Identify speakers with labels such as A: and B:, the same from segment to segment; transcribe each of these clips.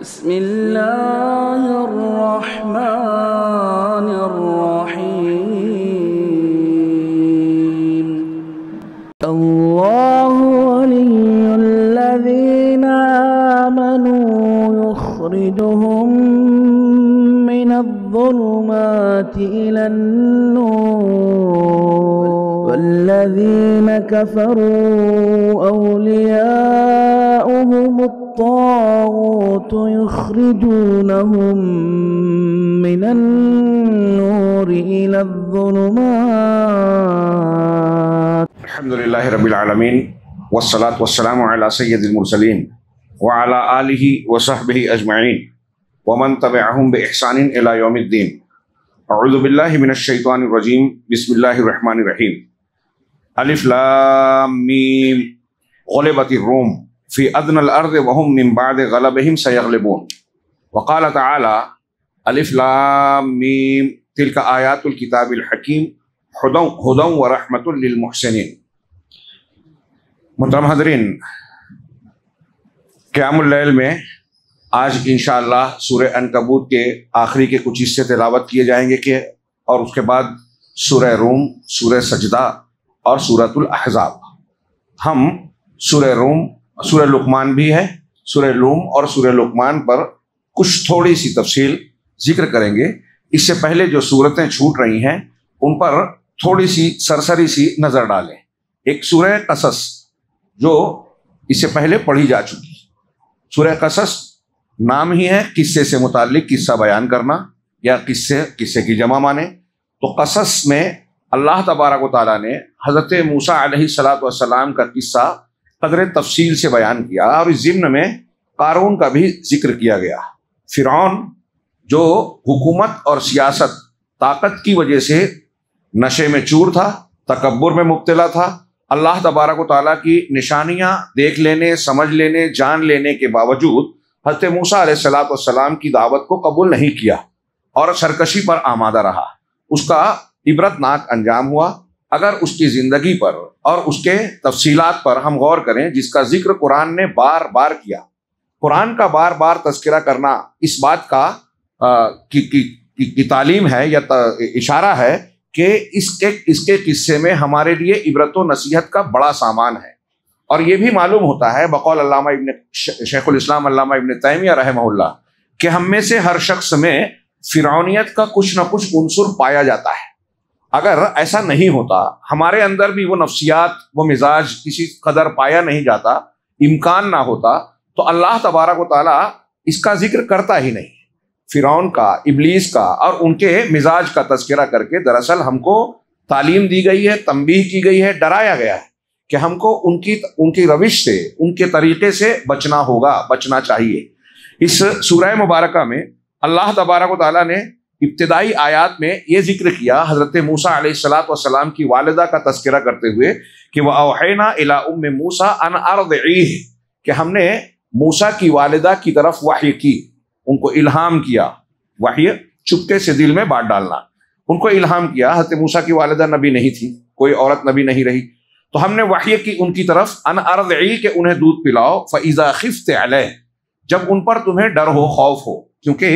A: بسم اللہ الرحمن الرحیم اللہ ولی الذین آمنوا یخرجهم من الظلمات إلى النور والذین كفروا أولیاؤهم الطاغوت يخرجونهم من النور إلى الظلمات.
B: الحمد لله رب العالمين والصلاة والسلام على سيد المرسلين وعلى آله وصحبه أجمعين ومن تبعهم بإحسان إلى يوم الدين. أعوذ بالله من الشيطان الرجيم. بسم الله الرحمن الرحيم. ألف لام ميم غلبت الروم في أدنى الأرض وهم من بعد غلبهم سيغلبون. وقال تعالى ألف لام ميم تلك آيات الكتاب الحكيم هدى ورحمة للمحسنين. محترم حضرین، قیام اللیل میں آج انشاءاللہ سورہ عنکبوت کے آخری کے کچھ حصے تلاوت کیے جائیں گے اور اس کے بعد سورہ روم، سورہ سجدہ اور سورۃ الاحزاب. ہم سورہ روم، سورہ لقمان بھی ہے، سورہ روم اور سورہ لقمان پر کچھ تھوڑی سی تفصیل ذکر کریں گے. اس سے پہلے جو سورتیں چھوٹ رہی ہیں ان پر تھوڑی سی سرسری سی نظر ڈالیں. ایک سورہ قصص جو اس سے پہلے پڑھی جا چکی. سورہ قصص نام ہی ہے قصے سے متعلق قصہ بیان کرنا یا قصے کی جمع مانے. تو قصص میں اللہ تبارک و تعالیٰ نے حضرت موسیٰ علیہ السلام کا قصہ قدر تفصیل سے بیان کیا اور اس ضمن میں قارون کا بھی ذکر کیا گیا. فرعون جو حکومت اور سیاست طاقت کی وجہ سے نشے میں چور تھا، تکبر میں مبتلا تھا، اللہ تبارک و تعالیٰ کی نشانیاں دیکھ لینے، سمجھ لینے، جان لینے کے باوجود حضرت موسیٰ علیہ السلام کی دعوت کو قبول نہیں کیا اور سرکشی پر آمادہ رہا. اس کا عبرت ناک انجام ہوا. اگر اس کی زندگی پر اور اس کے تفصیلات پر ہم غور کریں، جس کا ذکر قرآن نے بار بار کیا، قرآن کا بار بار تذکرہ کرنا اس بات کا کی تعلیم ہے یا اشارہ ہے کہ اس کے قصے میں ہمارے لیے عبرت و نصیحت کا بڑا سامان ہے. اور یہ بھی معلوم ہوتا ہے بقول علامہ شیخ الاسلام علامہ ابن تیمیہ رحمہ اللہ کہ ہم میں سے ہر شخص میں فرعونیت کا کچھ نہ کچھ عنصر پایا جاتا ہے. اگر ایسا نہیں ہوتا، ہمارے اندر بھی وہ نفسیات، وہ مزاج کسی قدر پایا نہیں جاتا، امکان نہ ہوتا، تو اللہ تبارک و تعالیٰ اس کا ذکر کرتا ہی نہیں. فرعون کا، ابلیس کا اور ان کے مزاج کا تذکرہ کر کے دراصل ہم کو تعلیم دی گئی ہے، تنبیہ کی گئی ہے، ڈرایا گیا ہے کہ ہم کو ان کی روش سے، ان کے طریقے سے بچنا ہوگا، بچنا چاہیے. اس سورہ مبارکہ میں اللہ تبارک و تعالیٰ نے ابتدائی آیات میں یہ ذکر کیا حضرت موسیٰ علیہ السلام کی والدہ کا تذکرہ کرتے ہوئے کہ وَأَوْحَيْنَا إِلَىٰ أُمِّ مُوسَىٰ أَنْ أَرْضِعِيهِ، کہ ہم نے موسیٰ کی والدہ کی طرف وحی کی، ان کو الہام کیا. وحی چپکے سے دل میں بات ڈالنا، ان کو الہام کیا. حضرت موسیٰ کی والدہ نبی نہیں تھی، کوئی عورت نبی نہیں رہی، تو ہم نے وحی کی ان کی طرف ان ارضعی کہ انہیں دودھ پلاؤ. فَإِذَا خِفْتِ عَلَيْهِ، جب ان پر تمہیں ڈر ہو، خوف ہو. کیونکہ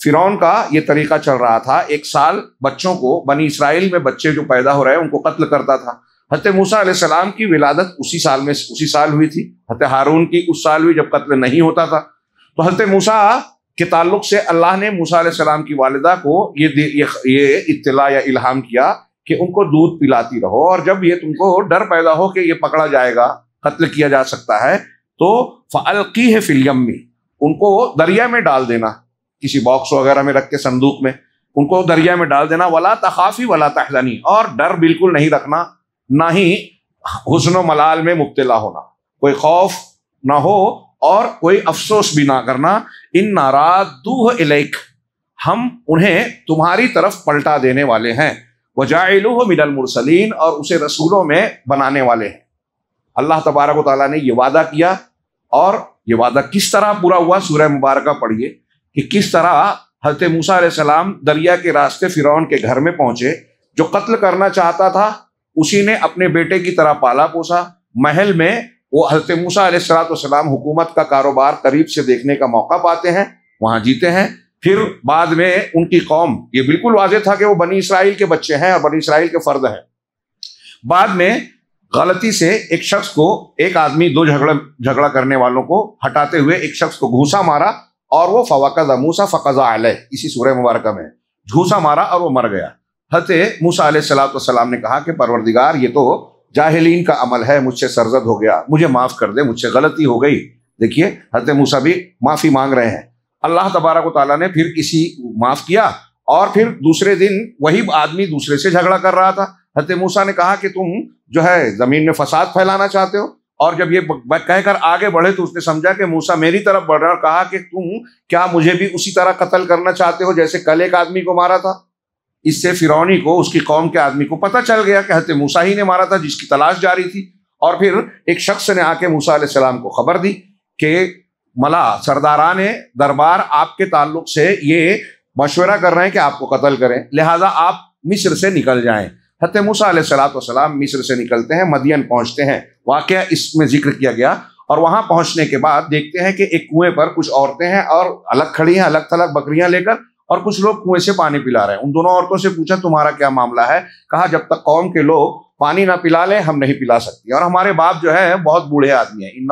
B: فرعون کا یہ طریقہ چل رہا تھا، ایک سال بچوں کو، بنی اسرائیل میں بچے جو پیدا ہو رہے ہیں ان کو قتل کرتا تھا. حضرت موسیٰ علیہ السلام کی ولادت اسی سال ہوئی تھی. حضرت ہارون کی اس سال ہوئی جب قتل نہیں ہوتا تھا. تو حضرت موسیٰ کے تعلق سے اللہ نے موسیٰ علیہ السلام کی والدہ کو یہ اطلاع یا الہام کیا کہ ان کو دودھ پلاتی رہو، اور جب یہ تم کو ڈر پیدا ہو کہ یہ پکڑا جائے گا، قتل کیا جا سکتا ہے، تو فَأَلْقِيهِ فِي الْيَمِّ، ان کو دریا میں ڈال دینا، کسی باکس وغیرہ میں رکھ کے، صندوق میں ان کو دریا میں ڈال دینا. وَلَا تَخَافِي وَلَا تَحْزَنِي، اور ڈر بالکل نہیں رکھنا، نہ ہی حزن و ملال میں مبتلا ہونا، کوئی خوف نہ ہو اور کوئی افسوس بھی نہ کرنا. اِنَّا رَادُّوهُ إِلَيْكَ، ہم انہیں تمہاری طرف پلٹا دینے والے ہیں. وَجَاعِلُوهُ مِنَ الْمُرْسَلِينَ، اور اسے رسولوں میں بنانے والے ہیں. اللہ تبارک و تعالیٰ نے یہ وعدہ کیا، اور یہ وعدہ کس طرح پورا ہوا سورہ مبارکہ پڑھیے کہ کس طرح حضرت موسیٰ علیہ السلام دریا کے راستے فرعون کے گھر میں پہنچے. جو قتل کرنا چاہتا تھا اسی نے اپنے بیٹے کی طرح پالا پوسا، محل میں وہ حضرت موسیٰ علیہ السلام حکومت کا کاروبار قریب سے دیکھنے کا موقع پاتے ہیں، وہاں جیتے ہیں۔ پھر بعد میں ان کی قوم، یہ بالکل واضح تھا کہ وہ بنی اسرائیل کے بچے ہیں اور بنی اسرائیل کے فرد ہیں، بعد میں غلطی سے ایک شخص کو، ایک آدمی دو جھگڑا کرنے والوں کو ہٹاتے ہوئے ایک شخص کو گھوسا مارا، اور وہ فوقذ موسیٰ فقضى علیہ، اسی سورہ مبارکہ میں گھوسا مارا اور وہ مر گیا۔ حضرت موسیٰ علیہ السلام نے کہا کہ پروردگار یہ تو جاہلین کا عمل ہے، مجھ سے سرزد ہو گیا، مجھے معاف کر دے، مجھ سے غلطی ہو گئی۔ دیکھیے حضرت موسیٰ بھی معافی مانگ رہے ہیں۔ اللہ تبارک و تعالیٰ نے پھر کسی معاف کیا، اور پھر دوسرے دن وہی آدمی دوسرے سے جھگڑا کر رہا تھا۔ حضرت موسیٰ نے کہا کہ تم جو ہے زمین میں فساد پھیلانا چاہتے ہو، اور جب یہ کہہ کر آگے بڑھے تو اس نے سمجھا کہ موسیٰ میری طرف بڑھ رہا ہے، اور کہا کہ تم کیا مجھے بھی اسی طرح قتل کرنا چاہتے ہو جیسے کل ایک آدمی کو مارا تھا؟ اس سے فرعونی کو، اس کی قوم کے آدمی کو پتہ چل گیا کہ حضرت موسیٰ ہی نے مارا تھا جس کی تلاش جاری تھی۔ اور پھر ایک شخص نے آ کے موسیٰ علیہ السلام کو خبر دی کہ ملا سرداران دربار آپ کے تعلق سے یہ مشورہ کر رہے ہیں کہ آپ کو قتل کریں، لہٰذا آپ مصر سے نکل جائیں۔ حضرت موسیٰ علیہ السلام مصر سے نکلتے ہیں، مدین پہنچتے ہیں، واقعہ اس میں ذکر کیا گیا۔ اور وہاں پہنچنے کے بعد دیکھتے ہیں کہ ایک کنویں پر کچھ عورتیں ہیں اور الگ کھڑی ہیں، الگ تھلگ بکریاں لے کر، اور کچھ لوگ کنویں سے پانی پلا رہے ہیں۔ ان دونوں عورتوں سے پوچھا تمہارا کیا معاملہ ہے؟ کہا جب تک قوم کے لوگ پانی نہ پلا لیں ہم نہیں پلا سکتی، اور ہمارے باپ جو ہے بہت بوڑھے آدمی ہیں،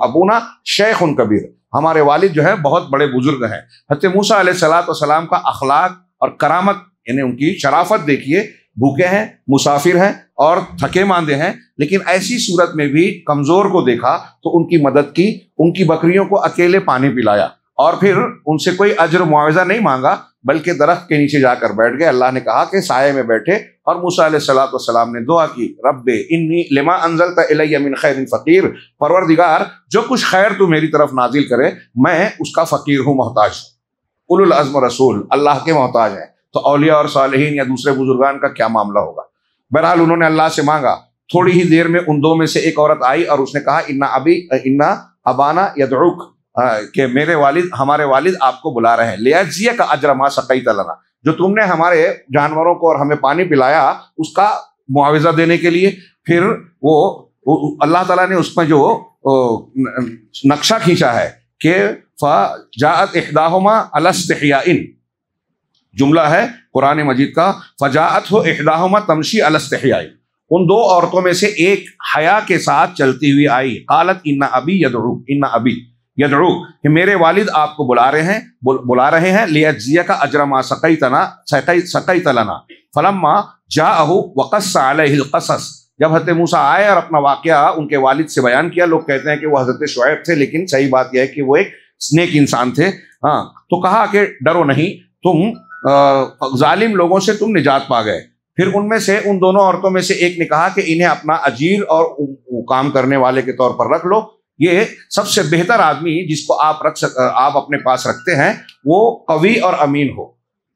B: ابونا شیخ کبیر، ہمارے والد جو ہے بہت بڑے بزرگ ہیں۔ حضرت موسیٰ علیہ السلام کا اخلاق اور کرامت، یعنی ان کی شرافت دیکھیے، بھوکے ہیں، مسافر ہیں اور تھکے ماندے ہیں، لیکن ایسی صورت میں بھی کمزور کو دیکھا تو ان کی مدد کی، ان کی بکریوں کو اکیلے پانی پلایا، اور پھر ان سے کوئی اجر معاوضہ نہیں مانگا بلکہ درخت کے نیچے جا کر بیٹھ گئے۔ اللہ نے کہا کہ سائے میں بیٹھے، اور موسیٰ علیہ السلام نے دعا کی، رب انی لما انزلت الی من خیر فقیر، پروردگار جو کچھ خیر تو میری طرف نازل کرے میں اس کا فقیر ہوں، محتاج ہوں۔ اولو العزم رسول اللہ کے محتاج ہیں، تو اولیاء اور صالحین یا دوسرے بزرگان کا کیا معاملہ ہوگا؟ بہرحال انہوں نے اللہ سے مانگا۔ تھوڑی ہی دیر میں ان دو میں سے ایک عورت آئی اور اس نے کہا اِنَّ ابانا یدعوک، کہ میرے والد، ہمارے والد آپ کو بلا رہے ہیں، لیجزیک اجر ما سقیت لنا، جو تم نے ہمارے جانوروں کو اور ہمیں پانی پلایا اس کا معاوضہ دینے کے لیے۔ پھر وہ اللہ تعالیٰ نے اس میں جو نقشہ کھینچا ہے کہ فجاءت احداہما علی استحیاء، جملہ ہے قرآن مجید کا، فجاءت احداہما تمشی علی استحیاء، ان دو عورتوں میں سے ایک حیا کے ساتھ چلتی ہوئی آئی، قالت ان ابی یدعوک، ان ابی یدعوک، کہ میرے والد آپ کو بلا رہے ہیں، لیجزیک اجر ما سقیت لنا، فلما جاءہ وقص علیہ القصص، جب حضرت موسیٰ آئے اور اپنا واقعہ ان کے والد سے بیان کیا، لوگ کہتے ہیں کہ وہ حضرت شعیب تھے، لیکن صحیح بات یہ ہے کہ وہ ایک نیک انسان تھے، ہاں، تو کہا کہ ڈرو نہیں، تم ظالم لوگوں سے تم نجات پا گئے۔ پھر ان میں سے، ان دونوں عورتوں میں سے ایک نے کہا کہ انہیں اپنا اجیر اور کام کرنے والے کے طور پر رکھ لو، یہ سب سے بہتر آدمی جس کو آپ اپنے پاس رکھتے ہیں وہ قوی اور امین ہو۔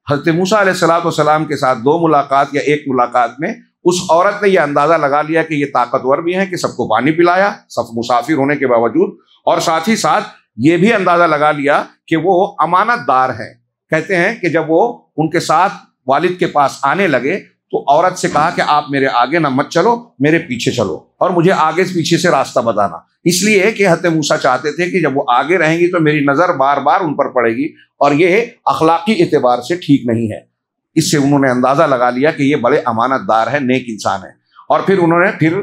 B: حضرت موسیٰ علیہ السلام کے ساتھ دو ملاقات یا ایک ملاقات میں اس عورت نے یہ اندازہ لگا لیا کہ یہ طاقتور بھی ہیں کہ سب کو پانی پلایا، سب مسافر ہونے کے باوجود، اور ساتھ ہی ساتھ یہ بھی اندازہ لگا لیا کہ وہ امانت دار ہیں۔ کہتے ہیں کہ جب وہ ان کے ساتھ والد کے پاس آنے لگے تو عورت سے کہا کہ آپ میرے آگے نہ مت چلو، میرے پیچھے چلو، اور مجھے آگے پیچھے سے راستہ بتانا، اس لیے کہ حضرت موسیٰ چاہتے تھے کہ جب وہ آگے رہیں گی تو میری نظر بار بار ان پر پڑے گی، اور یہ اخلاقی اعتبار سے ٹھیک نہیں ہے۔ اس سے انہوں نے اندازہ لگا لیا کہ یہ بڑے امانت دار ہیں، نیک انسان ہیں۔ اور پھر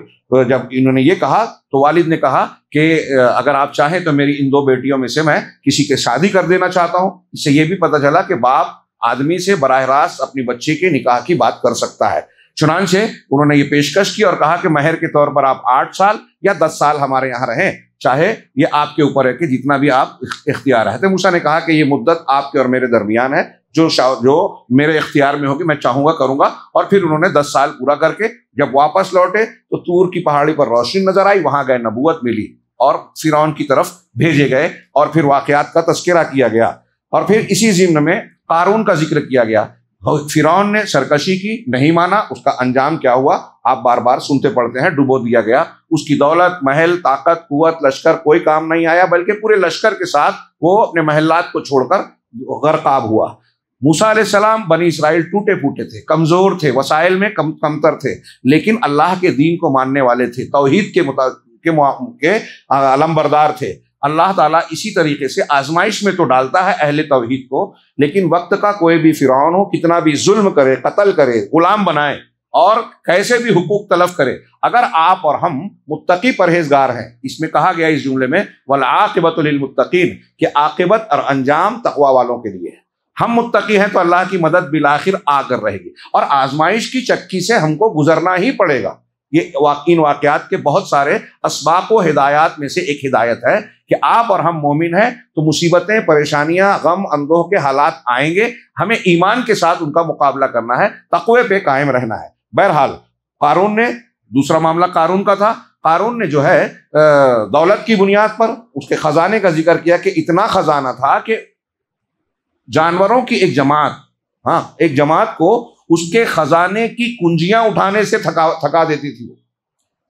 B: جب انہوں نے یہ کہا تو والد نے کہا کہ اگر آپ چاہیں تو میری ان دو بیٹیوں میں سے میں کسی کے شادی کر دینا چاہتا ہوں۔ اس سے یہ بھی پتہ چلا کہ باپ آدمی سے براہ راست اپنی بچی کے نکاح کی بات کر سکتا ہے۔ چنانچہ انہوں نے یہ پیشکش کی اور کہا کہ مہر کے طور پر آپ 8 سال یا 10 سال ہمارے یہاں رہیں، چاہے یہ آپ کے اوپر ہے کہ جتنا بھی آپ اختیار ہے۔ حضرت موسیٰ نے کہا کہ یہ مدت آپ کے اور میرے درمیان ہے، جو میرے اختیار میں ہوگی میں چاہوں گا کروں گا۔ اور پھر انہوں نے 10 سال پورا کر کے جب واپس لوٹے تو طور کی پہاڑی پر روشنی نظر آئی، وہاں گئے، نبوت ملی اور فرعون کی طرف بھیجے گئے، اور پھر واقعات کا تذکرہ کیا گیا۔ اور پھر اسی ضمن میں قارون کا ذکر کیا گیا۔ فرعون نے سرکشی کی، نہیں مانا، اس کا انجام کیا ہوا آپ بار بار سنتے پڑتے ہیں، ڈبو دیا گیا۔ اس کی دولت، محل، طاقت، قوت، لشکر کوئی کام نہیں آیا، بلکہ پورے لشکر کے ساتھ وہ اپنے محلات کو چھوڑ کر غرقاب ہوا۔ موسیٰ علیہ السلام، بنی اسرائیل ٹوٹے پھوٹے تھے، کمزور تھے، وسائل میں کمتر تھے، لیکن اللہ کے دین کو ماننے والے تھے، توحید کے علمبردار تھے۔ اللہ تعالیٰ اسی طریقے سے آزمائش میں تو ڈالتا ہے اہل توحید کو، لیکن وقت کا کوئی بھی فرعون ہو، کتنا بھی ظلم کرے، قتل کرے، غلام بنائے اور کیسے بھی حقوق تلف کرے، اگر آپ اور ہم متقی پرہیزگار ہیں، اس میں کہا گیا اس جملے میں والعاقبۃ للمتقین، کہ عاقبت اور انجام تقوی والوں کے لیے ہے۔ ہم متقی ہیں تو اللہ کی مدد بالآخر آ کر رہے گی، اور آزمائش کی چکی سے ہم کو گزرنا ہی پڑے گا۔ یہ ان واقعات کے بہت سارے اسباق و ہدایات میں سے ایک ہدایت ہے کہ آپ اور ہم مومن ہیں تو مصیبتیں، پریشانیاں، غم، اندوہ کے حالات آئیں گے، ہمیں ایمان کے ساتھ ان کا مقابلہ کرنا ہے، تقوی پہ قائم رہنا ہے۔ بہرحال قارون نے، دوسرا معاملہ قارون کا تھا، قارون نے جو ہے دولت کی بنیاد پر اس کے خزانے کا ذکر کیا کہ اتنا خزانہ تھا کہ جانوروں کی ایک جماعت کو اس کے خزانے کی کنجیاں اٹھانے سے تھکا دیتی تھی۔ وہ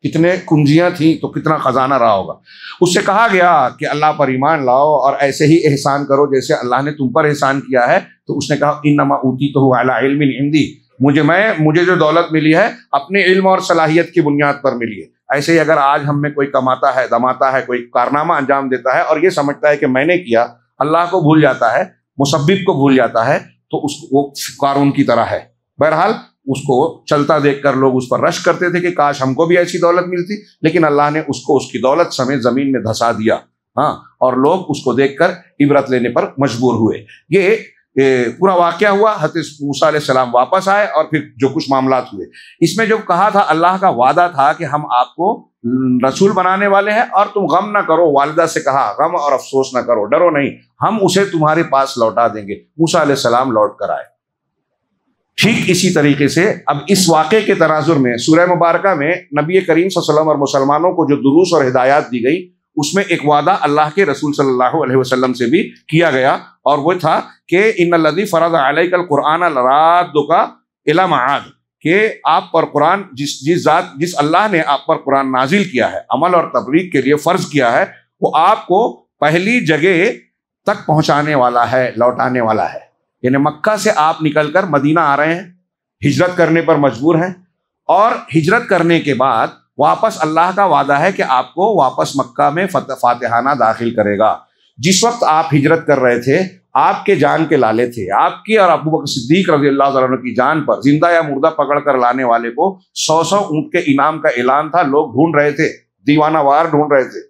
B: کتنے کنجیاں تھیں تو کتنا خزانہ رہا ہوگا۔ اس سے کہا گیا کہ اللہ پر ایمان لاؤ اور ایسے ہی احسان کرو جیسے اللہ نے تم پر احسان کیا ہے، تو اس نے کہا انما اوتیتہ علی علم عندی، مجھے جو دولت ملی ہے اپنے علم اور صلاحیت کی بنیاد پر ملی ہے۔ ایسے ہی اگر آج ہم میں کوئی کماتا ہے، دماتا ہے، کوئی کارنامہ انجام دیتا ہے اور یہ سمجھتا ہے کہ میں نے کیا، اللہ کو بھول جاتا ہے، مسبب کو بھول جاتا ہے، تو وہ قارون کی طرح ہے۔ بہرحال اس کو چلتا دیکھ کر لوگ اس پر رشک کرتے تھے کہ کاش ہم کو بھی ایسی دولت ملتی، لیکن اللہ نے اس کو اس کی دولت سمیت زمین میں دھسا دیا، اور لوگ اس کو دیکھ کر عبرت لینے پر مجبور ہوئے۔ یہ پورا واقعہ ہوا، حضرت موسیٰ علیہ السلام واپس آئے اور پھر جو کچھ معاملات ہوئے، اس میں جو کہا تھا، اللہ کا وعدہ تھا کہ ہم آپ کو رسول بنانے والے ہیں اور تم غم نہ کرو۔ والدہ سے کہا غم اور افسوس نہ کرو، ڈرو نہیں، ہم اسے تمہارے پاس لوٹا دیں گے۔ موسیٰ علیہ السلام لوٹ کر آئے۔ ٹھیک اسی طریقے سے اب اس واقعے کے تناظر میں سورہ مبارکہ میں نبی کریم صلی اللہ علیہ وسلم اور مسلمانوں کو جو دروس اور ہدایات دی گئی، اس میں ایک وعدہ اللہ کے رسول صلی اللہ علیہ وسلم سے بھی کیا گیا، اور وہ تھا کہ ان الذی فرض علیک القرآن لرادک الی معاد، کہ آپ پر قرآن جس اللہ نے آپ پر قرآن نازل کیا ہے، عمل اور تبلیغ کے لیے فرض کیا ہے، وہ آپ کو پہلی جگہ تک پہنچانے والا ہے، لوٹانے والا ہے۔ یعنی مکہ سے آپ نکل کر مدینہ آ رہے ہیں، ہجرت کرنے پر مجبور ہیں، اور ہجرت کرنے کے بعد واپس اللہ کا وعدہ ہے کہ آپ کو واپس مکہ میں فاتحانہ داخل کرے گا۔ جس وقت آپ ہجرت کر رہے تھے، آپ کے جان کے لالے تھے، آپ کی اور ابو بکر صدیق رضی اللہ عنہ کی جان پر زندہ یا مردہ پکڑ کر لانے والے کو 100 اونٹ کے انعام کا اعلان تھا، لوگ ڈھونڈ رہے تھے، دیوانہ وار ڈھونڈ رہے تھے۔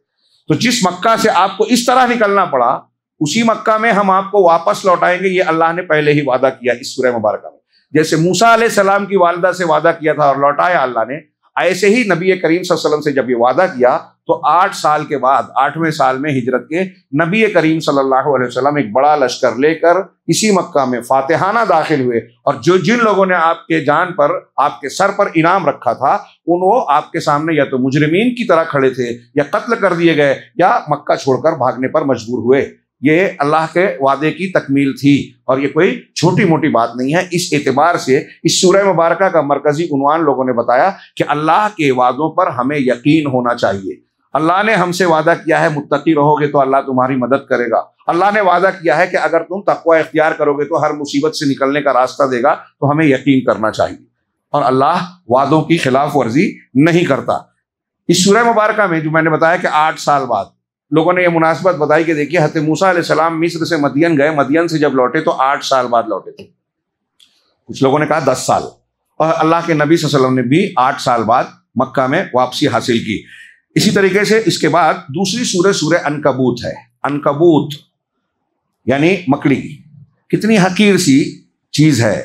B: تو جس مکہ سے آپ کو اس طرح نکلنا پڑا، اسی مکہ میں ہم آپ کو واپس لوٹائیں گے، یہ اللہ نے پہلے ہی وعدہ کیا اس سورہ مبارکہ میں۔ جیسے موسیٰ علیہ السلام کی والدہ سے وعدہ کیا تھا اور لوٹایا اللہ نے، ایسے ہی نبی کریم صلی اللہ علیہ وسلم سے جب یہ وعدہ کیا تو 8 سال کے بعد 8ویں سال میں ہجرت کے نبی کریم صلی اللہ علیہ وسلم ایک بڑا لشکر لے کر اسی مکہ میں فاتحانہ داخل ہوئے، اور جن لوگوں نے آپ کے جان پر، آپ کے سر پر انعام رکھا تھا، وہ آپ کے سامنے یا تو مجرمین کی طرح کھڑے تھے، یا قتل کر دیے گئے، یا مکہ چھوڑ کر بھاگنے پر مجبور ہوئے۔ یہ اللہ کے وعدے کی تکمیل تھی، اور یہ کوئی چھوٹی موٹی بات نہیں ہے۔ اس اعتبار سے اس سورہ مبارکہ کا مرکزی عنوان لوگوں نے بتایا کہ اللہ کے وعدوں پر ہمیں یقین ہونا چاہیے۔ اللہ نے ہم سے وعدہ کیا ہے متقی رہو گے تو اللہ تمہاری مدد کرے گا۔ اللہ نے وعدہ کیا ہے کہ اگر تم تقوی اختیار کرو گے تو ہر مصیبت سے نکلنے کا راستہ دے گا، تو ہمیں یقین کرنا چاہیے، اور اللہ وعدوں کی خلاف ورزی نہیں کرتا۔ اس سورہ مبارکہ میں جو میں نے بتایا کہ 8 سال بعد، لوگوں نے یہ مناسبت بتائی کہ دیکھیے حضرت موسیٰ علیہ السلام مصر سے مدین گئے، مدین سے جب لوٹے تو 8 سال بعد لوٹے تھے، کچھ لوگوں نے کہا 10 سال، اور اللہ کے نبی صلی اللہ علیہ وسلم نے بھی 8 سال بعد مکہ میں واپسی حاصل کی۔ اسی طریقے سے اس کے بعد دوسری سورہ عنکبوت ہے۔ عنکبوت یعنی مکڑی، کتنی حقیر سی چیز ہے۔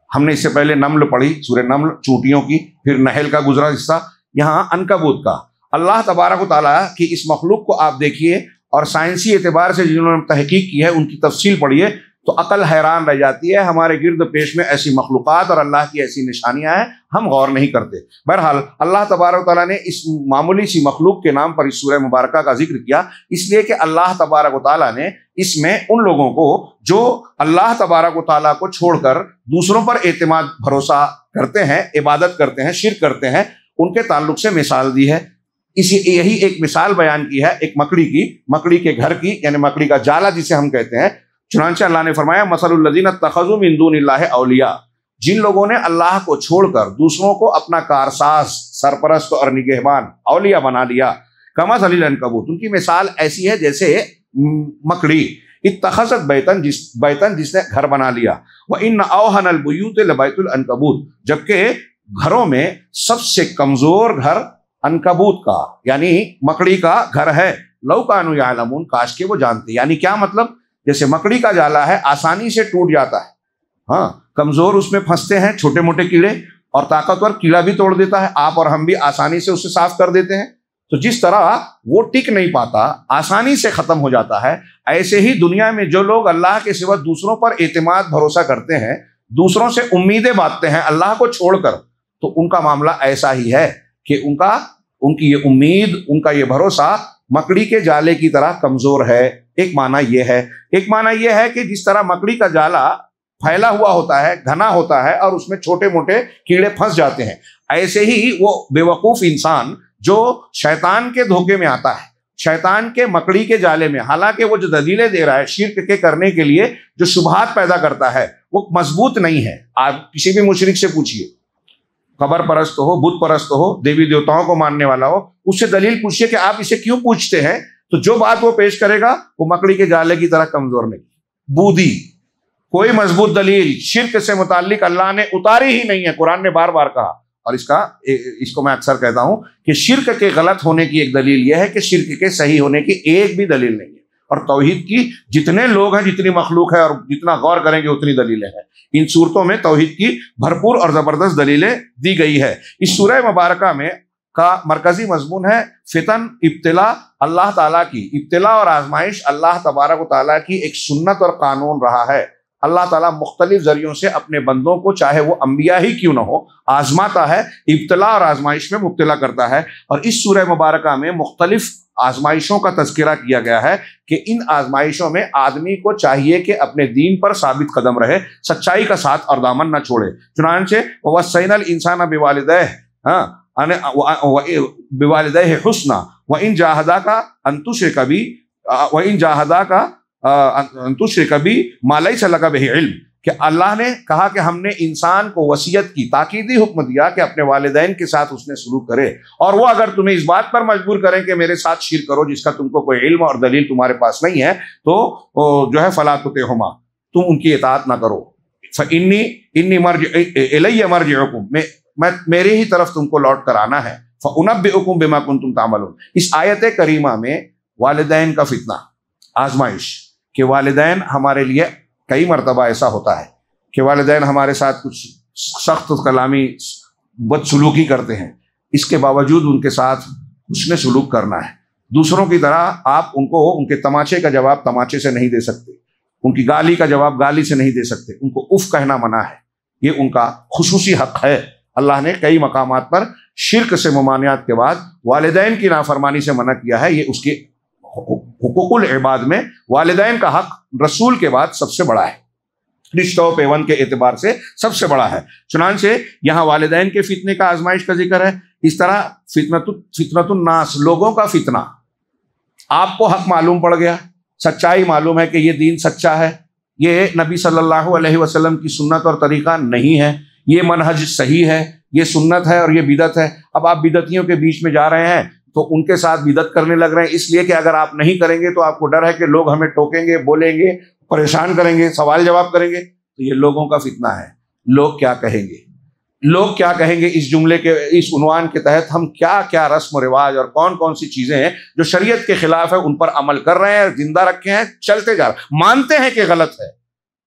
B: ہم نے اس سے پہلے نمل پڑھی، سورہ نمل چونٹیوں کی، پھر نحل کا گزرا حصہ، یہاں عنکبوت کا۔ اللہ تبارک و تعالیٰ کی اس مخلوق کو آپ دیکھیے، اور سائنسی اعتبار سے جنہوں نے تحقیق کی ہے ان کی تفصیل پڑھیے تو عقل حیران رہ جاتی ہے۔ ہمارے گرد پیش میں ایسی مخلوقات اور اللہ کی ایسی نشانیاں ہیں، ہم غور نہیں کرتے۔ بہرحال اللہ تبارک و تعالیٰ نے اس معمولی سی مخلوق کے نام پر اس سورہ مبارکہ کا ذکر کیا، اس لیے کہ اللہ تبارک و تعالیٰ نے اس میں ان لوگوں کو جو اللہ تبارک و تعالیٰ کو چھوڑ کر دوسروں پر اعتماد بھروسہ کرتے ہیں، عبادت کرتے ہیں، شرک کرتے ہیں، ان کے تعلق سے مثال دی ہے۔ یہی ایک مثال بیان کی ہے ایک مکڑی کی، مکڑی کے گھر کی، یعنی مکڑی کا جالا جسے ہم کہتے ہیں۔ چنانچہ اللہ نے فرمایا مثل الذین اتخذوا من دون اللہ اولیاء، جن لوگوں نے اللہ کو چھوڑ کر دوسروں کو اپنا کارساز، سرپرست اور نگہبان، اولیاء بنا لیا، کمثل العنکبوت، ان کی مثال ایسی ہے جیسے مکڑی، اتخذت بیتن جس نے گھر بنا لیا، وَإِنَّ أَوْهَنَ الْبُيُوتِ لَبَيْتُ الْعَنْكَبُوتِ، جبکہ گھروں میں سب سے کمزور گھر عنکبوت کا یعنی مکڑی کا گھر ہے، لَوْ كَانُوا يَعْلَمُونَ، کاش کہ وہ جانتے۔ یعنی کیا مطلب؟ جیسے مکڑی کا جالا ہے آسانی سے ٹوٹ جاتا ہے، ہاں کمزور اس میں پھنستے ہیں چھوٹے موٹے کیڑے، اور طاقتور کیڑا بھی توڑ دیتا ہے، آپ اور ہم بھی آسانی سے اسے صاف کر دیتے ہیں۔ تو جس طرح وہ ٹک نہیں پاتا، آسانی سے ختم ہو جاتا ہے، ایسے ہی دنیا میں جو لوگ اللہ کے سوا دوسروں پر اعتماد بھروسہ کرتے ہیں، دوسروں سے امیدیں باندھتے ہیں اللہ کو چھوڑ کر، تو ان کا معاملہ ایسا ہی ہے کہ ان کی یہ امید، ان کا یہ بھروسہ مکڑی کے جالے کی طرح کمزور ہے۔ ایک معنی یہ ہے، ایک معنی یہ ہے کہ جس طرح مکڑی کا جالا پھیلا ہوا ہوتا ہے، گھنا ہوتا ہے، اور اس میں چھوٹے موٹے کیڑے پھنس جاتے ہیں، ایسے ہی وہ بے وقوف انسان جو شیطان کے دھوکے میں آتا ہے، شیطان کے مکڑی کے جالے میں، حالانکہ وہ جو دلیلیں دے رہا ہے شرک کے کرنے کے لیے، جو شبہات پیدا کرتا ہے، وہ مضبوط نہیں ہے۔ آپ کسی بھی مشرک سے پوچھیے، قبر پرست ہو، بت پرست ہو، دیوی دیوتاؤں کو ماننے والا ہو، اس سے دلیل پوچھیے کہ آپ اسے کیوں پوچھتے ہیں، تو جو بات وہ پیش کرے گا وہ مکڑی کے جالے کی طرح کمزور نہیں، بودی، کوئی مضبوط دلیل شرک سے متعلق اللہ نے اتاری ہی نہیں ہے۔ قرآن نے بار بار کہا، اور اس کو میں اکثر کہتا ہوں کہ شرک کے غلط ہونے کی ایک دلیل یہ ہے کہ شرک کے صحیح ہونے کی ایک بھی دلیل نہیں ہے، اور توحید کی جتنے لوگ ہیں، جتنی مخلوق ہے، اور جتنا غور کریں گے اتنی دلیلیں ہیں۔ ان صورتوں میں توحید کی بھرپور اور زبردست دلیلیں دی گئی ہے۔ اس سورہ مبارکہ میں کا مرکزی مضمون ہے فتن، ابتلا، اللہ تعالیٰ کی ابتلا اور آزمائش اللہ تبارک و تعالیٰ کی ایک سنت اور قانون رہا ہے۔ اللہ تعالیٰ مختلف ذریعوں سے اپنے بندوں کو، چاہے وہ انبیاء ہی کیوں نہ ہو، آزماتا ہے، ابتلا اور آزمائش میں مبتلا کرتا ہے۔ اور اس سورہ مبارکہ میں مختلف آزمائشوں کا تذکرہ کیا گیا ہے کہ ان آزمائشوں میں آدمی کو چاہیے کہ اپنے دین پر ثابت قدم رہے، سچائی کا ساتھ اور دامن نہ چھوڑے۔ چنانچہ وَوَصَّيْنَا الْإِنسَانَ بِوَالِدَيْهِ حُسْنًا وَإِنْ جَاهَدَاكَ أَن تُشْرِكَ بِي مَا لَيْسَ لَكَ بِهِ عِلْمٌ، کہ اللہ نے کہا کہ ہم نے انسان کو وصیت کی، تاکیدی حکم دیا کہ اپنے والدین کے ساتھ اس نے سلوک کرے، اور وہ اگر تمہیں اس بات پر مجبور کریں کہ میرے ساتھ شرک کرو جس کا تم کو کوئی علم اور دلیل تمہارے پاس نہیں ہے، تو جو ہے فَلَا تُطِعْهُمَا، تم ان کی اطاعت نہ کرو۔ فَإِنِّي إِلَيَّ مَرْجِعُكُمْ، میرے ہی طرف تم کو لوٹ کر آنا ہے۔ فَأُنَبِّئُكُم بِمَا كُنتُمْ تَعْمَلُونَ، اس آیت کریمہ میں والدین کا فتنہ، آزمائش، کہ والدین ہمارے لیے کئی مرتبہ ایسا ہوتا ہے کہ والدین ہمارے ساتھ کچھ سخت کلامی بدسلوکی کرتے ہیں، اس کے باوجود ان کے ساتھ حسن سلوک کرنا ہے۔ دوسروں کی طرح آپ ان کو ان کے تماچے کا جواب تماچے سے نہیں دے سکتے، ان کی گالی کا جواب گالی سے نہیں دے سکتے، ان کو اف کہنا منع ہے، یہ ان کا خصوصی حق ہے۔ اللہ نے کئی مقامات پر شرک سے ممانعت کے بعد والدین کی نافرمانی سے منع کیا ہے۔ یہ اس کے حقوق العباد میں والدین کا حق رسول کے بعد سب سے بڑا ہے، رشتہ و پیوند کے اعتبار سے سب سے بڑا ہے۔ چنانچہ یہاں والدین کے فتنے کا آزمائش کا ذکر ہے۔ اس طرح فتنۃ الناس، لوگوں کا فتنہ، آپ کو حق معلوم پڑ گیا، سچائی معلوم ہے کہ یہ دین سچا ہے، یہ نبی صلی اللہ علیہ وسلم کی سنت اور طریقہ نہیں ہے، یہ منہج صحیح ہے، یہ سنت ہے اور یہ بدعت ہے۔ اب آپ بدعتیوں کے بیچ میں جا رہے ہیں تو ان کے ساتھ بدعت کرنے لگ رہے ہیں، اس لیے کہ اگر آپ نہیں کریں گے تو آپ کو ڈر ہے کہ لوگ ہمیں ٹوکیں گے، بولیں گے، پریشان کریں گے، سوال جواب کریں گے۔ تو یہ لوگوں کا فتنہ ہے، لوگ کیا کہیں گے، لوگ کیا کہیں گے، اس جملے کے اس عنوان کے تحت ہم کیا کیا رسم و رواج اور کون کون سی چیزیں ہیں جو شریعت کے خلاف ہے ان پر عمل کر رہے ہیں، زندہ رکھے ہیں، چلتے جا رہے ہیں، مانتے ہیں کہ غلط ہے،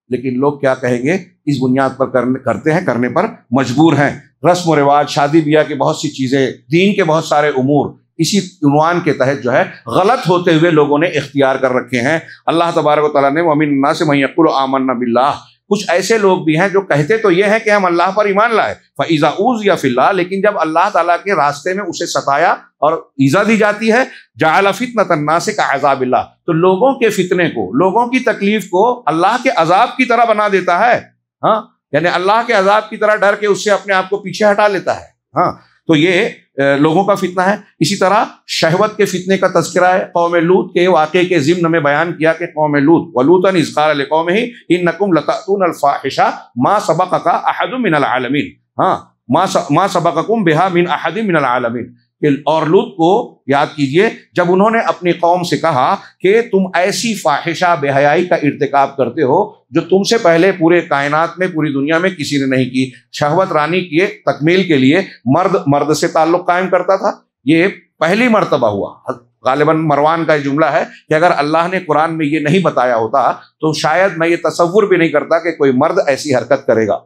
B: لیکن لوگ کیا کہیں گے اس بنیاد پر کرتے ہیں، کرنے پر مجبور ہیں۔ رسم و رواج، شادی بیاہ کی بہت سی چیزیں، دین کے بہت سارے امور اسی عنوان کے تحت جو ہے غلط ہوتے ہوئے لوگوں نے اختیار کر رکھے ہیں۔ اللہ تبارک و تعالیٰ نے وَمِنَ النَّاسِ مَن يَقُولُ آمَنَّا بِاللَّهِ، کچھ ایسے لوگ بھی ہیں جو کہتے تو یہ ہیں کہ ہم اللہ پر ایمان لائے، فَإِذَا أُوذِيَ فِي اللَّهِ، لیکن جب اللہ تعالیٰ کے راستے میں اسے ستایا اور ایذا دی جاتی ہے، جَعَلَ فِتْنَةَ النَّاسِ كَعَذَابِ اللَّهِ، تو لوگوں کے فتنے کو، لوگوں کی تکلیف کو اللہ کے عذاب کی طرح بنا دیتا ہے، ہاں، یعنی اللہ کے عذاب کی طرح ڈر کے اس سے اپنے آپ کو پیچھے ہٹا لیتا ہے، ہاں، تو یہ لوگوں کا فتنہ ہے۔ اسی طرح شہوت کے فتنے کا تذکرہ ہے، قوم لوط کے واقعے کے ضمن میں بیان کیا کہ قوم لوط، وَلُوطًا إِذْ قَالَ لِقَوْمِهِ إِنَّكُمْ لَتَأْتُونَ الْفَاحِشَةَ مَا سَبَقَكَ أَحَدٌ مِّنَ الْعَالَمِينَ، ہاں، ما سبقكم بها من احد من العالمین، اور لوط کو یاد کیجئے جب انہوں نے اپنی قوم سے کہا کہ تم ایسی فاحشہ بے حیائی کا ارتکاب کرتے ہو جو تم سے پہلے پورے کائنات میں پوری دنیا میں کسی نے نہیں کی. شہوت رانی کی تکمیل کے لیے مرد سے تعلق قائم کرتا تھا. یہ پہلی مرتبہ ہوا. غالباً مروان کا یہ جملہ ہے کہ اگر اللہ نے قرآن میں یہ نہیں بتایا ہوتا تو شاید میں یہ تصور بھی نہیں کرتا کہ کوئی مرد ایسی حرکت کرے گا،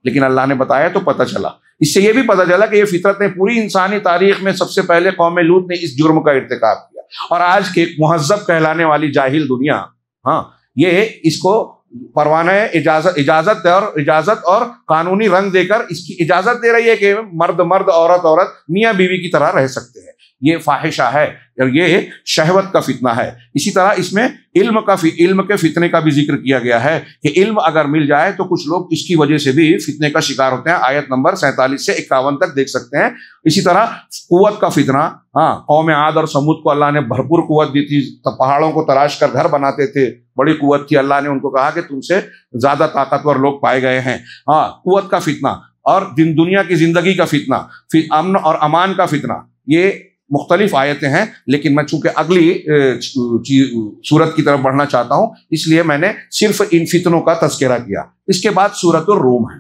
B: لیکن اللہ نے بتایا تو پتہ چلا. اس سے یہ بھی پتہ چلا کہ یہ فطرت نے پوری انسانی تاریخ میں سب سے پہلے قوم لوط نے اس جرم کا ارتکاب کیا. اور آج کے مہذب کہلانے والی جاہل دنیا یہ اس کو پروانہ اجازت اور قانونی رنگ دے کر اس کی اجازت دے رہی ہے کہ مرد عورت میاں بیوی کی طرح رہ سکتے ہیں. یہ فاحشہ ہے اور یہ شہوت کا فتنہ ہے. اسی طرح اس میں علم کے فتنے کا بھی ذکر کیا گیا ہے کہ علم اگر مل جائے تو کچھ لوگ اس کی وجہ سے بھی فتنے کا شکار ہوتے ہیں. آیت نمبر 47 سے 51 تک دیکھ سکتے ہیں. اسی طرح قوت کا فتنہ. قوم عاد اور سمود کو اللہ نے بھرپور قوت دی تھی، پہاڑوں کو تراش کر گھر بناتے تھے، بڑی قوت تھی. اللہ نے ان کو کہا کہ تم سے زیادہ طاقتور لوگ پائے گئے ہیں. قوت کا فتنہ اور دنیا کی زندگی کا فتنہ، امن اور امان کا فتنہ، یہ مختلف آیتیں ہیں. لیکن میں چونکہ اگلی سورت کی طرف بڑھنا چاہتا ہوں اس لیے میں نے صرف ان فتنوں کا تذکرہ کیا. اس کے بعد سورۃ الروم ہے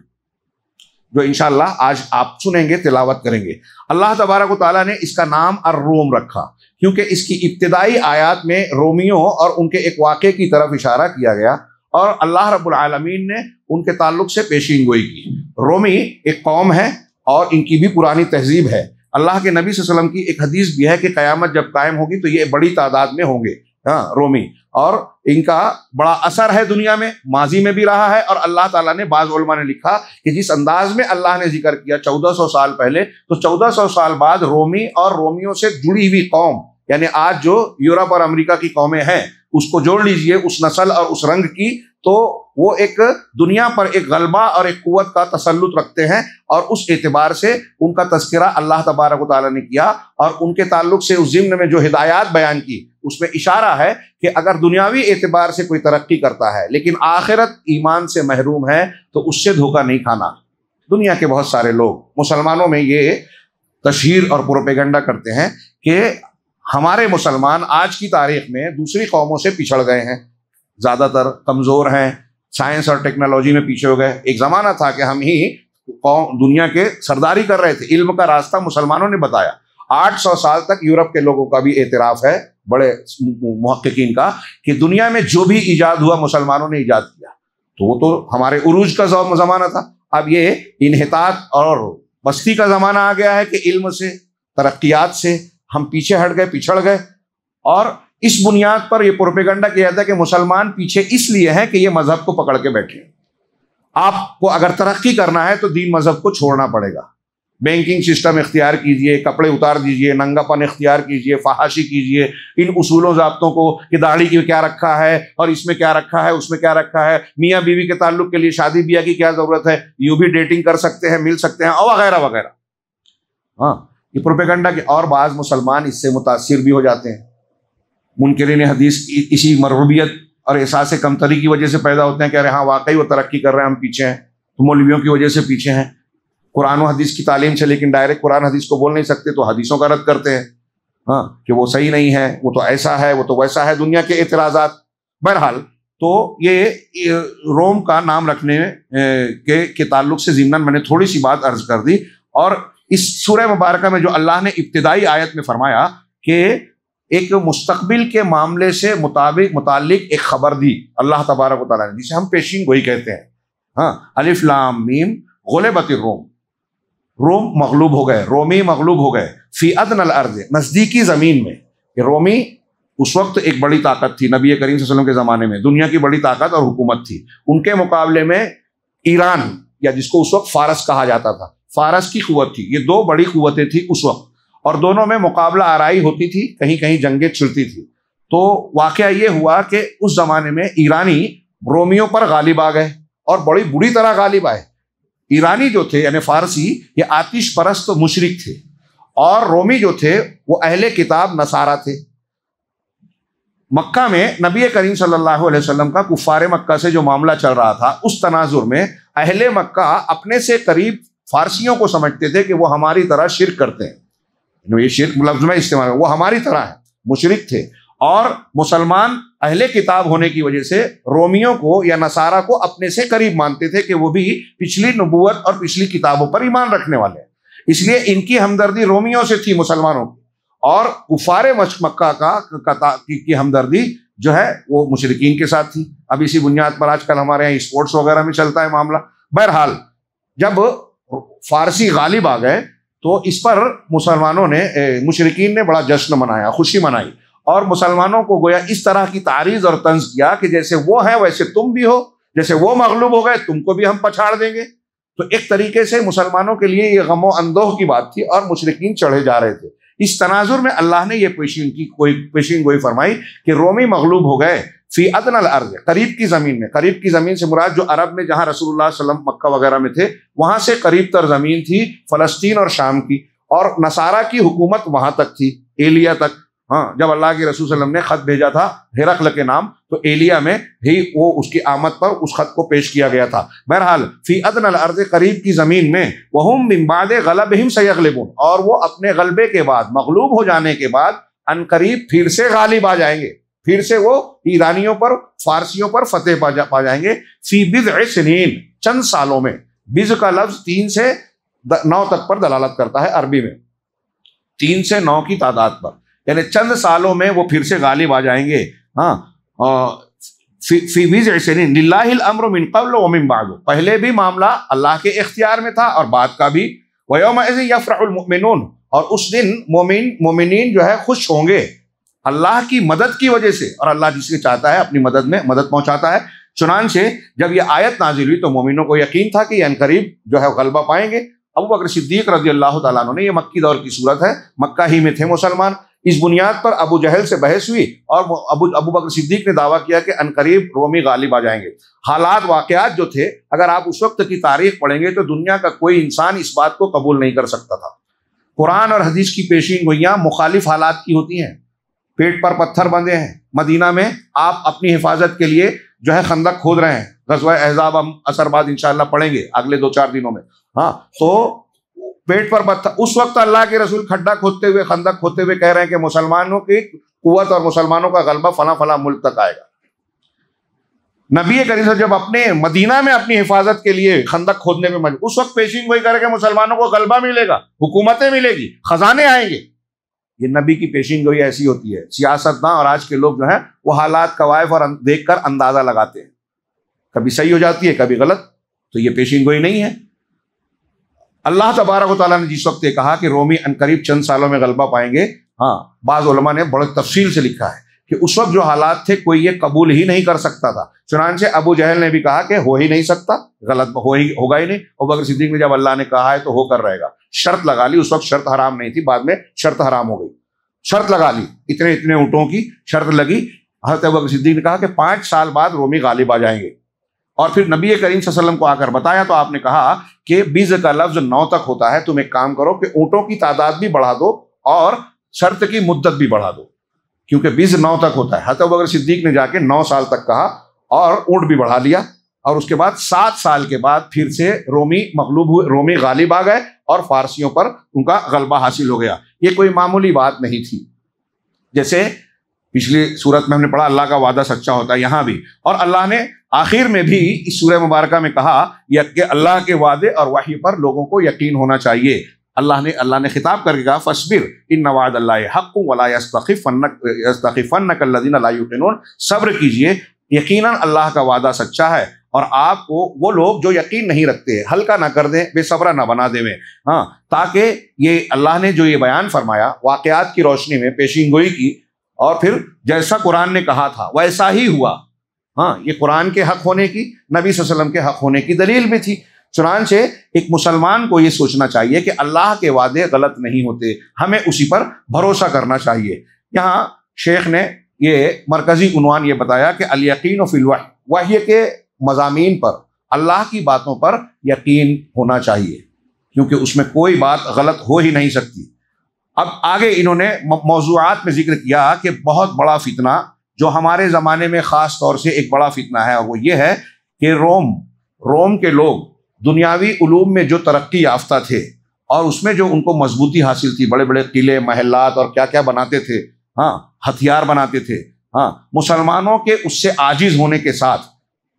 B: جو انشاءاللہ آج آپ سنیں گے، تلاوت کریں گے. اللہ تبارک و تعالیٰ نے اس کا نام الروم رکھا کیونکہ اس کی ابتدائی آیات میں رومیوں اور ان کے ایک واقعے کی طرف اشارہ کیا گیا اور اللہ رب العالمین نے ان کے تعلق سے پیشین گوئی کی. رومی ایک قوم ہے اور ان کی بھی پرانی تہذیب ہے. اللہ کے نبی صلی اللہ علیہ وسلم کی ایک حدیث بھی ہے کہ قیامت جب قائم ہوگی تو یہ بڑی تعداد میں ہوں گے رومی، اور ان کا بڑا اثر ہے دنیا میں، ماضی میں بھی رہا ہے. اور اللہ تعالیٰ نے، بعض علماء نے لکھا کہ جس انداز میں اللہ نے ذکر کیا 1400 سال پہلے، تو 1400 سال بعد رومی اور رومیوں سے جڑی ہوئی قوم، یعنی آج جو یورپ اور امریکہ کی قومیں ہیں اس کو جوڑ لیجئے، اس نسل اور اس رنگ کی، تو وہ ایک دنیا پر ایک غلبہ اور ایک قوت کا تسلط رکھتے ہیں. اور اس اعتبار سے ان کا تذکرہ اللہ تبارک و تعالیٰ نے کیا اور ان کے تعلق سے اس ضمن میں جو ہدایات بیان کی اس میں اشارہ ہے کہ اگر دنیاوی اعتبار سے کوئی ترقی کرتا ہے لیکن آخرت ایمان سے محروم ہے تو اس سے دھوکہ نہیں کھانا. دنیا کے بہت سارے لوگ مسلمانوں میں یہ تشہیر اور پروپیگنڈا کرتے ہیں کہ ہمارے مسلمان آج کی تاریخ میں دوسری قوموں سے پچھڑ گئے ہیں، زیادہ تر کمزور ہیں، سائنس اور ٹیکنالوجی میں پیچھے ہو گئے. ایک زمانہ تھا کہ ہم ہی دنیا کے سرداری کر رہے تھے. علم کا راستہ مسلمانوں نے بتایا. 800 سال تک یورپ کے لوگوں کا بھی اعتراف ہے، بڑے محققین کا، کہ دنیا میں جو بھی ایجاد ہوا مسلمانوں نے ایجاد کیا. تو وہ تو ہمارے عروج کا زمانہ تھا. اب یہ انحطاط اور پستی کا زمانہ آ گیا ہے کہ علم سے، ترقیات سے ہم پیچھے ہٹ گئے، پچھڑ گئے. اور اس بنیاد پر یہ پروپیگنڈا کیا جاتا ہے کہ مسلمان پیچھے اس لیے ہیں کہ یہ مذہب کو پکڑ کے بیٹھے. آپ کو اگر ترقی کرنا ہے تو دین مذہب کو چھوڑنا پڑے گا. بینکنگ سسٹم اختیار کیجئے، کپڑے اتار دیجئے، ننگا پن اختیار کیجئے، فحاشی کیجئے، ان اصول و ضابطوں کو کہ داڑھی کی کیا رکھا ہے اور اس میں کیا رکھا ہے، اس میں کیا رکھا ہے، میاں بیوی کے تعلق کے لیے شادی بیاہ کی کیا ضرورت ہے، یوں بھی ڈیٹنگ کر سکتے ہیں، مل سکتے ہیں، اور وغیرہ وغیرہ. یہ پروپیگنڈا کے. اور بعض مسلمان اس سے متاثر بھی ہو جاتے ہیں. منکرین حدیث کی اسی مرغوبیت اور احساس کمتری کی وجہ سے پیدا ہوتے ہیں کہ ارے ہاں واقعی وہ ترقی کر رہے ہیں، ہم پیچھے ہیں، تو مولویوں کی وجہ سے پیچھے ہیں. قرآن و حدیث کی تعلیم سے لیکن ڈائریکٹ قرآن حدیث کو بول نہیں سکتے تو حدیثوں کا رد کرتے ہیں کہ وہ صحیح نہیں ہے، وہ تو ایسا ہے، وہ تو ویسا ہے، دنیا کے اعتراضات. بہرحال تو یہ روم کا نام رکھنے کے تعلق سے ضمناً میں نے تھوڑی سی بات عرض کر دی. اور اس سورہ مبارکہ میں جو اللہ نے ابتدائی آیت میں فرمایا کہ ایک مستقبل کے معاملے سے متعلق ایک خبر دی اللہ تبارک و تعالیٰ نے، جسے ہم پیشین گوئی کہتے ہیں. الف لام میم غلبت الروم، روم مغلوب ہو گئے، رومی مغلوب ہو گئے. فی ادنی الارض، نزدیکی زمین میں. کہ رومی اس وقت ایک بڑی طاقت تھی، نبی کریم صلی اللہ علیہ وسلم کے زمانے میں دنیا کی بڑی طاقت اور حکومت تھی. ان کے مقابلے میں ایران، یا جس کو اس وقت فارس کہا جاتا تھا، فارس کی قوت تھی. یہ دو بڑی قوتیں تھیں اس وقت، اور دونوں میں مقابلہ آرائی ہوتی تھی، کہیں کہیں جنگیں چھڑتی تھی. تو واقعہ یہ ہوا کہ اس زمانے میں ایرانی رومیوں پر غالب آ گئے اور بڑی بری طرح غالب آئے. ایرانی جو تھے یعنی فارسی، یہ آتش پرست مشرک تھے، اور رومی جو تھے وہ اہل کتاب نصارہ تھے. مکہ میں نبی کریم صلی اللہ علیہ وسلم کا کفار مکہ سے جو معاملہ چل رہا تھا، اس تناظر میں اہل مکہ اپنے سے قریب فارسیوں کو سمجھتے تھے کہ وہ ہماری طرح شرک کرتے ہیں. یہ شرک لفظ میں استعمال، وہ ہماری طرح ہے، مشرک تھے، اور مسلمان اہل کتاب ہونے کی وجہ سے رومیوں کو یا نصارہ کو اپنے سے قریب مانتے تھے کہ وہ بھی پچھلی نبوت اور پچھلی کتابوں پر ایمان رکھنے والے ہیں، اس لیے ان کی ہمدردی رومیوں سے تھی مسلمانوں کی، اور کفار مکہ کی ہمدردی جو ہے وہ مشرکین کے ساتھ تھی۔ اب اسی بنیاد پر آج کل ہمارے یہاں اسپورٹس وغیرہ میں چلتا ہے معاملہ۔ بہرحال جب فارسی غالب آ گئے تو اس پر مسلمانوں نے، مشرکین نے بڑا جشن منایا، خوشی منائی، اور مسلمانوں کو گویا اس طرح کی تعریض اور طنز کیا کہ جیسے وہ ہیں ویسے تم بھی ہو، جیسے وہ مغلوب ہو گئے تم کو بھی ہم پچھاڑ دیں گے۔ تو ایک طریقے سے مسلمانوں کے لیے یہ غم و اندوہ کی بات تھی، اور مشرکین چڑھے جا رہے تھے۔ اس تناظر میں اللہ نے یہ پیشین گوئی فرمائی کہ رومی مغلوب ہو گئے فی ادنی الارض، قریب کی زمین میں۔ قریب کی زمین سے مراد جو عرب میں جہاں رسول اللہ صلی اللہ علیہ وسلم مکہ وغیرہ میں تھے وہاں سے قریب تر زمین تھی فلسطین اور شام کی، اور نصارہ کی حکومت وہاں تک تھی، ایلیا تک۔ ہاں، جب اللہ کے رسول صلی اللہ علیہ وسلم نے خط بھیجا تھا ہرقل کے نام تو ایلیا میں ہی وہ اس کی آمد پر اس خط کو پیش کیا گیا تھا۔ بہرحال فی ادنی الارض، قریب کی زمین میں، وہم من بعد غلبہم سیغلبون، اور وہ اپنے غلبے کے بعد، مغلوب ہو جانے کے بعد ان قریب پھر سے غالب آ جائیں گے، پھر سے وہ ایرانیوں پر، فارسیوں پر فتح پا جائیں گے۔ فی بضع سنین، چند سالوں میں۔ بضع کا لفظ 3 سے 9 تک پر دلالت کرتا ہے عربی میں، 3 سے 9 کی تعداد پر، یعنی چند سالوں میں وہ پھر سے غالب آ جائیں گے۔ ہاں، فی بضع سنین للہ الامر من قبل ومن بعد، پہلے بھی معاملہ اللہ کے اختیار میں تھا اور بعد کا بھی۔ ویومئذ یفرح المؤمنون، اور اس دن مومنین جو ہے خوش ہوں گے اللہ کی مدد کی وجہ سے، اور اللہ جس کے چاہتا ہے اپنی مدد میں مدد پہنچاتا ہے۔ چنانچہ جب یہ آیت نازل ہوئی تو مومنوں کو یقین تھا کہ یہ عنقریب جو ہے غلبہ پائیں گے۔ ابو بکر صدیق رضی اللہ تعالیٰ عنہ نے، یہ مکی دور کی صورت ہے، مکہ ہی میں تھے مسلمان، اس بنیاد پر ابو جہل سے بحث ہوئی اور ابو بکر صدیق نے دعویٰ کیا کہ عنقریب رومی غالب آ جائیں گے۔ حالات، واقعات جو تھے، اگر آپ اس وقت کی تاریخ پڑھیں گے تو دنیا کا کوئی انسان اس بات کو قبول نہیں کر سکتا تھا۔ قرآن اور حدیث کی پیشین گوئیاں مخالف حالات کی ہوتی ہیں۔ پیٹ پر پتھر بندھے ہیں، مدینہ میں آپ اپنی حفاظت کے لیے جو ہے خندق کھود رہے ہیں۔ غزوہ احزاب ہم اثر بعد انشاءاللہ پڑھیں گے اگلے 2-4 دنوں میں۔ ہاں، تو پیٹ پر پتھر، اس وقت اللہ کے رسول کھڈا کھودتے ہوئے، خندق کھودتے ہوئے کہہ رہے ہیں کہ مسلمانوں کی قوت اور مسلمانوں کا غلبہ فلاں فلاں ملک تک آئے گا۔ نبی کریم صلی اللہ علیہ وسلم جب اپنے مدینہ میں اپنی حفاظت کے لیے خندق کھودنے میں اس وقت پیشین گوئی کرے کہ مسلمانوں کو غلبہ ملے گا، حکومتیں ملے گی، خزانے آئیں گے۔ یہ نبی کی پیشین گوئی ایسی ہوتی ہے۔ سیاستداں اور آج کے لوگ جو ہیں وہ حالات قوائف اور دیکھ کر اندازہ لگاتے ہیں، کبھی صحیح ہو جاتی ہے کبھی غلط، تو یہ پیشین گوئی نہیں ہے۔ اللہ تبارک و تعالیٰ نے جس وقت یہ کہا کہ رومی عنقریب چند سالوں میں غلبہ پائیں گے، ہاں، بعض علماء نے بڑے تفصیل سے لکھا ہے کہ اس وقت جو حالات تھے کوئی یہ قبول ہی نہیں کر سکتا تھا، چنانچہ ابو جہل نے بھی کہا کہ ہو ہی نہیں سکتا، غلط ہوگا ہی نہیں۔ ابو بکر صدیق نے جب اللہ نے کہا ہے تو ہو کر رہے گا، شرط لگا لی۔ اس وقت شرط حرام نہیں تھی، بعد میں شرط حرام ہو گئی، شرط لگا لی، اتنے اونٹوں کی شرط لگی۔ حضرت ابو بکر صدیق نے کہا کہ 5 سال بعد رومی غالب آ جائیں گے، اور پھر نبی کریم صلی اللہ علیہ وسلم کو آ کر بتایا تو آپ نے کہا کہ بضع کا لفظ 9 تک ہوتا ہے، تم ایک کام کرو کہ اونٹوں کی تعداد بھی بڑھا دو اور شرط کی مدت بھی بڑھا دو، کیونکہ بضع 9 تک ہوتا ہے۔ حضرت ابوبکر صدیق نے جا کے 9 سال تک کہا اور اونٹ بھی بڑھا لیا، اور اس کے بعد 7 سال کے بعد پھر سے رومی مغلوب ہوئے، رومی غالب آ گئے اور فارسیوں پر ان کا غلبہ حاصل ہو گیا۔ یہ کوئی معمولی بات نہیں تھی، جیسے پچھلی صورت میں ہم نے پڑھا اللہ کا وعدہ سچا ہوتا ہے، یہاں بھی، اور اللہ نے آخر میں بھی اس سورہ مبارکہ میں کہا کہ اللہ کے وعدے اور وحی پر لوگوں کو یقین ہونا چاہیے۔ اللہ نے خطاب کر کے کہا فاصبر ان وعد اللہ حق ولا یستخفنک الذین لا یوقنون، صبر کیجئے، یقیناً اللہ کا وعدہ سچا ہے، اور آپ کو وہ لوگ جو یقین نہیں رکھتے ہلکا نہ کر دیں، بے صبرا نہ بنا دیں۔ ہاں، تاکہ یہ اللہ نے جو یہ بیان فرمایا واقعات کی روشنی میں پیشین گوئی کی، اور پھر جیسا قرآن نے کہا تھا ویسا ہی ہوا۔ ہاں، یہ قرآن کے حق ہونے کی، نبی صلی اللہ علیہ وسلم کے حق ہونے کی دلیل بھی تھی۔ چنانچہ ایک مسلمان کو یہ سوچنا چاہیے کہ اللہ کے وعدے غلط نہیں ہوتے، ہمیں اسی پر بھروسہ کرنا چاہیے۔ یہاں شیخ نے یہ مرکزی عنوان یہ بتایا کہ الیقین فی الوحی، وحی کے مضامین پر، اللہ کی باتوں پر یقین ہونا چاہیے، کیونکہ اس میں کوئی بات غلط ہو ہی نہیں سکتی۔ اب آگے انہوں نے موضوعات میں ذکر کیا کہ بہت بڑا فتنہ جو ہمارے زمانے میں خاص طور سے ایک بڑا فتنہ ہے، وہ یہ ہے کہ روم کے لوگ دنیاوی علوم میں جو ترقی یافتہ تھے اور اس میں جو ان کو مضبوطی حاصل تھی، بڑے بڑے قلعے، محلات اور کیا کیا بناتے تھے، ہاں ہتھیار بناتے تھے، ہاں مسلمانوں کے اس سے عاجز ہونے کے ساتھ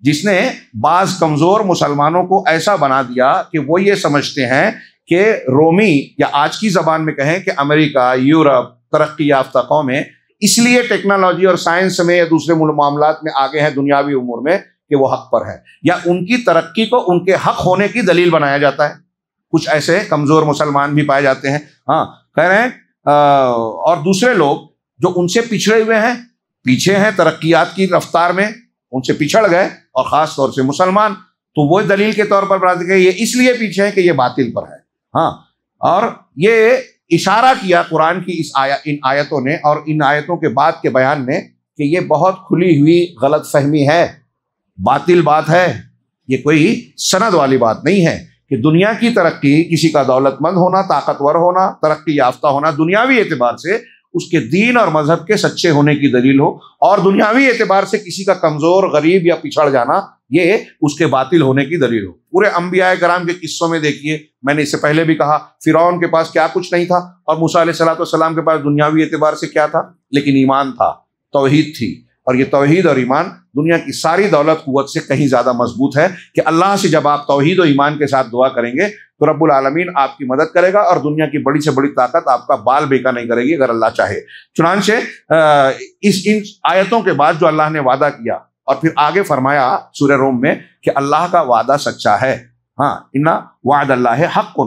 B: جس نے بعض کمزور مسلمانوں کو ایسا بنا دیا کہ وہ یہ سمجھتے ہیں کہ رومی، یا آج کی زبان میں کہیں کہ امریکہ، یورپ ترقی یافتہ قومیں اس لیے ٹیکنالوجی اور سائنس میں یا دوسرے معاملات میں آگے ہیں دنیاوی امور میں کہ وہ حق پر ہے، یا ان کی ترقی کو ان کے حق ہونے کی دلیل بنایا جاتا ہے۔ کچھ ایسے کمزور مسلمان بھی پائے جاتے ہیں، ہاں کہہ رہے ہیں اور دوسرے لوگ جو ان سے پچھڑے ہوئے ہیں، پیچھے ہیں ترقیات کی رفتار میں، ان سے پچھڑ گئے، اور خاص طور سے مسلمان، تو وہ دلیل کے طور پر بتاتے کہ یہ اس لیے پیچھے ہے کہ یہ باطل پر ہے۔ ہاں، اور یہ اشارہ کیا قرآن کی ان آیتوں نے اور ان آیتوں کے بعد کے بیان نے کہ یہ بہت کھلی ہوئی غلط فہمی ہے، باطل بات ہے، یہ کوئی سند والی بات نہیں ہے کہ دنیا کی ترقی، کسی کا دولت مند ہونا، طاقتور ہونا، ترقی یافتہ ہونا دنیاوی اعتبار سے اس کے دین اور مذہب کے سچے ہونے کی دلیل ہو، اور دنیاوی اعتبار سے کسی کا کمزور، غریب یا پچھڑ جانا یہ اس کے باطل ہونے کی دلیل ہو۔ پورے انبیاء کرام کے قصوں میں دیکھیے، میں نے اس سے پہلے بھی کہا، فرعون کے پاس کیا کچھ نہیں تھا، اور موسیٰ علیہ السلام کے پاس دنیاوی اعتبار سے کیا تھا، لیکن ایمان تھا، توحید تھی، اور یہ توحید اور ایمان دنیا کی ساری دولت قوت سے کہیں زیادہ مضبوط ہے کہ اللہ سے جب آپ توحید و ایمان کے ساتھ دعا کریں گے تو رب العالمین آپ کی مدد کرے گا، اور دنیا کی بڑی سے بڑی طاقت آپ کا بال بیکا نہیں کرے گی اگر اللہ چاہے۔ چنانچہ ان آیتوں کے بعد جو اللہ نے وعدہ کیا اور پھر آگے فرمایا سورہ روم میں کہ اللہ کا وعدہ سچا ہے، ہاں ان وعد اللہ حق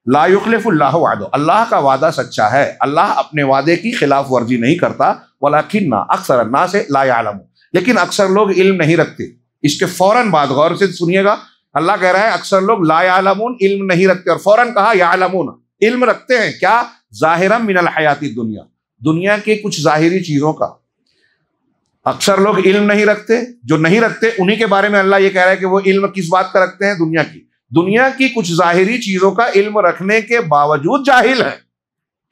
B: لا یخلف اللہ وعدہ، اللہ کا وعدہ سچا ہے، اللہ اپنے وعدے کی خلاف ورزی نہیں کرتا، ولکن اکثر الناس لا یعلمون، لیکن اکثر لوگ علم نہیں رکھتے۔ اس کے فوراً بعد غور سے سنیے گا، اللہ کہہ رہا ہے اکثر لوگ لا یعلمون، علم نہیں رکھتے، اور فوراً کہا یعلمون، علم رکھتے ہیں، کیا؟ ظاہرا من الحیات الدنیا، دنیا کے کچھ ظاہری چیزوں کا۔ اکثر لوگ علم نہیں رکھتے، جو نہیں رکھتے انہی کے بارے میں اللہ یہ کہہ رہا ہے کہ وہ علم کس بات کا رکھتے ہیں؟ دنیا کی کچھ ظاہری چیزوں کا علم رکھنے کے باوجود جاہل ہے۔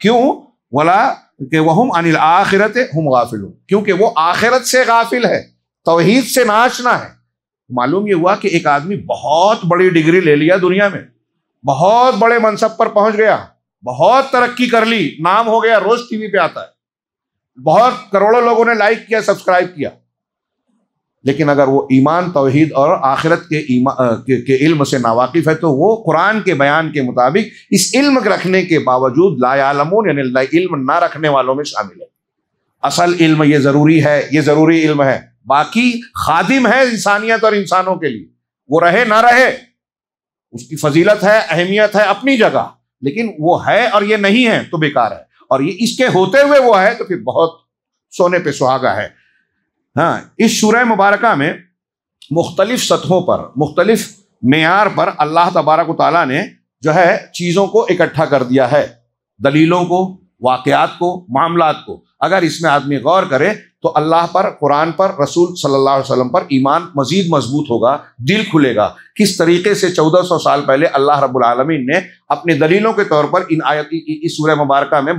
B: کیوں؟ ولا کہ وہم عن الآخرۃ ہم غافلون، کیونکہ وہ آخرت سے غافل ہے، توحید سے ناآشنا ہے۔ معلوم یہ ہوا کہ ایک آدمی بہت بڑی ڈگری لے لیا دنیا میں، بہت بڑے منصب پر پہنچ گیا، بہت ترقی کر لی، نام ہو گیا، روز ٹی وی پہ آتا ہے، بہت کروڑوں لوگوں نے لائک کیا، سبسکرائب کیا، لیکن اگر وہ ایمان، توحید اور آخرت کے علم سے ناواقف ہے تو وہ قرآن کے بیان کے مطابق اس علم رکھنے کے باوجود لا یعلمون، یعنی علم نہ رکھنے والوں میں شامل ہے۔ اصل علم یہ ضروری ہے، یہ ضروری علم ہے، باقی خادم ہے انسانیت اور انسانوں کے لیے، وہ رہے نہ رہے، اس کی فضیلت ہے، اہمیت ہے اپنی جگہ، لیکن وہ ہے اور یہ نہیں ہے تو بیکار ہے، اور یہ اس کے ہوتے ہوئے وہ ہے تو پھر بہت سونے پہ سہاگا ہے۔ ہاں، اس سورہ مبارکہ میں مختلف سطحوں پر، مختلف معیار پر اللہ تبارک و تعالیٰ نے جو ہے چیزوں کو اکٹھا کر دیا ہے، دلیلوں کو، واقعات کو، معاملات کو۔ اگر اس میں آدمی غور کرے تو اللہ پر، قرآن پر، رسول صلی اللہ علیہ وسلم پر ایمان مزید مضبوط ہوگا، دل کھلے گا۔ کس طریقے سے 1400 سال پہلے اللہ رب العالمین نے اپنے دلیلوں کے طور پر اس سورہ مبارکہ میں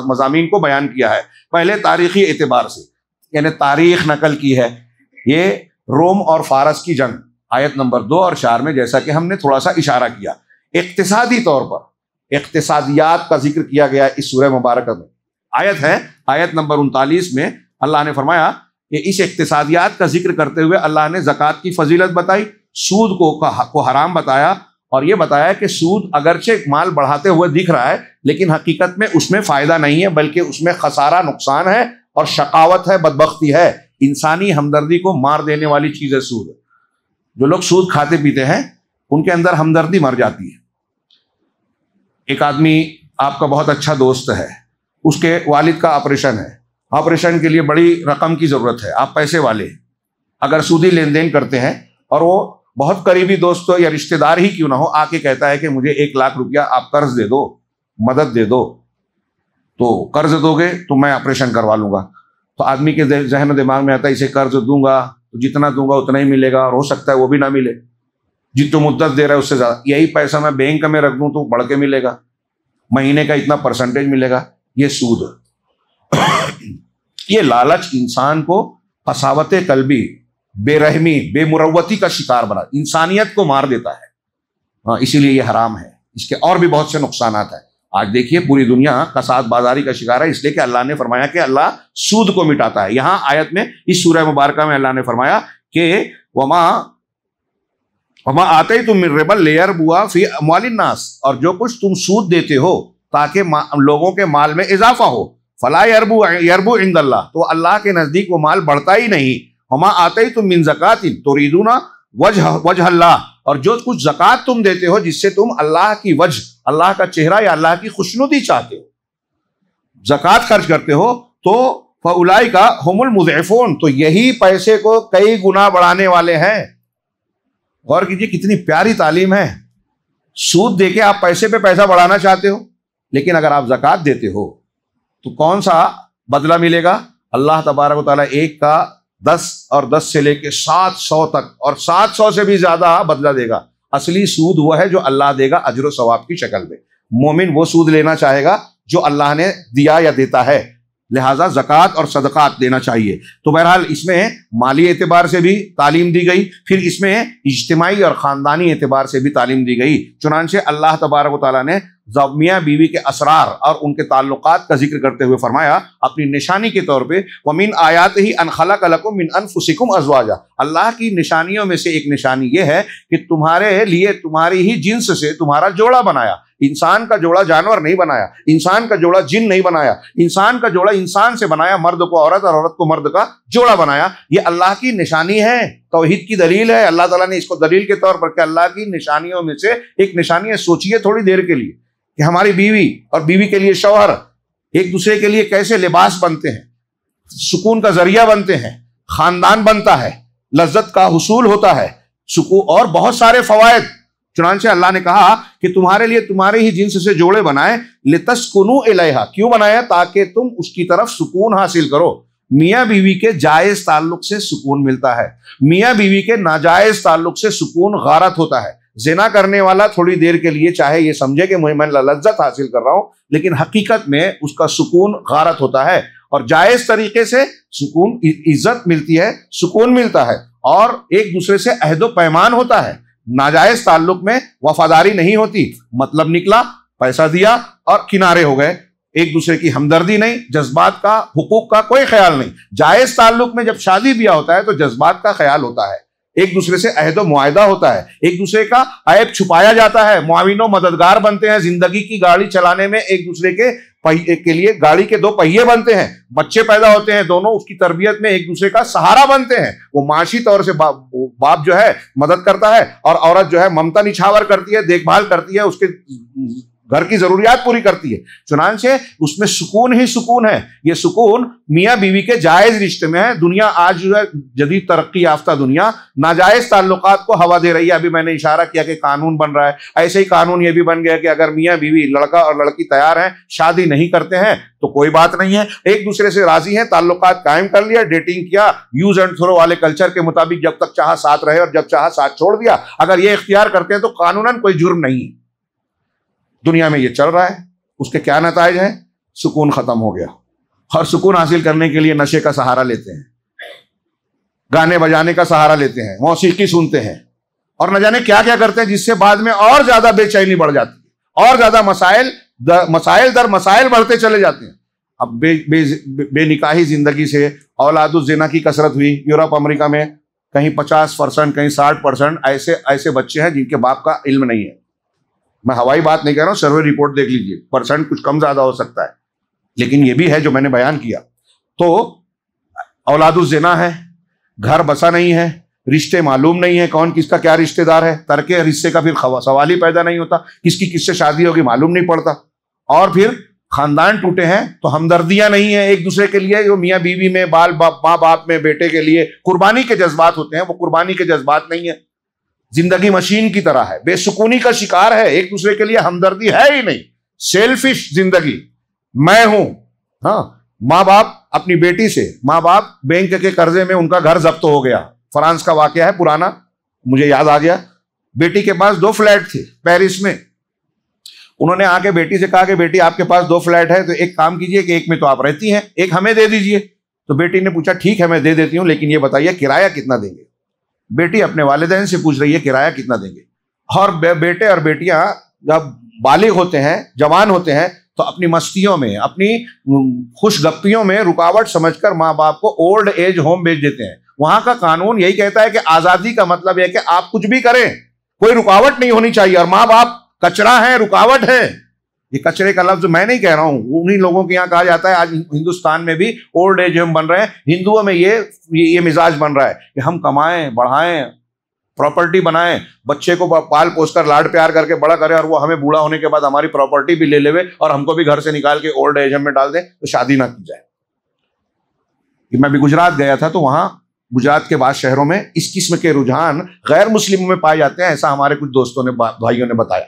B: مضامین کو بیان کیا ہے۔ پہلے تاریخی اعتبار سے، یعنی تاریخ نقل کی ہے، یہ روم اور فارس کی جنگ، آیت نمبر 2 اور 4 میں، جیسا کہ ہم نے تھوڑا سا اشارہ کیا۔ اقتصادی طور پر اقتصادیات کا ذکر کیا گیا اس سورہ مبارکہ میں، آیت ہے، آیت نمبر 39 میں اللہ نے فرمایا کہ اس اقتصادیات کا ذکر کرتے ہوئے اللہ نے زکوٰۃ کی فضیلت بتائی، سود کو حرام بتایا، اور یہ بتایا کہ سود اگرچہ مال بڑھاتے ہوئے دکھ رہا ہے لیکن حقیقت میں اس میں فائدہ نہیں ہے، بلکہ اس میں خسارہ، نقصان ہے اور شقاوت ہے، بدبختی ہے، انسانی ہمدردی کو مار دینے والی چیز ہے سود۔ جو لوگ سود کھاتے پیتے ہیں ان کے اندر ہمدردی مر جاتی ہے۔ ایک آدمی آپ کا بہت اچھا دوست ہے، اس کے والد کا آپریشن ہے، آپریشن کے لیے بڑی رقم کی ضرورت ہے، آپ پیسے والے ہیں، اگر سودی لین دین کرتے ہیں اور وہ بہت قریبی دوست ہو یا رشتہ دار ہی کیوں نہ ہو، آ کے کہتا ہے کہ مجھے 1 لاکھ روپیہ آپ قرض دے دو، مدد دے دو، تو قرض دو گے تو میں آپریشن کروا لوں گا، تو آدمی کے ذہن و دماغ میں آتا ہے اسے قرض دوں گا تو جتنا دوں گا اتنا ہی ملے گا، اور ہو سکتا ہے وہ بھی نہ ملے، جتنی مدت دے رہا ہے اس سے زیادہ، یہی پیسہ میں بینک میں رکھ دوں تو بڑھ کے ملے گا، مہینے کا اتنا پرسنٹیج ملے گا، یہ سود ہے۔ یہ لالچ انسان کو قساوت قلبی، بے رحمی، بے مروتی کا شکار بنا، انسانیت کو مار دیتا ہے، ہاں اسی لیے یہ حرام ہے۔ اس کے اور بھی بہت سے نقصانات ہیں۔ آج دیکھیے پوری دنیا کساد بازاری کا شکار ہے، اس لیے کہ اللہ نے فرمایا کہ اللہ سود کو مٹاتا ہے۔ یہاں آیت میں اس سورہ مبارکہ میں اللہ نے فرمایا کہ وما آتیتم من ربا لیربو فی اموال الناس، اور جو کچھ تم سود دیتے ہو تاکہ لوگوں کے مال میں اضافہ ہو، فلا یربو عند اللہ، تو اللہ کے نزدیک وہ مال بڑھتا ہی نہیں۔ وما آتیتم من زکات تریدون وجہ اللہ، اور جو کچھ زکات تم دیتے ہو جس سے تم اللہ کی وجہ، اللہ کا چہرہ یا اللہ کی خوشنودی چاہتے ہو، زکات خرچ کرتے ہو، تو فاولئک هم المضعفون، تو یہی پیسے کو کئی گنا بڑھانے والے ہیں۔ غور کیجئے کتنی پیاری تعلیم ہے۔ سود دے کے آپ پیسے پہ پیسہ بڑھانا چاہتے ہو، لیکن اگر آپ زکات دیتے ہو تو کون سا بدلہ ملے گا؟ اللہ تبارک و تعالیٰ ایک کا 10 اور 10 سے لے کے 700 تک اور 700 سے بھی زیادہ بدلہ دے گا۔ اصلی سود وہ ہے جو اللہ دے گا اجر و ثواب کی شکل میں۔ مومن وہ سود لینا چاہے گا جو اللہ نے دیا یا دیتا ہے، لہٰذا زکوٰۃ اور صدقات دینا چاہیے۔ تو بہرحال اس میں مالی اعتبار سے بھی تعلیم دی گئی، پھر اس میں اجتماعی اور خاندانی اعتبار سے بھی تعلیم دی گئی۔ چنانچہ اللہ تبارک و تعالیٰ نے میاں بیوی کے اسرار اور ان کے تعلقات کا ذکر کرتے ہوئے فرمایا اپنی نشانی کے طور پہ وَمِنْ آیَاتِهِ أَنْ خَلَقَ لَكُم مِّنْ أَنفُسِكُمْ أَزْوَاجًا، اللہ کی نشانیوں میں سے ایک نشانی یہ ہے کہ تمہارے لیے تمہاری ہی جنس سے تمہارا جوڑا بنایا۔ انسان کا جوڑا جانور نہیں بنایا، انسان کا جوڑا جن نہیں بنایا، انسان کا جوڑا انسان سے بنایا، مرد کو عورت اور عورت کو مرد کا جوڑا بنایا۔ یہ اللہ کی نشانی ہے، توحید کی دلیل ہے۔ اللہ تعالیٰ نے اس کو دلیل کے طور پر کہ اللہ کی نشانیوں میں سے ایک نشانی ہے۔ سوچئے تھوڑی دیر کے لیے کہ ہماری بیوی اور بیوی کے لیے شوہر ایک دوسرے کے لیے کیسے لباس بنتے ہیں، سکون کا ذریعہ بنتے ہیں، خاندان بنتا ہے، لذت کا حصول ہوتا ہے، سکون اور بہت سارے فوائد۔ چنانچہ اللہ نے کہا کہ تمہارے لیے تمہارے ہی جنس سے جوڑے بنائے، لتسکنوا الیہا، کیوں بنایا؟ تاکہ تم اس کی طرف سکون حاصل کرو۔ میاں بیوی کے جائز تعلق سے سکون ملتا ہے، میاں بیوی کے ناجائز تعلق سے سکون غارت ہوتا ہے۔ زنا کرنے والا تھوڑی دیر کے لیے چاہے یہ سمجھے کہ میں لذت حاصل کر رہا ہوں، لیکن حقیقت میں اس کا سکون غارت ہوتا ہے۔ اور جائز طریقے سے سکون، عزت ملتی ہے، سکون ملتا ہے، اور ایک دوسرے سے عہد و پیمان ہوتا ہے۔ ناجائز تعلق میں وفاداری نہیں ہوتی، مطلب نکلا، پیسہ دیا اور کنارے ہو گئے، ایک دوسرے کی ہمدردی نہیں، جذبات کا، حقوق کا کوئی خیال نہیں۔ جائز تعلق میں جب شادی بیاہ ہوتا ہے تو جذبات کا خیال ہوتا ہے، ایک دوسرے سے عہد و معاہدہ ہوتا ہے، ایک دوسرے کا عیب چھپایا جاتا ہے، معاون و مددگار بنتے ہیں، زندگی کی گاڑی چلانے میں ایک دوسرے کے لیے گاڑی کے دو پہیے بنتے ہیں، بچے پیدا ہوتے ہیں، دونوں اس کی تربیت میں ایک دوسرے کا سہارا بنتے ہیں۔ وہ معاشی طور سے باپ جو ہے مدد کرتا ہے، اور عورت جو ہے ممتا نچھاور کرتی ہے، دیکھ بھال کرتی ہے، اس کے گھر کی ضروریات پوری کرتی ہے۔ چنانچہ اس میں سکون ہی سکون ہے۔ یہ سکون میاں بیوی کے جائز رشتے میں ہے۔ دنیا آج جو ہے جدید ترقی یافتہ دنیا ناجائز تعلقات کو ہوا دے رہی ہے۔ ابھی میں نے اشارہ کیا کہ قانون بن رہا ہے، ایسے ہی قانون یہ بھی بن گیا کہ اگر میاں بیوی، لڑکا اور لڑکی تیار ہیں، شادی نہیں کرتے ہیں تو کوئی بات نہیں ہے، ایک دوسرے سے راضی ہیں، تعلقات قائم کر لیا، ڈیٹنگ کیا، یوز اینڈ تھرو والے کلچر کے مطابق جب تک چاہا ساتھ رہے اور جب چاہا ساتھ چھوڑ دیا۔ اگر یہ اختیار کرتے ہیں تو قانوناً کوئی جرم نہیں ہے۔ دنیا میں یہ چل رہا ہے، اس کے کیا نتائج ہیں؟ سکون ختم ہو گیا، اور سکون حاصل کرنے کے لیے نشے کا سہارا لیتے ہیں، گانے بجانے کا سہارا لیتے ہیں، موسیقی سنتے ہیں، اور نہ جانے کیا کیا کرتے ہیں، جس سے بعد میں اور زیادہ بے چینی بڑھ جاتی ہے، اور زیادہ مسائل در مسائل بڑھتے چلے جاتے ہیں۔ اب بے نکاحی زندگی سے اولاد الزنا کی کثرت ہوئی۔ یورپ امریکہ میں کہیں 50%، کہیں 60% ایسے بچے ہیں جن کے باپ کا علم نہیں ہے۔ میں ہوائی بات نہیں کہہ رہا ہوں، سروے رپورٹ دیکھ لیجئے، پرسنٹ کچھ کم زیادہ ہو سکتا ہے، لیکن یہ بھی ہے جو میں نے بیان کیا۔ تو اولاد الزنا ہے، گھر بسا نہیں ہے، رشتے معلوم نہیں ہے، کون کس کا کیا رشتہ دار ہے، ترک رشتے کا پھر سوال ہی پیدا نہیں ہوتا، کس کی کس سے شادی ہوگی معلوم نہیں پڑتا، اور پھر خاندان ٹوٹے ہیں تو ہمدردیاں نہیں ہیں ایک دوسرے کے لیے۔ جو میاں بیوی میں، ماں باپ میں بیٹے کے لیے قربانی کے جذبات ہوتے ہیں، وہ قربانی کے جذبات نہیں ہیں، زندگی مشین کی طرح ہے، بے سکونی کا شکار ہے، ایک دوسرے کے لیے ہمدردی ہے ہی نہیں، سیلفش زندگی، میں ہوں۔ ہاں، ماں باپ اپنی بیٹی سے، ماں باپ بینک کے قرضے میں ان کا گھر ضبط ہو گیا، فرانس کا واقعہ ہے پرانا، مجھے یاد آ گیا۔ بیٹی کے پاس 2 فلیٹ تھے پیرس میں، انہوں نے آ کے بیٹی سے کہا کہ بیٹی آپ کے پاس 2 فلیٹ ہے تو ایک کام کیجئے کہ ایک میں تو آپ رہتی ہیں، ایک ہمیں دے دیجئے۔ تو بیٹی نے پوچھا ٹھیک ہے میں دے دیتی ہوں، لیکن یہ بتائیے کرایہ کتنا دیں گے؟ بیٹی اپنے والدین سے پوچھ رہی ہے کرایہ کتنا دیں گے، اور بیٹے اور بیٹیاں جب بالغ ہوتے ہیں، جوان ہوتے ہیں، تو اپنی مستیوں میں، اپنی خوش گپیوں میں رکاوٹ سمجھ کر ماں باپ کو اولڈ ایج ہوم بھیج دیتے ہیں۔ وہاں کا قانون یہی کہتا ہے کہ آزادی کا مطلب یہ ہے کہ آپ کچھ بھی کریں، کوئی رکاوٹ نہیں ہونی چاہیے، اور ماں باپ کچرا ہے، رکاوٹ ہے۔ یہ کچرے کا لفظ میں نہیں کہہ رہا ہوں، انہی لوگوں کے یہاں کہا جاتا ہے۔ آج ہندوستان میں بھی اولڈ ایج ہوم بن رہے ہیں، ہندوؤں میں یہ مزاج بن رہا ہے کہ ہم کمائیں، بڑھائیں، پراپرٹی بنائیں، بچے کو پال پوس کر لاڈ پیار کر کے بڑا کریں، اور وہ ہمیں بوڑھا ہونے کے بعد ہماری پراپرٹی بھی لے لے اور ہم کو بھی گھر سے نکال کے اولڈ ایج ہوم میں ڈال دیں، تو شادی نہ کی جائے۔ میں بھی گجرات گیا تھا، تو وہاں گجرات کے بعض شہروں میں اس قسم کے رجحان غیر مسلموں میں پائے جاتے ہیں، ایسا ہمارے کچھ دوستوں نے، بھائیوں نے بتایا۔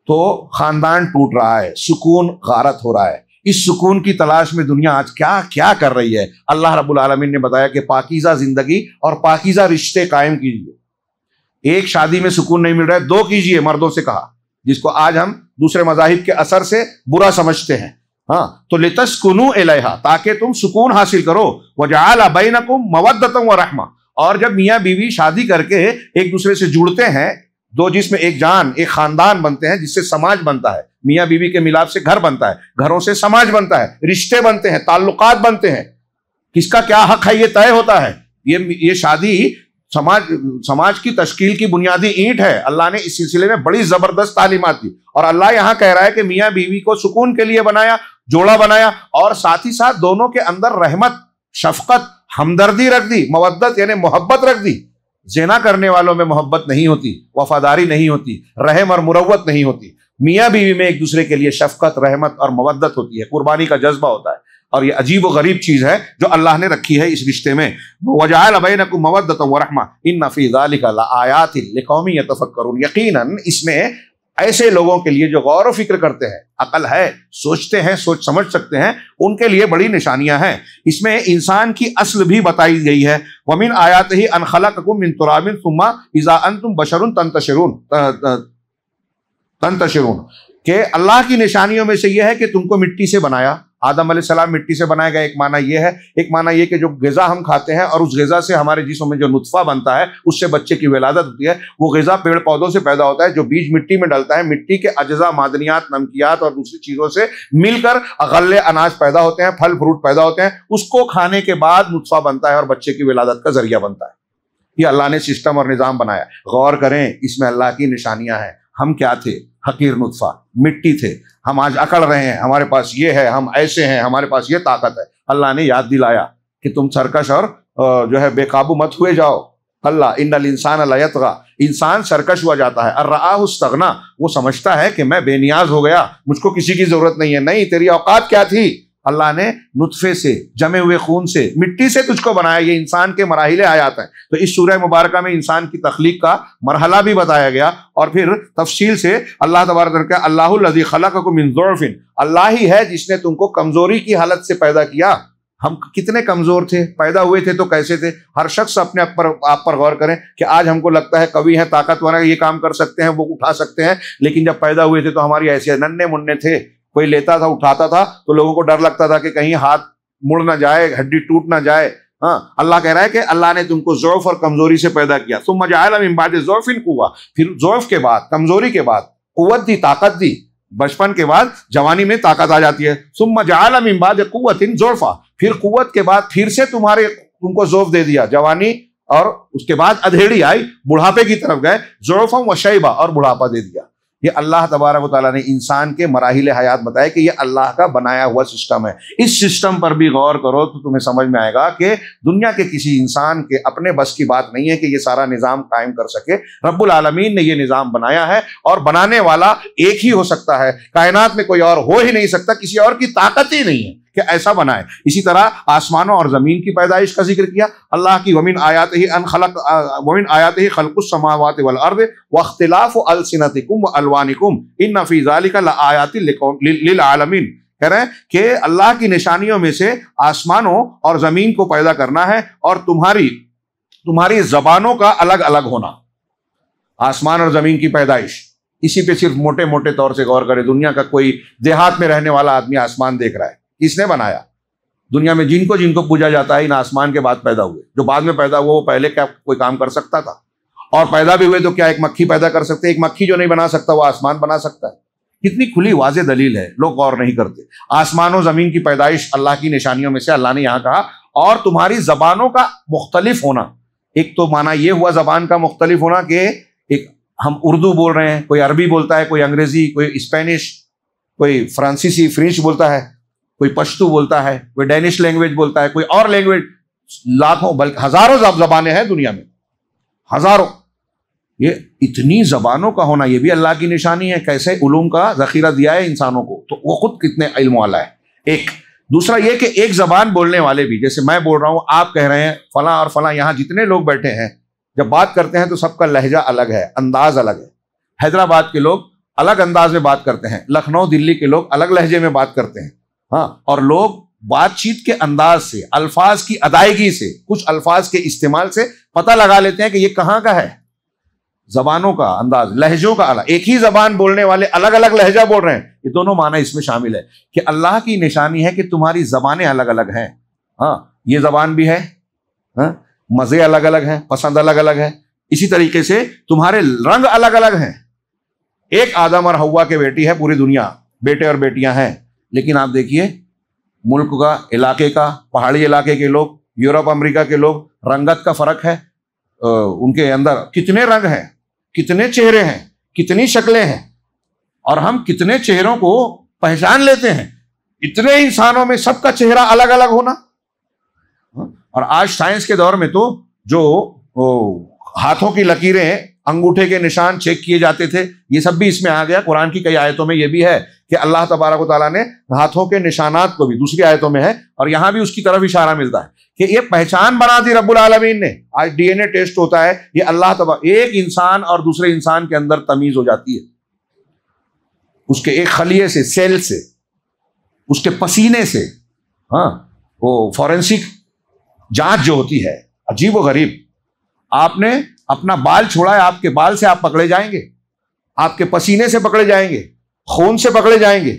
B: تو خاندان ٹوٹ رہا ہے، سکون غارت ہو رہا ہے۔ اس سکون کی تلاش میں دنیا آج کیا کیا کر رہی ہے۔ اللہ رب العالمین نے بتایا کہ پاکیزہ زندگی اور پاکیزہ رشتے قائم کیجیے۔ ایک شادی میں سکون نہیں مل رہا ہے، دو کیجیے، مردوں سے کہا، جس کو آج ہم دوسرے مذاہب کے اثر سے برا سمجھتے ہیں۔ ہاں، تو لتسکنوا الیہا، تاکہ تم سکون حاصل کرو، وجعل بینکم مودۃ ورحمہ، اور جب میاں بیوی شادی کر کے ایک دوسرے سے جڑتے ہیں، دو جس میں ایک جان، ایک خاندان بنتے ہیں، جس سے سماج بنتا ہے۔ میاں بیوی کے ملاپ سے گھر بنتا ہے، گھروں سے سماج بنتا ہے، رشتے بنتے ہیں، تعلقات بنتے ہیں، کس کا کیا حق ہے یہ طے ہوتا ہے۔ یہ شادی سماج کی تشکیل کی بنیادی اینٹ ہے۔ اللہ نے اس سلسلے میں بڑی زبردست تعلیمات دی، اور اللہ یہاں کہہ رہا ہے کہ میاں بیوی کو سکون کے لیے بنایا، جوڑا بنایا، اور ساتھ ہی ساتھ دونوں کے اندر رحمت، شفقت، ہمدردی رکھ دی، مودت یعنی محبت رکھ دی۔ زنا کرنے والوں میں محبت نہیں ہوتی، وفاداری نہیں ہوتی، رحم اور مروت نہیں ہوتی۔ میاں بیوی میں ایک دوسرے کے لیے شفقت، رحمت اور مودت ہوتی ہے، قربانی کا جذبہ ہوتا ہے، اور یہ عجیب و غریب چیز ہے جو اللہ نے رکھی ہے اس رشتے میں۔ وَجَعَلَ بَيْنَكُمْ مَوَدَّةً وَرَحْمَةً إِنَّ فِي ذَلِكَ لَآيَاتٍ لِقَوْمٍ يَتَفَكَّرُونَ، یقیناً اس میں ایسے لوگوں کے لیے جو غور و فکر کرتے ہیں، عقل ہے، سوچتے ہیں، سوچ سمجھ سکتے ہیں، ان کے لیے بڑی نشانیاں ہیں۔ اس میں انسان کی اصل بھی بتائی گئی ہے۔ وَمِنْ آيَاتِهِ أَنْ خَلَقَكُم مِّن تُرَابٍ ثُمَّ إِذَا أَنْتُمْ بَشَرٌ تنتشرون، کہ اللہ کی نشانیوں میں سے یہ ہے کہ تم کو مٹی سے بنایا۔ آدم علیہ السلام مٹی سے بنایا گیا، ایک معنی یہ ہے۔ ایک معنی یہ کہ جو غذا ہم کھاتے ہیں اور اس غذا سے ہمارے جسم میں جو نطفہ بنتا ہے، اس سے بچے کی ولادت ہوتی ہے۔ وہ غذا پیڑ پودوں سے پیدا ہوتا ہے، جو بیج مٹی میں ڈلتا ہے، مٹی کے اجزاء، معدنیات، نمکیات اور دوسری چیزوں سے مل کر غلے، اناج پیدا ہوتے ہیں، پھل فروٹ پیدا ہوتے ہیں۔ اس کو کھانے کے بعد نطفہ بنتا ہے اور بچے کی ولادت کا ذریعہ بنتا ہے۔ یہ اللہ نے سسٹم اور نظام بنایا۔ غور کریں، اس میں اللہ کی نشانیاں ہیں۔ ہم کیا تھے؟ حقیر نطفہ، مٹی تھے، ہم آج اکڑ رہے ہیں، ہمارے پاس یہ ہے، ہم ایسے ہیں، ہمارے پاس یہ طاقت ہے۔ اللہ نے یاد دلایا کہ تم سرکش اور جو ہے بے قابو مت ہوئے جاؤ۔ اللہ ان الانسان لیطغی، انسان سرکش ہوا جاتا ہے۔ الرآہ استغنی، وہ سمجھتا ہے کہ میں بے نیاز ہو گیا، مجھ کو کسی کی ضرورت نہیں ہے۔ نہیں، تیری اوقات کیا تھی؟ اللہ نے نطفے سے، جمے ہوئے خون سے، مٹی سے تجھ کو بنایا۔ یہ انسان کے مراحل حیات ہیں۔ تو اس سورہ مبارکہ میں انسان کی تخلیق کا مرحلہ بھی بتایا گیا، اور پھر تفصیل سے اللہ تبارک و تعالیٰ، اللہ الذی خلقکم من ضعف، اللہ ہی ہے جس نے تم کو کمزوری کی حالت سے پیدا کیا۔ ہم کتنے کمزور تھے، پیدا ہوئے تھے تو کیسے تھے؟ ہر شخص اپنے آپ پر غور کریں کہ آج ہم کو لگتا ہے قوی ہے، طاقتور ہے، یہ کام کر سکتے ہیں، وہ اٹھا سکتے ہیں، لیکن جب پیدا ہوئے تھے تو ہماری ایسے ننھے منھے تھے۔ کوئی لیتا تھا، اٹھاتا تھا تو لوگوں کو ڈر لگتا تھا کہ کہیں ہاتھ مڑ نہ جائے، ہڈی ٹوٹ نہ جائے۔ ہاں، اللہ کہہ رہا ہے کہ اللہ نے تم کو ضعف اور کمزوری سے پیدا کیا۔ ثم جعل من بعد ضعف قوة، پھر ضعف کے بعد، کمزوری کے بعد قوت دی، طاقت دی۔ بچپن کے بعد جوانی میں طاقت آ جاتی ہے۔ ثم جعل من بعد قوة ضعفا، پھر قوت کے بعد پھر سے تم کو ضعف دے دیا، جوانی، اور اس کے بعد ادھیڑی آئی، بڑھاپے کی طرف گئے، ضعفا وشیبا، اور بڑھاپا دے دیا۔ یہ اللہ تبارک و تعالیٰ نے انسان کے مراحل حیات بتائے کہ یہ اللہ کا بنایا ہوا سسٹم ہے۔ اس سسٹم پر بھی غور کرو تو تمہیں سمجھ میں آئے گا کہ دنیا کے کسی انسان کے اپنے بس کی بات نہیں ہے کہ یہ سارا نظام قائم کر سکے۔ رب العالمین نے یہ نظام بنایا ہے، اور بنانے والا ایک ہی ہو سکتا ہے۔ کائنات میں کوئی اور ہو ہی نہیں سکتا، کسی اور کی طاقت ہی نہیں ہے کہ ایسا بنائے۔ اسی طرح آسمانوں اور زمین کی پیدائش کا ذکر کیا اللہ کی، ومن آیاتہ خلق السماوات والارض واختلاف السنتکم والوانکم ان فی ذلک لآیات للعالمین، کہہ رہے ہیں کہ اللہ کی نشانیوں میں سے آسمانوں اور زمین کو پیدا کرنا ہے، اور تمہاری زبانوں کا الگ الگ ہونا۔ آسمان اور زمین کی پیدائش، اسی پہ صرف موٹے موٹے طور سے غور کرے۔ دنیا کا کوئی دیہات میں رہنے والا آدمی آسمان دیکھ رہا ہے، کس نے بنایا؟ دنیا میں جن کو پوجا جاتا ہے ان آسمان کے بعد پیدا ہوئے۔ جو بعد میں پیدا ہوا وہ پہلے کیا کوئی کام کر سکتا تھا؟ اور پیدا بھی ہوئے تو کیا ایک مکھی پیدا کر سکتے؟ ایک مکھی جو نہیں بنا سکتا وہ آسمان بنا سکتا ہے؟ کتنی کھلی واضح دلیل ہے، لوگ غور نہیں کرتے۔ آسمان و زمین کی پیدائش اللہ کی نشانیوں میں سے اللہ نے یہاں کہا، اور تمہاری زبانوں کا مختلف ہونا۔ ایک تو معنی یہ ہوا زبان کا مختلف ہونا کہ ایک ہم اردو بول رہے ہیں، کوئی عربی بولتا ہے، کوئی انگریزی، کوئی اسپینش، کوئی فرانسیسی فرینچ بولتا ہے، کوئی پشتو بولتا ہے، کوئی ڈینش لینگویج بولتا ہے، کوئی اور لینگویج، لاکھوں بلکہ ہزاروں زبانیں ہیں دنیا میں، ہزاروں۔ یہ اتنی زبانوں کا ہونا یہ بھی اللہ کی نشانی ہے، کیسے علوم کا ذخیرہ دیا ہے انسانوں کو، تو وہ خود کتنے علم والا ہے۔ ایک دوسرا یہ کہ ایک زبان بولنے والے بھی، جیسے میں بول رہا ہوں، آپ کہہ رہے ہیں، فلاں اور فلاں، یہاں جتنے لوگ بیٹھے ہیں جب بات کرتے ہیں تو سب کا لہجہ الگ ہے، انداز الگ ہے۔ حیدرآباد کے لوگ الگ انداز میں بات کرتے ہیں، لکھنؤ دلی کے لوگ الگ لہجے میں بات کرتے ہیں، ہاں، اور لوگ بات چیت کے انداز سے، الفاظ کی ادائیگی سے، کچھ الفاظ کے استعمال سے پتہ لگا لیتے ہیں کہ یہ کہاں کا ہے۔ زبانوں کا انداز، لہجوں کا الگ، ایک ہی زبان بولنے والے الگ الگ لہجہ بول رہے ہیں، یہ دونوں معنی اس میں شامل ہے کہ اللہ کی نشانی ہے کہ تمہاری زبانیں الگ الگ ہیں۔ ہاں، یہ زبان بھی ہے، ہاں، مزے الگ الگ ہیں، پسند الگ الگ ہے، اسی طریقے سے تمہارے رنگ الگ الگ ہیں۔ ایک آدم اور حوا کے بیٹی ہے پوری دنیا، بیٹے اور بیٹیاں ہیں، لیکن آپ دیکھیے ملک کا، علاقے کا، پہاڑی علاقے کے لوگ، یورپ امریکہ کے لوگ، رنگت کا فرق ہے، ان کے اندر کتنے رنگ ہیں، کتنے چہرے ہیں، کتنی شکلیں ہیں، اور ہم کتنے چہروں کو پہچان لیتے ہیں، اتنے انسانوں میں سب کا چہرہ الگ الگ ہونا۔ اور آج سائنس کے دور میں تو جو ہاتھوں کی لکیریں، انگوٹھے کے نشان چیک کیے جاتے تھے، یہ سب بھی اس میں آ گیا۔ قرآن کی کئی آیتوں میں یہ بھی ہے کہ اللہ تبارک و تعالیٰ نے ہاتھوں کے نشانات کو بھی، دوسری آیتوں میں ہے، اور یہاں بھی اس کی طرف اشارہ ملتا ہے کہ یہ پہچان بنا دی رب العالمین نے۔ آج ڈی این اے ٹیسٹ ہوتا ہے، یہ اللہ تبارک، ایک انسان اور دوسرے انسان کے اندر تمیز ہو جاتی ہے، اس کے ایک خلیے سے، سیل سے، اس کے پسینے سے، ہاں، وہ فورینسک جانچ جو ہوتی ہے، عجیب و غریب۔ آپ نے اپنا بال چھوڑا ہے، آپ کے بال سے آپ پکڑے جائیں گے، آپ کے پسینے سے پکڑے جائیں گے، خون سے پکڑے جائیں گے۔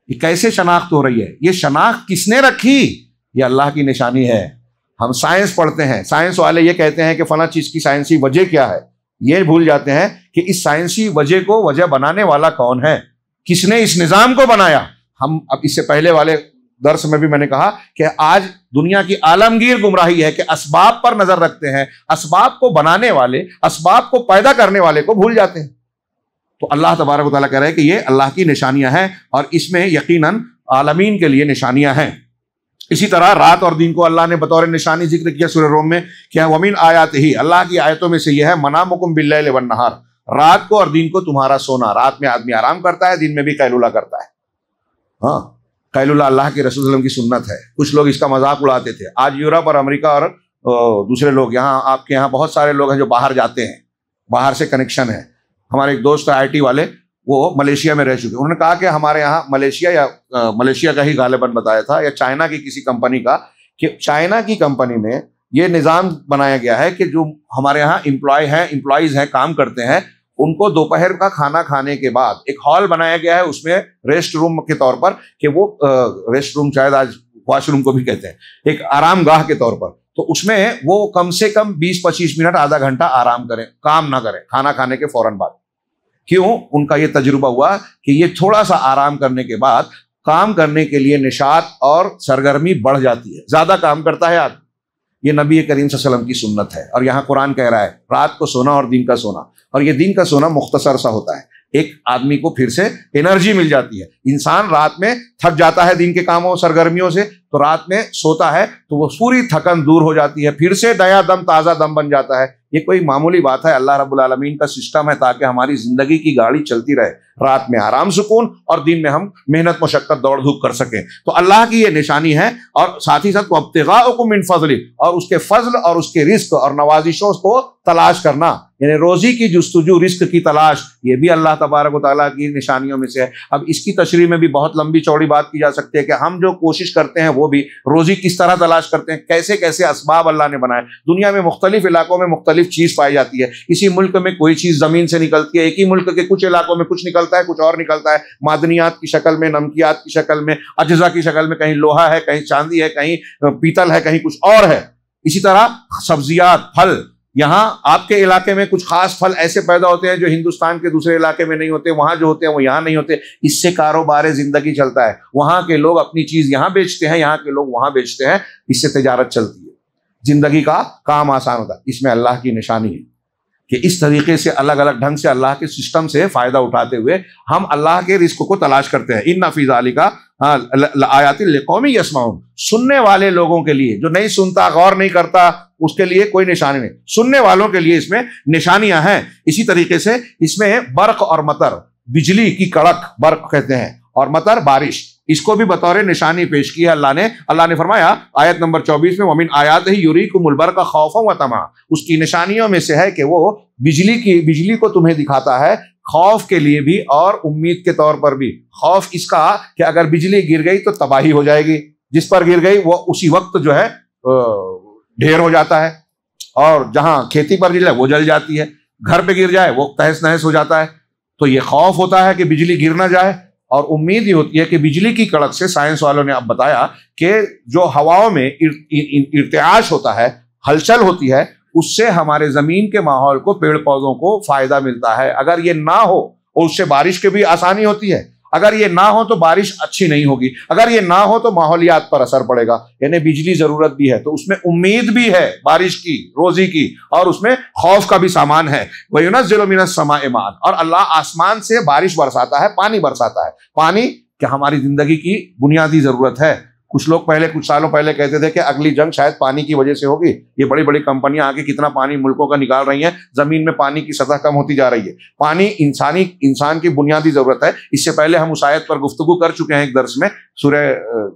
B: یہ کیسے شناخت ہو رہی ہے؟ یہ شناخت کس نے رکھی؟ یہ اللہ کی نشانی ہے۔ ہم سائنس پڑھتے ہیں، سائنس والے یہ کہتے ہیں کہ فلاں چیز کی سائنسی وجہ کیا ہے، یہ بھول جاتے ہیں کہ اس سائنسی وجہ کو وجہ بنانے والا کون ہے، کس نے اس نظام کو بنایا۔ ہم اب اس سے پہلے والے درس میں بھی میں نے کہا کہ آج دنیا کی عالمگیر گمراہی ہے کہ اسباب پر نظر رکھتے ہیں، اسباب کو بنانے والے، اسباب کو پیدا کرنے والے کو بھول جاتے ہیں۔ تو اللہ تبارک و تعالیٰ کہہ رہے ہیں کہ یہ اللہ کی نشانیاں ہیں، اور اس میں یقیناً عالمین کے لیے نشانیاں ہیں۔ اسی طرح رات اور دن کو اللہ نے بطور نشانی ذکر کیا سورہ روم میں، کہ وَمِنْ آیَاتِهِ، اللہ کی آیتوں میں سے یہ ہے، مَنَامُكُمْ بِاللَّيْلِ وَالنَّهَارِ، رات کو اور دن کو تمہارا سونا۔ رات میں آدمی آرام کرتا ہے، دن میں بھی قیلولہ کرتا ہے۔ ہاں، قیلولہ اللہ کے رسول صلی اللہ علیہ وسلم کی سنت ہے۔ کچھ لوگ اس کا مذاق اڑاتے تھے۔ آج یورپ اور امریکہ اور دوسرے لوگ، یہاں آپ کے یہاں بہت سارے لوگ ہیں جو باہر جاتے ہیں، باہر سے کنیکشن ہے۔ ہمارے ایک دوست آئی ٹی والے، وہ ملیشیا میں رہ چکے، انہوں نے کہا کہ ہمارے یہاں ملیشیا کا ہی غالباً بتایا تھا، یا چائنا کی کسی کمپنی کا، کہ چائنا کی کمپنی میں یہ نظام بنایا گیا ہے کہ جو ہمارے یہاں امپلائیز ہیں، کام کرتے ہیں، ان کو دوپہر کا کھانا کھانے کے بعد ایک ہال بنایا گیا ہے، اس میں ریسٹ روم کے طور پر، کہ وہ ریسٹ روم شاید آج واش روم کو بھی کہتے ہیں، ایک آرام گاہ کے طور پر، تو اس میں وہ کم سے کم 20-25 منٹ، آدھا گھنٹا آرام کریں، کام نہ کریں کھانا کھانے کے فوراً بعد۔ کیوں؟ ان کا یہ تجربہ ہوا کہ یہ تھوڑا سا آرام کرنے کے بعد کام کرنے کے لیے نشاط اور سرگرمی بڑھ جاتی ہے، زیادہ کام کرتا ہے آدمی۔ یہ نبی کریم صلی اللہ علیہ وسلم کی سنت ہے، اور یہاں قرآن کہہ رہا ہے رات کو سونا اور دن کا سونا، اور یہ دن کا سونا مختصر سا ہوتا ہے، ایک آدمی کو پھر سے انرجی مل جاتی ہے۔ انسان رات میں تھک جاتا ہے دن کے کاموں سرگرمیوں سے، تو رات میں سوتا ہے تو وہ پوری تھکن دور ہو جاتی ہے، پھر سے نیا دم، تازہ دم بن جاتا ہے۔ یہ کوئی معمولی بات ہے، اللہ رب العالمین کا سسٹم ہے تاکہ ہماری زندگی کی گاڑی چلتی رہے، رات میں آرام سکون اور دن میں ہم محنت مشقت دوڑ دھوپ کر سکیں۔ تو اللہ کی یہ نشانی ہے، اور ساتھ ہی ساتھ وابتغاؤکم من فضلہ، اور اس کے فضل اور اس کے رزق اور نوازشوں کو تلاش کرنا، یعنی روزی کی جستجو، رزق کی تلاش، یہ بھی اللہ تبارک و تعالیٰ کی نشانیوں میں سے ہے۔ اب اس کی تشریح میں بھی بہت لمبی چوڑی بات کی جا سکتی ہے کہ ہم جو کوشش کرتے ہیں وہ بھی روزی کس طرح تلاش کرتے ہیں، کیسے کیسے اسباب اللہ نے بنائے۔ دنیا میں مختلف علاقوں میں مختلف چیز پائی جاتی ہے، کسی ملک میں کوئی چیز زمین سے نکلتی ہے، ایک ہی ملک کے کچھ علاقوں میں کچھ نکلتا ہے، کچھ اور نکلتا ہے، معدنیات کی شکل میں، نمکیات کی شکل میں، اجزا کی شکل میں، کہیں لوہا ہے، کہیں چاندی ہے، کہیں پیتل ہے، کہیں کچھ اور ہے۔ اسی طرح سبزیات، پھل، یہاں آپ کے علاقے میں کچھ خاص پھل ایسے پیدا ہوتے ہیں جو ہندوستان کے دوسرے علاقے میں نہیں ہوتے، وہاں جو ہوتے ہیں وہ یہاں نہیں ہوتے، اس سے کاروبار زندگی چلتا ہے. وہاں کے لوگ اپنی چیز یہاں بیچتے ہیں، یہاں کے لوگ وہاں بیچتے ہیں، اس سے تجارت چلتی ہے، زندگی کا کام آسان ہوتا ہے. اس میں اللہ کی نشانی ہے کہ اس طریقے سے الگ الگ ڈھنگ سے اللہ کے سسٹم سے فائدہ اٹھاتے ہوئے ہم اللہ کے رزق کو تلاش کرتے ہیں. ان فی ذالک آیات لقوم یسمعون، سننے والے لوگوں کے لیے، جو نہیں سنتا غور نہیں کرتا اس کے لیے کوئی نشانی نہیں، سننے والوں کے لیے اس میں نشانیاں ہیں. اسی طریقے سے اس میں برق اور مطر، بجلی کی کڑک برق کہتے ہیں، اور مطر بارش، اس کو بھی بطور نشانی پیش کی ہے اللہ نے فرمایا آیت نمبر 24 میں وَمِنْ آیَاتِهِ يُرِيكُمُ الْبَرْقَ خَوْفًا وَطَمَعًا، اس کی نشانیوں میں سے ہے کہ وہ بجلی کو تمہیں دکھاتا ہے، خوف کے لیے بھی اور امید کے طور پر بھی. خوف اس کا کہ اگر بجلی گر گئی تو تباہی ہو جائے گی، جس پر گر گئی وہ اسی وقت جو ہے ڈھیر ہو جاتا ہے، اور جہاں کھیتی پر جلے وہ جل جاتی ہے، گھر پہ گر جائے وہ تہس نہس ہو جاتا ہے. تو یہ خوف ہوتا ہے کہ بجلی گر نہ جائے، اور امید ہی ہوتی ہے کہ بجلی کی کڑک سے، سائنس والوں نے اب بتایا کہ جو ہواؤں میں ارتعاش ہوتا ہے، ہلچل ہوتی ہے، اس سے ہمارے زمین کے ماحول کو، پیڑ پودوں کو فائدہ ملتا ہے. اگر یہ نہ ہو، اور اس سے بارش کی بھی آسانی ہوتی ہے، اگر یہ نہ ہو تو بارش اچھی نہیں ہوگی، اگر یہ نہ ہو تو ماحولیات پر اثر پڑے گا. یعنی بجلی ضرورت بھی ہے، تو اس میں امید بھی ہے بارش کی، روزی کی، اور اس میں خوف کا بھی سامان ہے. وَيُنَزِّلُ مِنَ السَّمَاءِ مَاءً، اور اللہ آسمان سے بارش برساتا ہے، پانی برساتا ہے. پانی کہ ہماری زندگی کی بنیادی ضرورت ہے. کچھ لوگ کچھ سالوں پہلے کہتے تھے کہ اگلی جنگ شاید پانی کی وجہ سے ہوگی، یہ بڑی بڑی کمپنیاں آ کے کتنا پانی ملکوں کا نکال رہی ہیں، زمین میں پانی کی سطح کم ہوتی جا رہی ہے. پانی انسان کی بنیادی ضرورت ہے. اس سے پہلے ہم اس آیت پر گفتگو کر چکے ہیں ایک درس میں،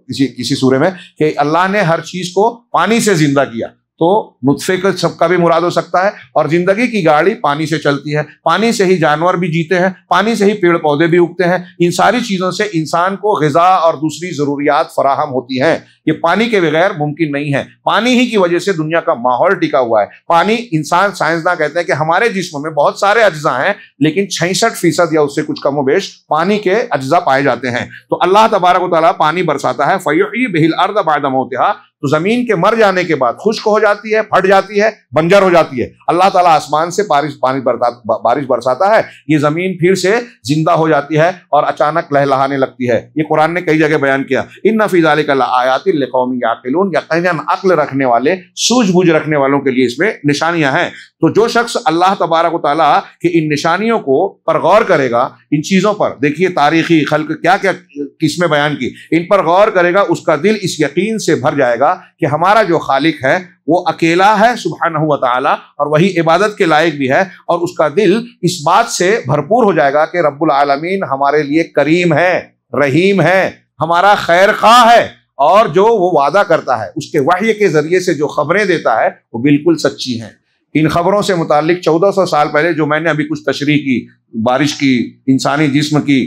B: کسی سورے میں، کہ اللہ نے ہر چیز کو پانی سے زندہ کیا. تو نطفے کا سب کا بھی مراد ہو سکتا ہے، اور زندگی کی گاڑی پانی سے چلتی ہے، پانی سے ہی جانور بھی جیتے ہیں، پانی سے ہی پیڑ پودے بھی اگتے ہیں. ان ساری چیزوں سے انسان کو غذا اور دوسری ضروریات فراہم ہوتی ہیں. یہ پانی کے بغیر ممکن نہیں ہے. پانی ہی کی وجہ سے دنیا کا ماحول ٹکا ہوا ہے. پانی، سائنسداں کہتے ہیں کہ ہمارے جسم میں بہت سارے اجزاء ہیں، لیکن 66% یا اس سے کچھ کم و بیش پانی کے اجزاء پائے جاتے ہیں. تو اللہ تبارک و تعالیٰ پانی برساتا ہے. فَيُحْيِي بِهِ الْأَرْضَ بَعْدَ مَوْتِهَا، تو زمین کے مر جانے کے بعد خشک ہو جاتی ہے، پھٹ جاتی ہے، بنجر ہو جاتی ہے. اللہ تعالیٰ آسمان سے بارش برساتا ہے، یہ زمین پھر سے زندہ ہو جاتی ہے اور اچانک لہلہانے لگتی ہے. یہ قرآن نے کئی جگہ بیان کیا. ان فی ذلک لآیات لقوم یعقلون، یقیناً عقل رکھنے والے، سوجھ بوجھ رکھنے والوں کے لیے اس میں نشانیاں ہیں. تو جو شخص اللہ تبارک و تعالیٰ کہ ان نشانیوں کو پر غور کرے گا، ان چیزوں پر، دیکھیے تاریخی خلق کیا کیا قسمیں بیان کی، ان پر غور کرے گا، اس کا دل اس یقین سے بھر جائے گا کہ ہمارا جو خالق ہے وہ اکیلا ہے سبحانہ و تعالی، اور وہی عبادت کے لائق بھی ہے. اور اس کا دل اس بات سے بھرپور ہو جائے گا کہ رب العالمین ہمارے لیے کریم ہے، رحیم ہے، ہمارا خیر خواہ ہے، اور جو وہ وعدہ کرتا ہے، اس کے وحی کے ذریعے سے جو خبریں دیتا ہے وہ بالکل سچی ہیں. ان خبروں سے متعلق 1400 سال پہلے جو میں نے ابھی کچھ تشریح کی، بارش کی، انسانی جسم کی،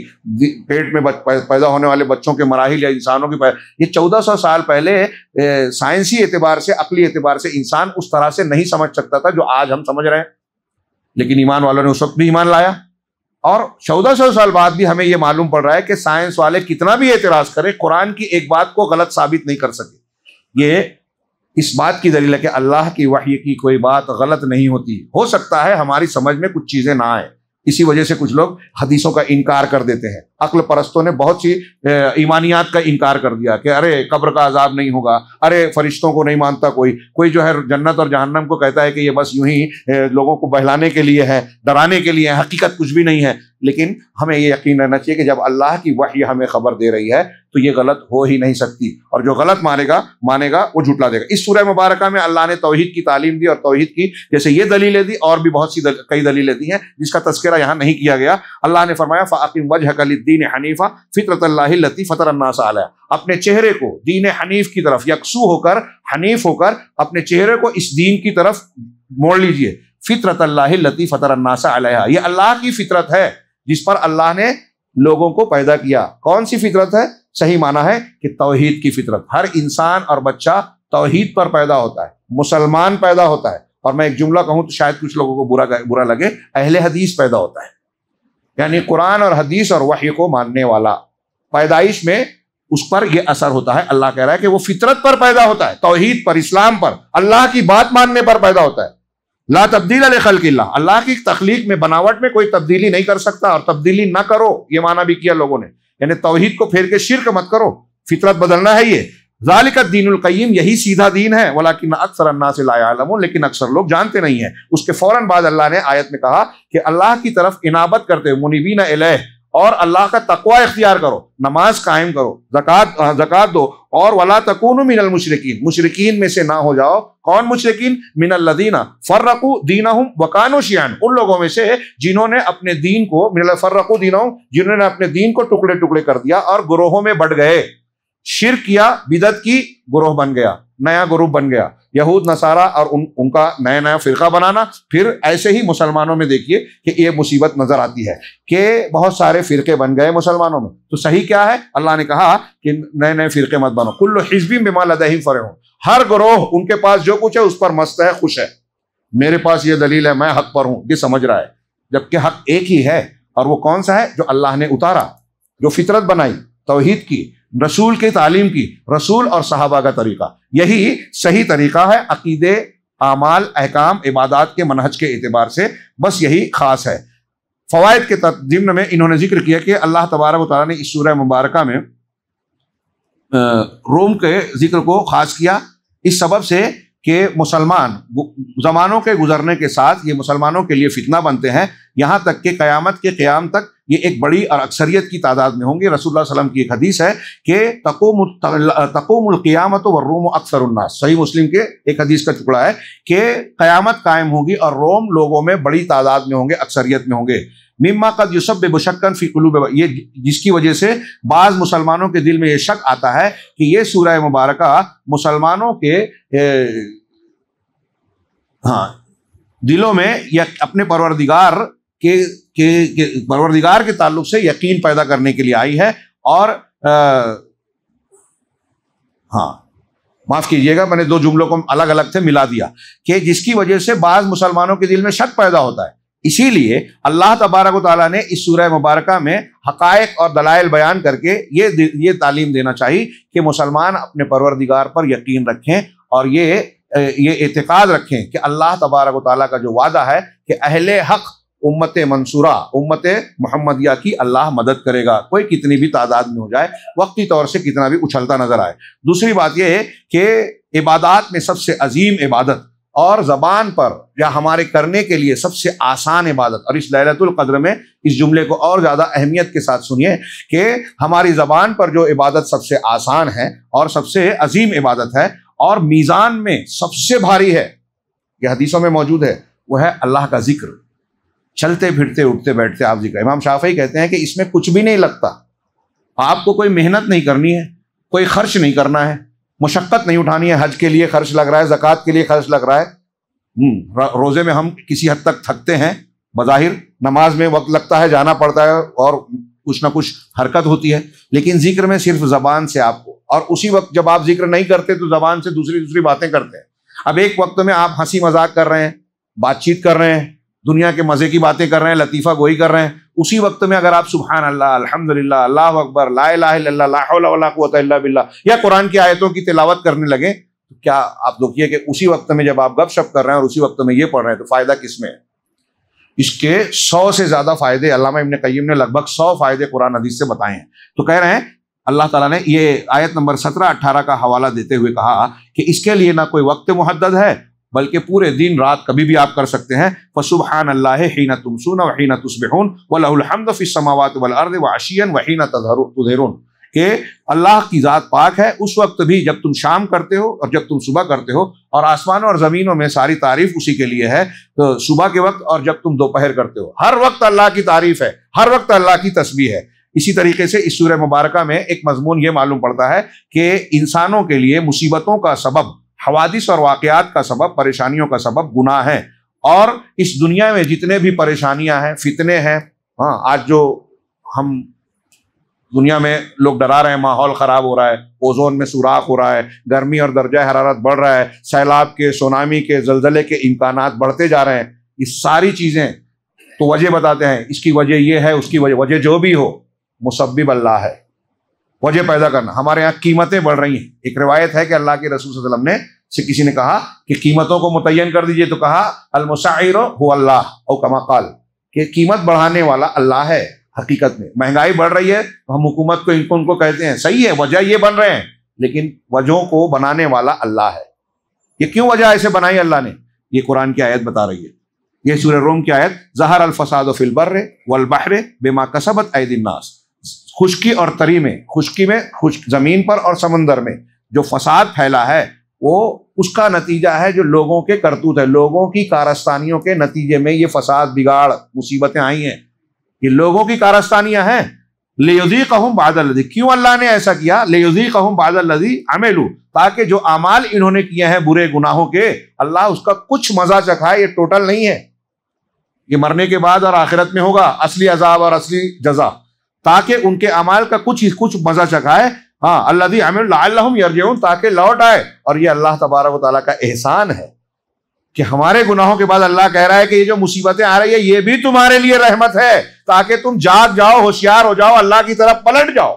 B: پیٹ میں پیدا ہونے والے بچوں کے مراحل یا انسانوں کی، یہ 1400 سال پہلے سائنسی اعتبار سے، عقلی اعتبار سے انسان اس طرح سے نہیں سمجھ سکتا تھا جو آج ہم سمجھ رہے ہیں. لیکن ایمان والوں نے اس وقت بھی ایمان لایا، اور 1400 سال بعد بھی ہمیں یہ معلوم پڑ رہا ہے کہ سائنس والے کتنا بھی اعتراض کریں، قرآن کی ایک بات کو غلط ثابت نہیں کر سکے. یہ اس بات کی دلیل ہے کہ اللہ کی وحی کی کوئی بات غلط نہیں ہوتی. ہو سکتا ہے ہماری سمجھ میں کچھ چیزیں نہ آئیں، اسی وجہ سے کچھ لوگ حدیثوں کا انکار کر دیتے ہیں. عقل پرستوں نے بہت سی ایمانیات کا انکار کر دیا کہ ارے قبر کا عذاب نہیں ہوگا، ارے فرشتوں کو نہیں مانتا کوئی جو ہے جنت اور جہنم کو کہتا ہے کہ یہ بس یوں ہی لوگوں کو بہلانے کے لیے ہے، ڈرانے کے لیے ہے، حقیقت کچھ بھی نہیں ہے. لیکن ہمیں یہ یقین رہنا چاہیے کہ جب اللہ کی وحی ہمیں خبر دے رہی ہے تو یہ غلط ہو ہی نہیں سکتی، اور جو غلط مانے گا وہ جھٹلا دے گا. اس سورہ مبارکہ میں اللہ نے توحید کی تعلیم دی، اور توحید کی جیسے یہ دلیلیں دی، اور بھی بہت سی کئی دلیلیں دی ہیں جس کا تذکرہ یہاں نہیں کیا گیا. اللہ نے فرمایا فَأَقِمْ وَجْهَكَ لِلدِّينِ حَنِيفًا فِطْرَةَ اللَّهِ الَّتِي فَطَرَ النَّاسَ عَلَيْهَا، اپنے چہرے کو دین حنیف کی طرف یکسو ہو کر، حنیف ہو کر اپنے چہرے کو اس دین کی طرف موڑ لیجئے. فِطْرَةَ اللَّهِ الَّتِي فَطَرَ النَّاسَ عَلَيْهَا، یہ اللہ کی فطرت ہے جس پر اللہ نے لوگوں کو پیدا کیا. کون سی فطرت ہے؟ صحیح معنی ہے کہ توحید کی فطرت. ہر انسان اور بچہ توحید پر پیدا ہوتا ہے، مسلمان پیدا ہوتا ہے. اور میں ایک جملہ کہوں تو شاید کچھ لوگوں کو برا لگے، اہل حدیث پیدا ہوتا ہے، یعنی قرآن اور حدیث اور وحی کو ماننے والا. پیدائش میں اس پر یہ اثر ہوتا ہے. اللہ کہہ رہا ہے کہ وہ فطرت پر پیدا ہوتا ہے، توحید پر، اسلام پر، اللہ کی بات ماننے پر پیدا ہوتا ہے. لا تبدیل لخلق اللہ، اللہ کی تخلیق میں بناوٹ میں کوئی تبدیلی نہیں کر سکتا، اور تبدیلی نہ کرو یہ معنی بھی کیا لوگوں نے، یعنی توحید کو پھیر کے شرک مت کرو، فطرت بدلنا ہے یہ۔ ذالک الدین القیم، یہی سیدھا دین ہے، ولکن اکثر الناس لا یعلمون، لیکن اکثر لوگ جانتے نہیں ہیں۔ اس کے فوراً بعد اللہ نے آیت میں کہا کہ اللہ کی طرف انابت کرتے ہوئے منیبین الیہ، اور اللہ کا تقوی اختیار کرو، نماز قائم کرو، زکوٰۃ دو، اور ولا تکونوا من المشرکین، مشرکین میں سے نہ ہو جاؤ۔ کون مشرکین؟ من الذین فرقوا دینہم وکانوا شیعا، ان لوگوں میں سے جنہوں نے اپنے دین کو، من فرقوا دینہم، جنہوں نے اپنے دین کو ٹکڑے ٹکڑے کر دیا اور گروہوں میں بٹ گئے، شرک کیا، بدعت کی، گروہ بن گیا، نیا گروپ بن گیا، یہود نصارہ اور ان کا نیا فرقہ بنانا۔ پھر ایسے ہی مسلمانوں میں دیکھیے کہ یہ مصیبت نظر آتی ہے کہ بہت سارے فرقے بن گئے مسلمانوں میں۔ تو صحیح کیا ہے؟ اللہ نے کہا کہ نئے فرقے مت بنو، کل حزب بما لدیہم فرحون، ہر گروہ ان کے پاس جو کچھ ہے اس پر مست ہے، خوش ہے، میرے پاس یہ دلیل ہے، میں حق پر ہوں، یہ سمجھ رہا ہے، جبکہ حق ایک ہی ہے، اور وہ کون سا ہے؟ جو اللہ نے اتارا، جو فطرت بنائی، توحید کی، رسول کی تعلیم کی، رسول اور صحابہ کا طریقہ، یہی صحیح طریقہ ہے عقیدے، اعمال، احکام، عبادات کے منہج کے اعتبار سے، بس یہی خاص ہے۔ فوائد کے ضمن میں انہوں نے ذکر کیا کہ اللہ تبارک و تعالیٰ نے اس سورہ مبارکہ میں روم کے ذکر کو خاص کیا اس سبب سے کہ مسلمان زمانوں کے گزرنے کے ساتھ یہ مسلمانوں کے لیے فتنہ بنتے ہیں، یہاں تک کہ قیامت کے قیام تک یہ ایک بڑی اور اکثریت کی تعداد میں ہوں گے۔ رسول اللہ صلی اللہ علیہ وسلم کی ایک حدیث ہے کہ تقوم القیامت والروم اکثر الناس، صحیح مسلم کے ایک حدیث کا ٹکڑا ہے کہ قیامت قائم ہوگی اور روم لوگوں میں بڑی تعداد میں ہوں گے، اکثریت میں ہوں گے۔ مما قد یسبب شکا فی قلوب، یہ جس کی وجہ سے بعض مسلمانوں کے دل میں یہ شک آتا ہے کہ یہ سورہ مبارکہ مسلمانوں کے دلوں میں یا اپنے پروردگار کے تعلق سے یقین پیدا کرنے کے لیے آئی ہے، اور معاف کیجیے گا میں نے دو جملوں کو الگ الگ سے ملا دیا، کہ جس کی وجہ سے بعض مسلمانوں کے دل میں شک پیدا ہوتا ہے۔ اسی لیے اللہ تبارک و تعالیٰ نے اس سورہ مبارکہ میں حقائق اور دلائل بیان کر کے یہ تعلیم دینا چاہیے کہ مسلمان اپنے پروردگار پر یقین رکھیں، اور یہ اعتقاد رکھیں کہ اللہ تبارک و تعالیٰ کا جو وعدہ ہے کہ اہل حق امت منصورہ، امت محمدیہ کی اللہ مدد کرے گا، کوئی کتنی بھی تعداد میں ہو جائے، وقتی طور سے کتنا بھی اچھلتا نظر آئے۔ دوسری بات یہ ہے کہ عبادات میں سب سے عظیم عبادت اور زبان پر یا ہمارے کرنے کے لیے سب سے آسان عبادت، اور اس لیلۃ القدر میں اس جملے کو اور زیادہ اہمیت کے ساتھ سنیے کہ ہماری زبان پر جو عبادت سب سے آسان ہے اور سب سے عظیم عبادت ہے اور میزان میں سب سے بھاری ہے، یہ حدیثوں میں موجود ہے، وہ ہے اللہ کا ذکر۔ چلتے پھرتے اٹھتے بیٹھتے آپ ذکر، امام شافعی کہتے ہیں کہ اس میں کچھ بھی نہیں لگتا، آپ کو کوئی محنت نہیں کرنی ہے، کوئی خرچ نہیں کرنا ہے، مشقت نہیں اٹھانی ہے، حج کے لیے خرچ لگ رہا ہے، زکوٰۃ کے لیے خرچ لگ رہا ہے، روزے میں ہم کسی حد تک تھکتے ہیں بظاہر، نماز میں وقت لگتا ہے، جانا پڑتا ہے اور کچھ نہ کچھ حرکت ہوتی ہے، لیکن ذکر میں صرف زبان سے آپ کو، اور اسی وقت جب آپ ذکر نہیں کرتے تو زبان سے دوسری باتیں کرتے ہیں۔ اب ایک وقت میں آپ ہنسی مذاق کر رہے ہیں، بات چیت کر رہے ہیں، دنیا کے مزے کی باتیں کر رہے ہیں، لطیفہ گوئی کر رہے ہیں، اسی وقت میں اگر آپ سبحان اللہ، الحمدللہ، اللہ اکبر، لا الہ الا اللہ، لا حول ولا قوۃ الا باللہ یا قرآن کی آیتوں کی تلاوت کرنے لگیں، تو کیا آپ دیکھیے کہ اسی وقت میں جب آپ گپ شپ کر رہے ہیں اور اسی وقت میں یہ پڑھ رہے ہیں تو فائدہ کس میں ہے؟ اس کے 100 سے زیادہ فائدے علامہ ابن قیم نے لگ بھگ 100 فائدے قرآن حدیث سے بتائے ہیں۔ تو کہہ رہے ہیں اللہ تعالیٰ نے یہ آیت نمبر 17-18 کا حوالہ دیتے ہوئے کہا کہ اس کے لیے نہ کوئی وقت محدد ہے بلکہ پورے دن رات کبھی بھی آپ کر سکتے ہیں۔ فسبحان اللہ حین تمسون وحین تصبحون ولہ الحمد فی السماوات والارض وعشیا وحین تظہرون، کہ اللہ کی ذات پاک ہے اس وقت بھی جب تم شام کرتے ہو اور جب تم صبح کرتے ہو، اور آسمانوں اور زمینوں میں ساری تعریف اسی کے لیے ہے، تو صبح کے وقت اور جب تم دوپہر کرتے ہو، ہر وقت اللہ کی تعریف ہے، ہر وقت اللہ کی تسبیح ہے۔ اسی طریقے سے اس سورہ مبارکہ میں ایک مضمون یہ معلوم پڑتا ہے کہ انسانوں کے لیے مصیبتوں کا سبب، حوادث اور واقعات کا سبب، پریشانیوں کا سبب گناہ ہے، اور اس دنیا میں جتنے بھی پریشانیاں ہیں، فتنے ہیں، آج جو ہم دنیا میں لوگ ڈرا رہے ہیں، ماحول خراب ہو رہا ہے، اوزون میں سوراخ ہو رہا ہے، گرمی اور درجہ حرارت بڑھ رہا ہے، سیلاب کے، سونامی کے، زلزلے کے امکانات بڑھتے جا رہے ہیں، یہ ساری چیزیں تو وجہ بتاتے ہیں، اس کی وجہ یہ ہے، اس کی وجہ جو بھی ہو مسبب اللہ ہے، وجہ پیدا کرنا۔ ہمارے یہاں قیمتیں بڑھ رہی ہیں، ایک روایت ہے کہ اللہ کے رسول صلی اللہ علیہ وسلم نے سے کسی نے کہا کہ قیمتوں کو متعین کر دیجئے، تو کہا المسعر هو اللہ، او کما قال، کہ قیمت بڑھانے والا اللہ ہے۔ حقیقت میں مہنگائی بڑھ رہی ہے تو ہم حکومت کو ان کو کہتے ہیں صحیح ہے، وجہ یہ بن رہے ہیں، لیکن وجہوں کو بنانے والا اللہ ہے۔ یہ کیوں وجہ ایسے بنائی اللہ نے؟ یہ قرآن کی آیت بتا رہی ہے، یہ سورہ روم کی آیت، ظہر الفساد فی البر والبحر بما کسبت ایدی الناس، خشکی اور تری میں، خشکی میں، خشک زمین پر اور سمندر میں جو فساد پھیلا ہے وہ اس کا نتیجہ ہے جو لوگوں کے کرتوت ہے، لوگوں کی کارستانیوں کے نتیجے میں یہ فساد، بگاڑ، مصیبتیں آئی ہیں، یہ لوگوں کی کارستانیاں ہیں۔ لیذیقہم بعض الذی، کیوں اللہ نے ایسا کیا؟ لیذیقہم بعض الذی عملوا، تاکہ جو اعمال انہوں نے کیے ہیں برے گناہوں کے، اللہ اس کا کچھ مزہ چکھائے۔ یہ ٹوٹل نہیں ہے، یہ مرنے کے بعد اور آخرت میں ہوگا اصلی عذاب اور اصلی جزا، تاکہ ان کے اعمال کا کچھ مزہ چکھائے۔ ہاں، الذی عملوا لعلہم یرجعون، تاکہ لوٹ آئے۔ اور یہ اللہ تبارک و تعالیٰ کا احسان ہے کہ ہمارے گناہوں کے بعد اللہ کہہ رہا ہے کہ یہ جو مصیبتیں آ رہی ہے یہ بھی تمہارے لیے رحمت ہے، تاکہ تم جاگ جاؤ، ہوشیار ہو جاؤ، اللہ کی طرف پلٹ جاؤ،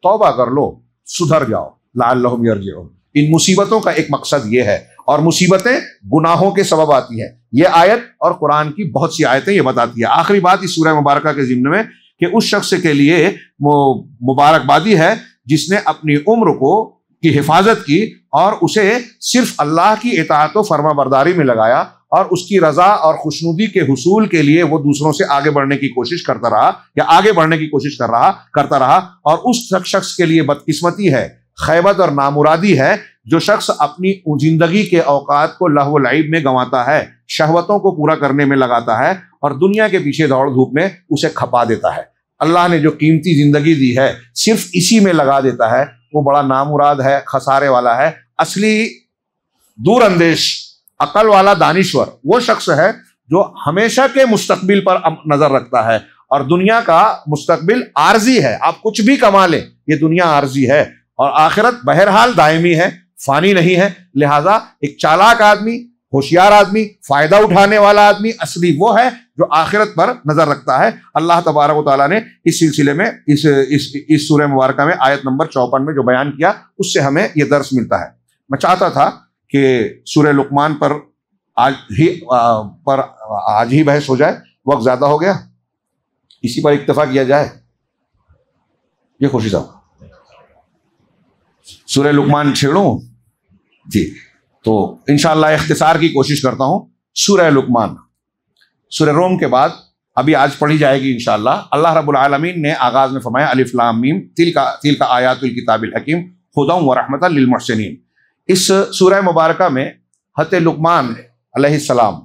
B: توبہ کر لو، سدھر جاؤ۔ لعلہم یرجعون، ان مصیبتوں کا ایک مقصد یہ ہے، اور مصیبتیں گناہوں کے سبب آتی ہیں۔ یہ آیت اور قرآن کی بہت سی آیتیں یہ بتاتی ہے۔ آخری بات اس سورہ مبارکہ کے ضمن میں کہ اس شخص کے لیے مبارکبادی ہے جس نے اپنی عمر کی حفاظت کی اور اسے صرف اللہ کی اطاعت و فرما برداری میں لگایا، اور اس کی رضا اور خوشنودی کے حصول کے لیے وہ دوسروں سے آگے بڑھنے کی کوشش کرتا رہا، یا آگے بڑھنے کی کوشش کرتا رہا۔ اور اس شخص کے لیے بدقسمتی ہے، خیبت اور نامرادی ہے جو شخص اپنی زندگی کے اوقات کو لہو و لعب میں گنواتا ہے، شہوتوں کو پورا کرنے میں لگاتا ہے، اور دنیا کے پیچھے دوڑ دھوپ میں اسے کھپا دیتا ہے۔ اللہ نے جو قیمتی زندگی دی ہے صرف اسی میں لگا دیتا ہے، وہ بڑا نامراد ہے، خسارے والا ہے۔ اصلی دور اندیش، عقل والا، دانشور وہ شخص ہے جو ہمیشہ کے مستقبل پر نظر رکھتا ہے، اور دنیا کا مستقبل عارضی ہے، آپ کچھ بھی کما لیں، یہ دنیا عارضی ہے، اور آخرت بہرحال دائمی ہے، فانی نہیں ہے۔ لہذا ایک چالاک آدمی، ہوشیار آدمی، فائدہ اٹھانے والا آدمی اصلی وہ ہے جو آخرت پر نظر رکھتا ہے۔ اللہ تبارک و تعالیٰ نے اس سلسلے میں اس سورہ مبارکہ میں آیت نمبر 54 میں جو بیان کیا، اس سے ہمیں یہ درس ملتا ہے۔ میں چاہتا تھا کہ سورہ لقمان پر آج ہی بحث ہو جائے، وقت زیادہ ہو گیا، اسی پر اکتفا کیا جائے۔ یہ خوشی صاحب سورہ لقمان چھیڑوں جی، تو انشاءاللہ اختصار کی کوشش کرتا ہوں۔ سورہ لقمان سورہ روم کے بعد ابھی آج پڑھی جائے گی انشاءاللہ۔ اللہ رب العالمین نے آغاز میں فرمایا الف لام میم تلک آیات الکتاب الحکیم ھدی ورحمۃ للمحسنین۔ اس سورہ مبارکہ میں حضرت لقمان علیہ السلام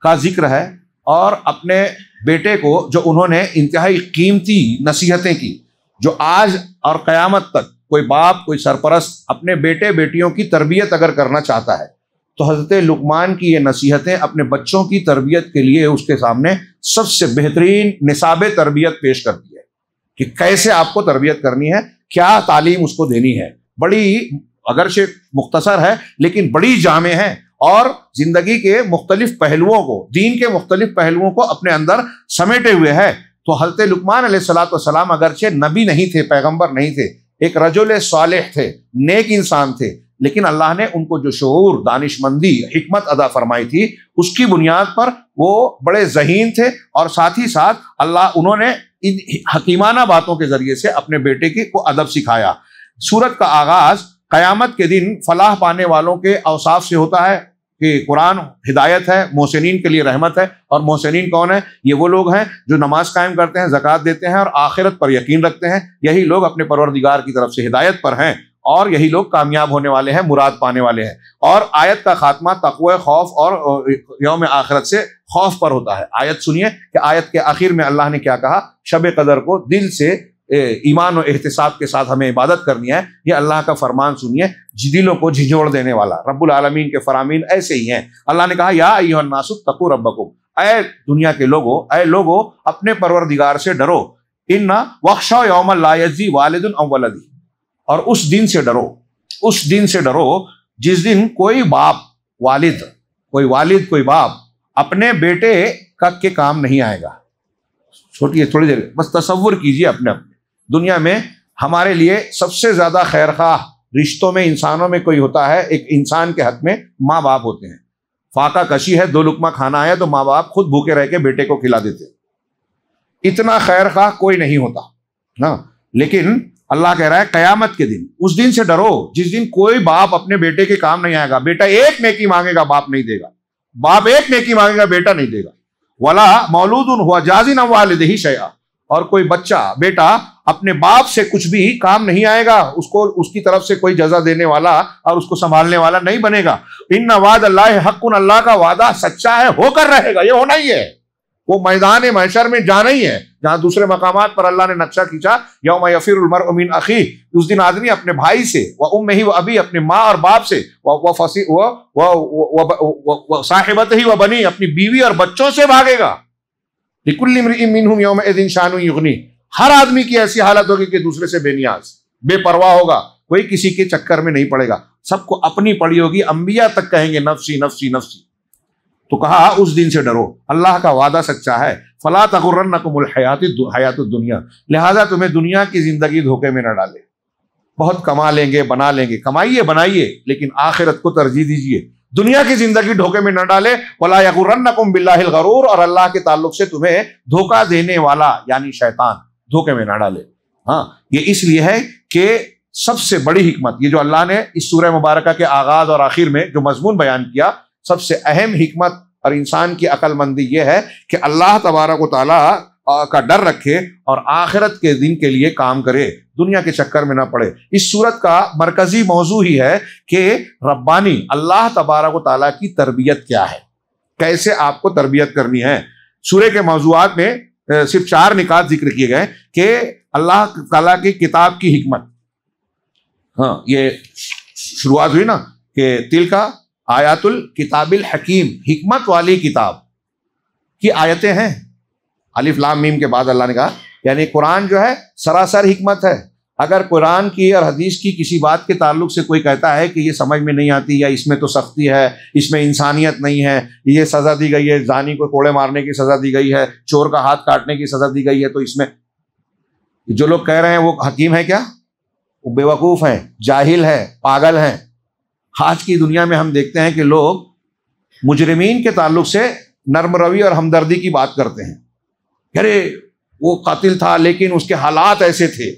B: کا ذکر ہے، اور اپنے بیٹے کو جو انہوں نے انتہائی قیمتی نصیحتیں کی، جو آج اور قیامت تک کوئی باپ، کوئی سرپرست اپنے بیٹے بیٹیوں کی تربیت اگر کرنا چاہتا ہے تو حضرت لقمان کی یہ نصیحتیں اپنے بچوں کی تربیت کے لیے اس کے سامنے سب سے بہترین نصاب تربیت پیش کرتی ہے کہ کیسے آپ کو تربیت کرنی ہے، کیا تعلیم اس کو دینی ہے۔ بڑی اگرچہ مختصر ہے لیکن بڑی جامع ہے، اور زندگی کے مختلف پہلوؤں کو، دین کے مختلف پہلوؤں کو اپنے اندر سمیٹے ہوئے ہے۔ تو حضرت لقمان علیہ السلام اگرچہ نبی نہیں تھے، پیغمبر نہیں تھے، ایک رجل صالح تھے، نیک انسان تھے، لیکن اللہ نے ان کو جو شعور، دانش مندی، حکمت عطا فرمائی تھی، اس کی بنیاد پر وہ بڑے ذہین تھے، اور ساتھ ہی ساتھ انہوں نے ان حکیمانہ باتوں کے ذریعے سے اپنے بیٹے کو ادب سکھایا۔ سورت کا آغاز قیامت کے دن فلاح پانے والوں کے اوصاف سے ہوتا ہے کہ قرآن ہدایت ہے، محسنین کے لیے رحمت ہے۔ اور محسنین کون ہیں؟ یہ وہ لوگ ہیں جو نماز قائم کرتے ہیں، زکوٰۃ دیتے ہیں، اور آخرت پر یقین رکھتے ہیں۔ یہی لوگ اپنے پروردگار کی طرف سے ہدایت پر ہیں، اور یہی لوگ کامیاب ہونے والے ہیں، مراد پانے والے ہیں۔ اور آیت کا خاتمہ تقوی، خوف اور یوم آخرت سے خوف پر ہوتا ہے۔ آیت سنیے کہ آیت کے آخر میں اللہ نے کیا کہا، شب قدر کو دل سے ایمان و احتساب کے ساتھ ہمیں عبادت کرنی ہے۔ یہ اللہ کا فرمان سنیے، دلوں کو جھنجھوڑ دینے والا۔ رب العالمین کے فرامین ایسے ہی ہیں۔ اللہ نے کہا یا ایھا الناس اتقوا ربکم، اے دنیا کے لوگوں، اے لوگوں اپنے پروردگار سے ڈرو۔ ان واخشوا یوما لا یجزی والد عن ولدہ، اور اس دن سے ڈرو، اس دن سے ڈرو جس دن کوئی باپ، کوئی باپ اپنے بیٹے کے کام نہیں آئے گا۔ چھوٹی تھوڑی دیر بس تصور کیجئے اپنے دنیا میں ہمارے لیے سب سے زیادہ خیر خواہ رشتوں میں انسانوں میں کوئی ہوتا ہے، ایک انسان کے حق میں ماں باپ ہوتے ہیں. فاقہ کشی ہے، 2 لقمہ کھانا ہے تو ماں باپ خود بھوکے رہ کے بیٹے کو کھلا دیتے. اتنا خیر خواہ کوئی نہیں ہوتا نا. لیکن اللہ کہہ رہا ہے قیامت کے دن، اس دن سے ڈرو جس دن کوئی باپ اپنے بیٹے کے کام نہیں آئے گا. بیٹا ایک نیکی مانگے گا، باپ نہیں دے گا. باپ ایک نیکی مانگے گا، بیٹا نہیں دے گا. ولا مولود ہوا جازن والدہ شیئا، اور کوئی بچہ بیٹا اپنے باپ سے کچھ بھی کام نہیں آئے گا، اس کو اس کی طرف سے کوئی جزا دینے والا اور اس کو سنبھالنے والا نہیں بنے گا. ان وعد اللہ حق، اللہ کا وعدہ سچا ہے، ہو کر رہے گا، یہ ہونا ہی ہے. وہ میدان محشر میں جانا ہی ہے جہاں دوسرے مقامات پر اللہ نے نقشہ کھینچا. یوم یفر المرء من اخیہ، اس دن آدمی اپنے بھائی سے، وامہ وابی، اپنے ماں اور باپ سے، وصاحبتہ وبنی، اپنی بیوی اور بچوں سے بھاگے گا. لکل امرئ منہم یومئذ شان یغنی، ہر آدمی کی ایسی حالت ہوگی کہ دوسرے سے بے نیاز، بے پرواہ ہوگا، کوئی کسی کے چکر میں نہیں پڑے گا، سب کو اپنی پڑی ہوگی. انبیاء تک کہیں گے نفسی نفسی نفسی. تو کہا اس دن سے ڈرو، اللہ کا وعدہ سچا ہے. فلا تغرنکم الحیات الدنیا، لہذا تمہیں دنیا کی زندگی دھوکے میں نہ ڈالے. بہت کما لیں گے، بنا لیں گے، کمائیے بنائیے، لیکن آخرت کو ترجیح دیجیے. دنیا کی زندگی دھوکے میں نہ ڈالے. ولا یغرنکم باللہ الغرور، اور اللہ کے تعلق سے تمہیں دھوکہ دینے والا یعنی شیطان دھوکے میں نہ ڈالے. ہاں، یہ اس لیے ہے کہ سب سے بڑی حکمت، یہ جو اللہ نے اس سورہ مبارکہ کے آغاز اور آخر میں جو مضمون بیان کیا، سب سے اہم حکمت اور انسان کی عقل مندی یہ ہے کہ اللہ تبارک و تعالیٰ کا ڈر رکھے اور آخرت کے دن کے لیے کام کرے، دنیا کے چکر میں نہ پڑے. اس سورت کا مرکزی موضوع ہی ہے کہ ربانی اللہ تبارک و تعالیٰ کی تربیت کیا ہے، کیسے آپ کو تربیت کرنی ہے. سورہ کے موضوعات میں صرف 4 نکات ذکر کیے گئے کہ اللہ تعالیٰ کی کتاب کی حکمت. ہاں، یہ شروعات ہوئی نا کہ تل کا آیات الکتاب الحکیم، حکمت والی کتاب کی آیتیں ہیں. الف لام میم کے بعد اللہ نے کہا، یعنی قرآن جو ہے سراسر حکمت ہے. اگر قرآن کی اور حدیث کی کسی بات کے تعلق سے کوئی کہتا ہے کہ یہ سمجھ میں نہیں آتی، یا اس میں تو سختی ہے، اس میں انسانیت نہیں ہے، یہ سزا دی گئی ہے، زانی کو کوڑے مارنے کی سزا دی گئی ہے، چور کا ہاتھ کاٹنے کی سزا دی گئی ہے، تو اس میں جو لوگ کہہ رہے ہیں وہ حکیم ہے کیا؟ وہ بے وقوف ہیں، جاہل ہیں، پاگل ہیں. آج کی دنیا میں ہم دیکھتے ہیں کہ لوگ مجرمین کے تعلق سے نرم روی اور ہمدردی کی بات کرتے ہیں. ارے وہ قاتل تھا لیکن اس کے حالات ایسے تھے،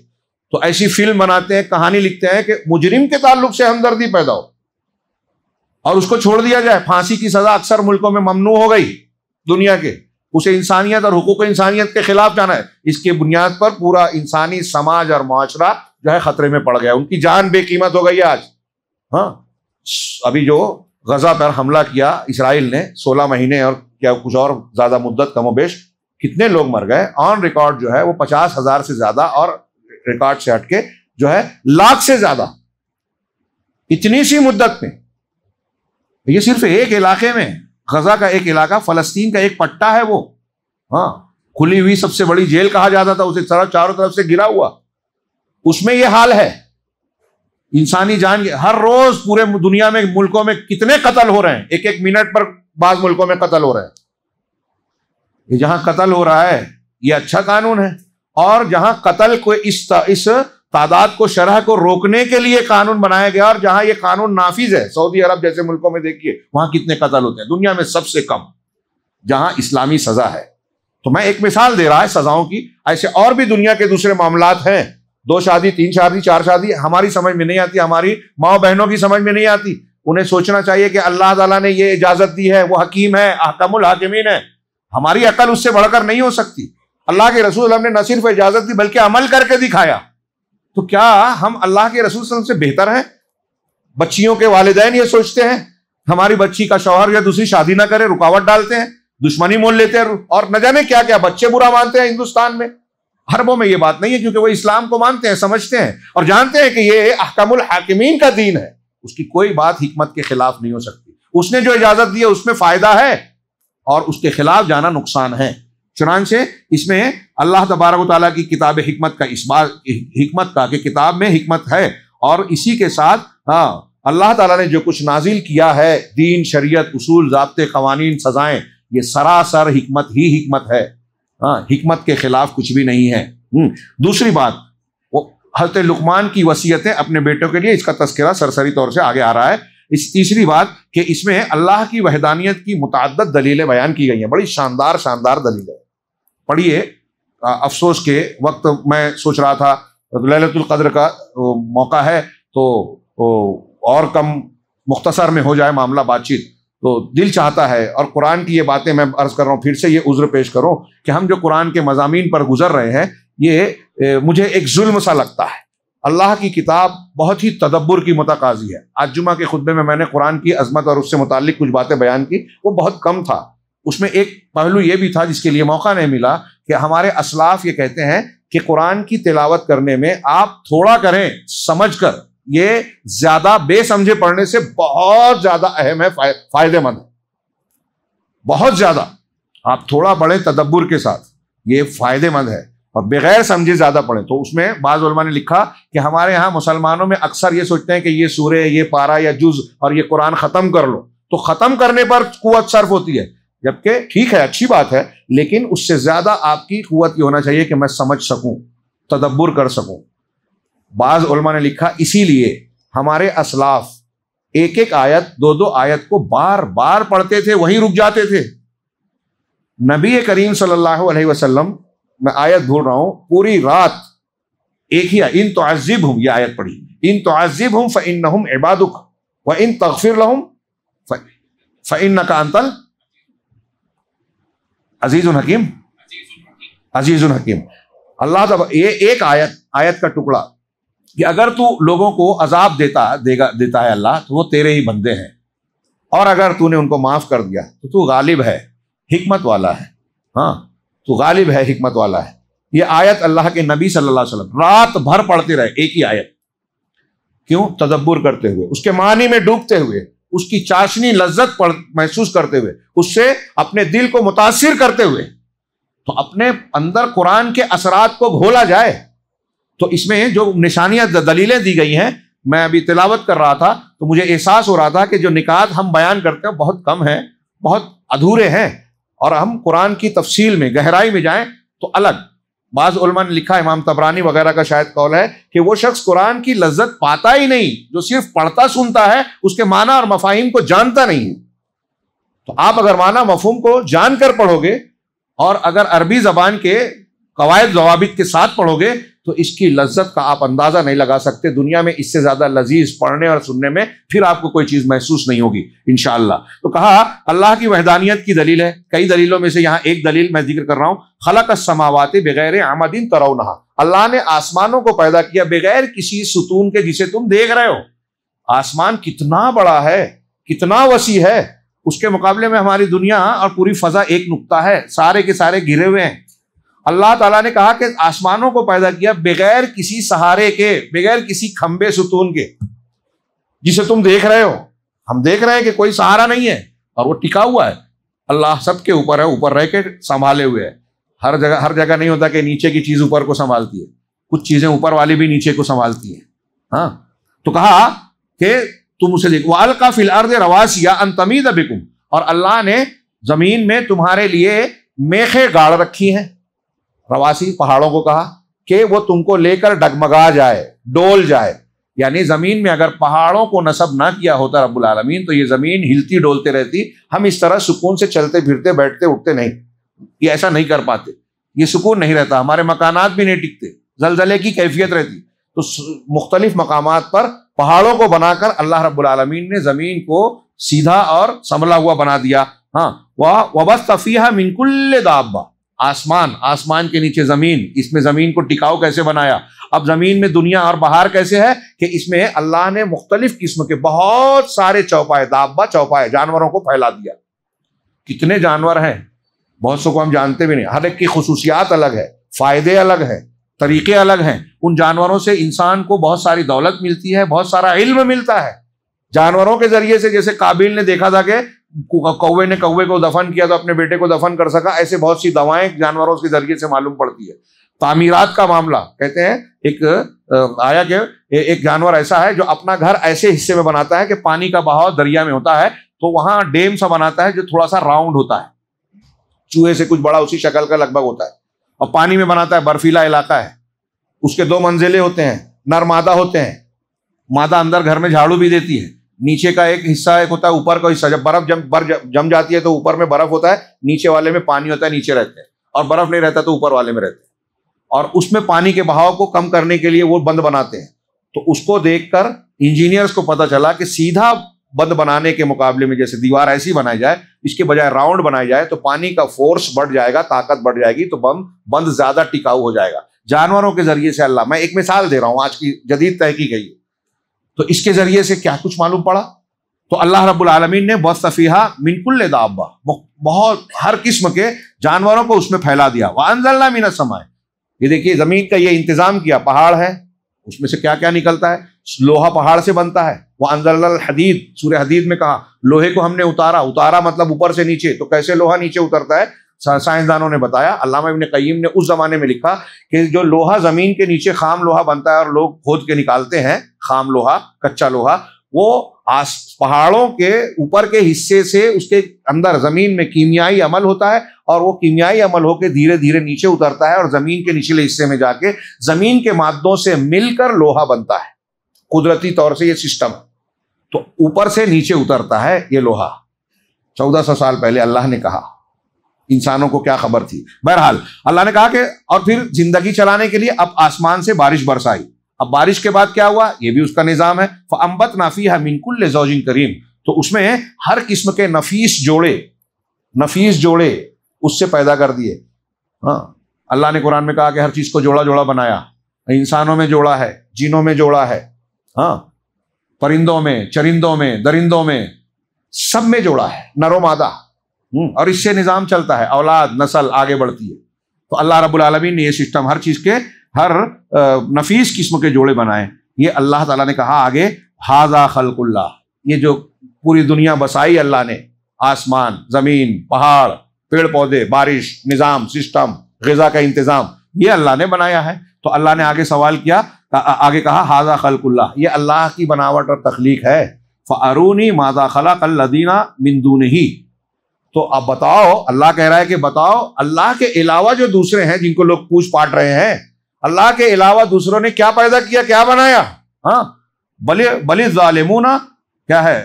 B: تو ایسی فلم بناتے ہیں، کہانی لکھتے ہیں کہ مجرم کے تعلق سے ہمدردی پیدا ہو اور اس کو چھوڑ دیا جائے. پھانسی کی سزا اکثر ملکوں میں ممنوع ہو گئی دنیا کے. اسے انسانیت اور حقوق انسانیت کے خلاف جانا ہے. اس کے بنیاد پر پورا انسانی سماج اور معاشرہ جو ہے خطرے میں پڑ گیا، ان کی جان بے قیمت ہو گئی ہے آج. ہاں، ابھی جو غزہ پر حملہ کیا اسرائیل نے، 16 مہینے اور کیا کچھ اور زیادہ مدت کم و بیش، کتنے لوگ مر گئے. آن ریکارڈ جو ہے وہ 50,000 سے زیادہ، اور ریکارڈ سے ہٹ کے جو ہے لاکھ سے زیادہ اتنی سی مدت میں. یہ صرف ایک علاقے میں، غزہ کا ایک علاقہ، فلسطین کا ایک پٹا ہے وہ. ہاں، کھلی ہوئی سب سے بڑی جیل کہا جاتا تھا اسے، چاروں طرف سے گھرا ہوا. اس میں یہ حال ہے. انسانی جان ہر روز پورے دنیا میں ملکوں میں کتنے قتل ہو رہے ہیں، ایک ایک منٹ پر بعض ملکوں میں قتل ہو رہے ہیں. یہ جہاں قتل ہو رہا ہے یہ اچھا قانون ہے، اور جہاں قتل کو اس تعداد کو، شرح کو روکنے کے لیے قانون بنایا گیا، اور جہاں یہ قانون نافذ ہے، سعودی عرب جیسے ملکوں میں دیکھیے وہاں کتنے قتل ہوتے ہیں. دنیا میں سب سے کم جہاں اسلامی سزا ہے. تو میں ایک مثال دے رہا ہے سزاؤں کی، ایسے اور بھی دنیا کے دوسرے معاملات ہیں. 2 شادی، 3 شادی، 4 شادی ہماری سمجھ میں نہیں آتی، ہماری ماں بہنوں کی سمجھ میں نہیں آتی. انہیں سوچنا چاہیے کہ اللہ تعالیٰ نے یہ اجازت دی ہے، وہ حکیم ہے، احکم الحاکمین ہے. ہماری عقل اس سے بڑھ کر نہیں ہو سکتی. اللہ کے رسول ہم نے نہ صرف اجازت دی بلکہ عمل کر کے دکھایا. تو کیا ہم اللہ کے رسول صلی اللہ علیہ وسلم سے بہتر ہیں؟ بچیوں کے والدین یہ سوچتے ہیں ہماری بچی کا شوہر یا دوسری شادی نہ کرے، رکاوٹ ڈالتے ہیں، دشمنی مول لیتے ہیں، اور نہ جانے کیا کیا بچے برا مانتے ہیں. ہندوستان میں، عربوں میں یہ بات نہیں ہے، کیونکہ وہ اسلام کو مانتے ہیں، سمجھتے ہیں اور جانتے ہیں کہ یہ احکم الحاکمین کا دین ہے. اس کی کوئی بات حکمت کے خلاف نہیں ہو سکتی. اس نے جو اجازت دی ہے اس میں فائدہ ہے، اور اس کے خلاف جانا نقصان ہے. چنانچہ اس میں اللہ تبارک و تعالیٰ کی کتاب حکمت کا اس بات، حکمت کا کہ کتاب میں حکمت ہے، اور اسی کے ساتھ اللہ تعالیٰ نے جو کچھ نازل کیا ہے، دین، شریعت، اصول، ضابطے، قوانین، سزائیں، یہ سراسر حکمت ہی حکمت ہے. حکمت کے خلاف کچھ بھی نہیں ہے. دوسری بات، حضرت لقمان کی وصیتیں اپنے بیٹوں کے لیے، اس کا تذکرہ سرسری طور سے آگے آ رہا ہے۔ تیسری بات کہ اس میں اللہ کی وحدانیت کی متعدد دلیلیں بیان کی گئی ہیں، بڑی شاندار دلیلیں پڑھیے۔ افسوس کے وقت میں سوچ رہا تھا لیلۃ القدر کا موقع ہے تو اور کم مختصر میں ہو جائے معاملہ بات چیت، تو دل چاہتا ہے، اور قرآن کی یہ باتیں میں عرض کر رہا ہوں، پھر سے یہ عذر پیش کروں کہ ہم جو قرآن کے مضامین پر گزر رہے ہیں یہ مجھے ایک ظلم سا لگتا ہے۔ اللہ کی کتاب بہت ہی تدبر کی متقاضی ہے۔ آج جمعہ کے خطبے میں نے قرآن کی عظمت اور اس سے متعلق کچھ باتیں بیان کی، وہ بہت کم تھا۔ اس میں ایک پہلو یہ بھی تھا جس کے لیے موقع نہیں ملا کہ ہمارے اسلاف یہ کہتے ہیں کہ قرآن کی تلاوت کرنے میں آپ تھوڑا کریں سمجھ کر، یہ زیادہ بے سمجھے پڑھنے سے بہت زیادہ اہم ہے، فائدے مند ہے، بہت زیادہ۔ آپ تھوڑا پڑھیں تدبر کے ساتھ، یہ فائدے مند ہے، اور بغیر سمجھے زیادہ پڑھیں۔ تو اس میں بعض علماء نے لکھا کہ ہمارے ہاں مسلمانوں میں اکثر یہ سوچتے ہیں کہ یہ سورہ، یہ پارہ یا جز اور یہ قرآن ختم کر لو، تو ختم کرنے پر قوت صرف ہوتی ہے، جبکہ ٹھیک ہے، اچھی بات ہے، لیکن اس سے زیادہ آپ کی قوت یہ ہونا چاہیے کہ میں سمجھ سکوں، تدبر کر سکوں۔ بعض علماء نے لکھا اسی لیے ہمارے اسلاف ایک ایک آیت، دو دو آیت کو بار بار پڑھتے تھے، وہیں رک جاتے تھے۔ نبی کریم صلی اللہ علیہ وسلم، میں آیت بھول رہا ہوں، پوری رات ایک ہی ان تعذبہم، یہ آیت پڑھی، ان تعذبہم فإنہم عبادک وإن تغفر لہم فإنک انت العزیز الحکیم، عزیز الحکیم۔ اللہ تعالیٰ یہ ایک آیت کا ٹکڑا کہ اگر تو لوگوں کو عذاب دیتا ہے اللہ، تو وہ تیرے ہی بندے ہیں، اور اگر تو نے ان کو معاف کر دیا تو تو غالب ہے، حکمت والا ہے، ہاں تو غالب ہے، حکمت والا ہے۔ یہ آیت اللہ کے نبی صلی اللہ علیہ وسلم رات بھر پڑھتے رہے، ایک ہی آیت، کیوں؟ تدبر کرتے ہوئے، اس کے معنی میں ڈوبتے ہوئے، اس کی چاشنی لذت محسوس کرتے ہوئے، اس سے اپنے دل کو متاثر کرتے ہوئے، تو اپنے اندر قرآن کے اثرات کو گھولا جائے۔ تو اس میں جو نشانیاں دلیلیں دی گئی ہیں، میں ابھی تلاوت کر رہا تھا تو مجھے احساس ہو رہا تھا کہ جو نکات ہم بیان کرتے ہیں بہت کم ہیں، بہت ادھورے ہیں، اور ہم قرآن کی تفصیل میں گہرائی میں جائیں تو الگ۔ بعض علماء نے لکھا، امام طبرانی وغیرہ کا شاید قول ہے کہ وہ شخص قرآن کی لذت پاتا ہی نہیں جو صرف پڑھتا سنتا ہے، اس کے معنی اور مفاہیم کو جانتا نہیں ہے۔ تو آپ اگر معنی مفہوم کو جان کر پڑھو گے، اور اگر عربی زبان کے قواعد ضوابط کے ساتھ پڑھو گے، تو اس کی لذت کا آپ اندازہ نہیں لگا سکتے۔ دنیا میں اس سے زیادہ لذیذ پڑھنے اور سننے میں پھر آپ کو کوئی چیز محسوس نہیں ہوگی انشاءاللہ۔ تو کہا اللہ کی وحدانیت کی دلیل ہے، کئی دلیلوں میں سے یہاں ایک دلیل میں ذکر کر رہا ہوں، خلق السماوات بغیر عمد ترونہا، اللہ نے آسمانوں کو پیدا کیا بغیر کسی ستون کے جسے تم دیکھ رہے ہو۔ آسمان کتنا بڑا ہے، کتنا وسیع ہے، اس کے مقابلے میں ہماری دنیا اور پوری فضا ایک نقطہ ہے، سارے کے سارے گھرے ہوئے ہیں۔ اللہ تعالیٰ نے کہا کہ آسمانوں کو پیدا کیا بغیر کسی سہارے کے، بغیر کسی کھمبے ستون کے جسے تم دیکھ رہے ہو۔ ہم دیکھ رہے ہیں کہ کوئی سہارا نہیں ہے اور وہ ٹکا ہوا ہے، اللہ سب کے اوپر ہے، اوپر رہ کے سنبھالے ہوئے ہے۔ ہر جگہ نہیں ہوتا کہ نیچے کی چیز اوپر کو سنبھالتی ہے، کچھ چیزیں اوپر والی بھی نیچے کو سنبھالتی ہیں۔ ہاں تو کہا کہ تم اسے دیکھو، وَأَلْقَى فِي الْأَرْضِ رَوَاسِيَ أَن تَمِيدَ بِكُمْ، اور اللہ نے زمین میں تمہارے لیے میخیں گاڑ رکھی ہیں۔ رواسی پہاڑوں کو کہا کہ وہ تم کو لے کر ڈگمگا جائے، ڈول جائے، یعنی زمین میں اگر پہاڑوں کو نصب نہ کیا ہوتا رب العالمین تو یہ زمین ہلتی ڈولتے رہتی، ہم اس طرح سکون سے چلتے پھرتے بیٹھتے اٹھتے نہیں، یہ ایسا نہیں کر پاتے، یہ سکون نہیں رہتا، ہمارے مکانات بھی نہیں ٹکتے، زلزلے کی کیفیت رہتی۔ تو مختلف مقامات پر پہاڑوں کو بنا کر اللہ رب العالمین نے زمین کو سیدھا اور سنبھلا ہوا بنا دیا۔ ہاں وَبَثَّ فِيهَا مِن كُلِّ دَابَّةٍ، آسمان کے نیچے زمین، اس میں زمین کو ٹکاؤ کیسے بنایا۔ اب زمین میں دنیا اور بہار کیسے ہے کہ اس میں اللہ نے مختلف قسم کے بہت سارے چوپائے، دابہ چوپائے، جانوروں کو پھیلا دیا۔ کتنے جانور ہیں، بہت سو کو ہم جانتے بھی نہیں، ہر ایک کی خصوصیات الگ ہے، فائدے الگ ہیں، طریقے الگ ہیں۔ ان جانوروں سے انسان کو بہت ساری دولت ملتی ہے، بہت سارا علم ملتا ہے۔ جانوروں کے ذریعے سے، جیسے قابیل نے دیکھا تھا کہ کوے نے کوے کو دفن کیا تو اپنے بیٹے کو دفن کر سکا، ایسے بہت سی دوائیں جانوروں کے ذریعے سے معلوم پڑتی ہے۔ تعمیرات کا معاملہ، کہتے ہیں ایک آیا کہ ایک جانور ایسا ہے جو اپنا گھر ایسے حصے میں بناتا ہے کہ پانی کا بہاؤ دریا میں ہوتا ہے تو وہاں ڈیم سا بناتا ہے جو تھوڑا سا راؤنڈ ہوتا ہے، چوہے سے کچھ بڑا اسی شکل کا لگ بھگ ہوتا ہے، اور پانی میں بناتا ہے، برفیلا علاقہ ہے، اس کے 2 منزلیں ہوتے ہیں، نر مادہ ہوتے ہیں. مادہ اندر گھر میں جھاڑو بھی دیتی ہے. نیچے کا ایک حصہ ایک ہوتا ہے، اوپر کا حصہ. جب برف جم جاتی ہے تو اوپر میں برف ہوتا ہے، نیچے والے میں پانی ہوتا ہے، نیچے رہتے ہیں. اور برف نہیں رہتا تو اوپر والے میں رہتے ہیں. اور اس میں پانی کے بہاؤ کو کم کرنے کے لیے وہ بند بناتے ہیں. تو اس کو دیکھ کر انجینئرز کو پتا چلا کہ سیدھا بند بنانے کے مقابلے میں جیسے دیوار ایسی بنائی جائے، اس کے بجائے راؤنڈ بنائی جائے تو پانی کا فورس بڑھ جائے گا، طاقت بڑھ جائے گی، تو بند زیادہ ٹکاؤ ہو جائے گا. جانوروں کے ذریعے سے اللہ، میں ایک مثال دے رہا ہوں، آج کی جدید تحقیق ہے یہ. تو اس کے ذریعے سے کیا کچھ معلوم پڑا. تو اللہ رب العالمین نے بث فیہا من کل دابہ، بہت ہر قسم کے جانوروں کو اس میں پھیلا دیا. وانزلنا من السماء، یہ دیکھیے زمین کا یہ انتظام کیا. پہاڑ ہے، اس میں سے کیا کیا نکلتا ہے. لوہا پہاڑ سے بنتا ہے. وانزلنا الحدید، سورہ حدید میں کہا لوہے کو ہم نے اتارا مطلب اوپر سے نیچے. تو کیسے لوہا نیچے اترتا ہے سائنسدانوں نے بتایا. علامہ ابن قیم نے اس زمانے میں لکھا کہ جو لوہا زمین کے نیچے خام لوہا بنتا ہے اور لوگ کھود کے نکالتے ہیں خام لوہا، کچا لوہا، وہ پہاڑوں کے اوپر کے حصے سے اس کے اندر زمین میں کیمیائی عمل ہوتا ہے، اور وہ کیمیائی عمل ہو کے دھیرے دھیرے نیچے اترتا ہے اور زمین کے نچلے حصے میں جا کے زمین کے مادوں سے مل کر لوہا بنتا ہے. قدرتی طور سے یہ سسٹم. تو اوپر سے نیچے اترتا ہے یہ لوہا. 1400 سال پہلے اللہ نے کہا. انسانوں کو کیا خبر تھی. بہرحال اللہ نے کہا کہ اور پھر زندگی چلانے کے لیے اب آسمان سے بارش برسائی. اب بارش کے بعد کیا ہوا، یہ بھی اس کا نظام ہے. فَأَنبَتْنَا فِيهَا مِن كُلِّ زَوْجٍ كَرِيمٍ، تو اس میں ہر قسم کے نفیس جوڑے اس سے پیدا کر دیے. ہاں، اللہ نے قرآن میں کہا کہ ہر چیز کو جوڑا جوڑا بنایا. انسانوں میں جوڑا ہے، جنوں میں جوڑا ہے، ہاں، پرندوں میں، چرندوں میں، درندوں میں، سب میں جوڑا ہے، نر و مادہ. اور اس سے نظام چلتا ہے، اولاد نسل آگے بڑھتی ہے. تو اللہ رب العالمین نے یہ سسٹم ہر چیز کے ہر نفیس قسم کے جوڑے بنائے. یہ اللہ تعالیٰ نے کہا آگے ھذا خلق اللہ، یہ جو پوری دنیا بسائی اللہ نے، آسمان، زمین، پہاڑ، پیڑ پودے، بارش، نظام، سسٹم، غذا کا انتظام، یہ اللہ نے بنایا ہے. تو اللہ نے آگے سوال کیا، آگے کہا ھذا خلق اللہ، یہ اللہ کی بناوٹ اور تخلیق ہے. فارونی ماذا خلق الذین من دونہ، تو اب بتاؤ، اللہ کہہ رہا ہے کہ بتاؤ اللہ کے علاوہ جو دوسرے ہیں جن کو لوگ پوچھ پاٹ رہے ہیں، اللہ کے علاوہ دوسروں نے کیا پیدا کیا، کیا بنایا. ہاں، بل الظالمون کیا ہے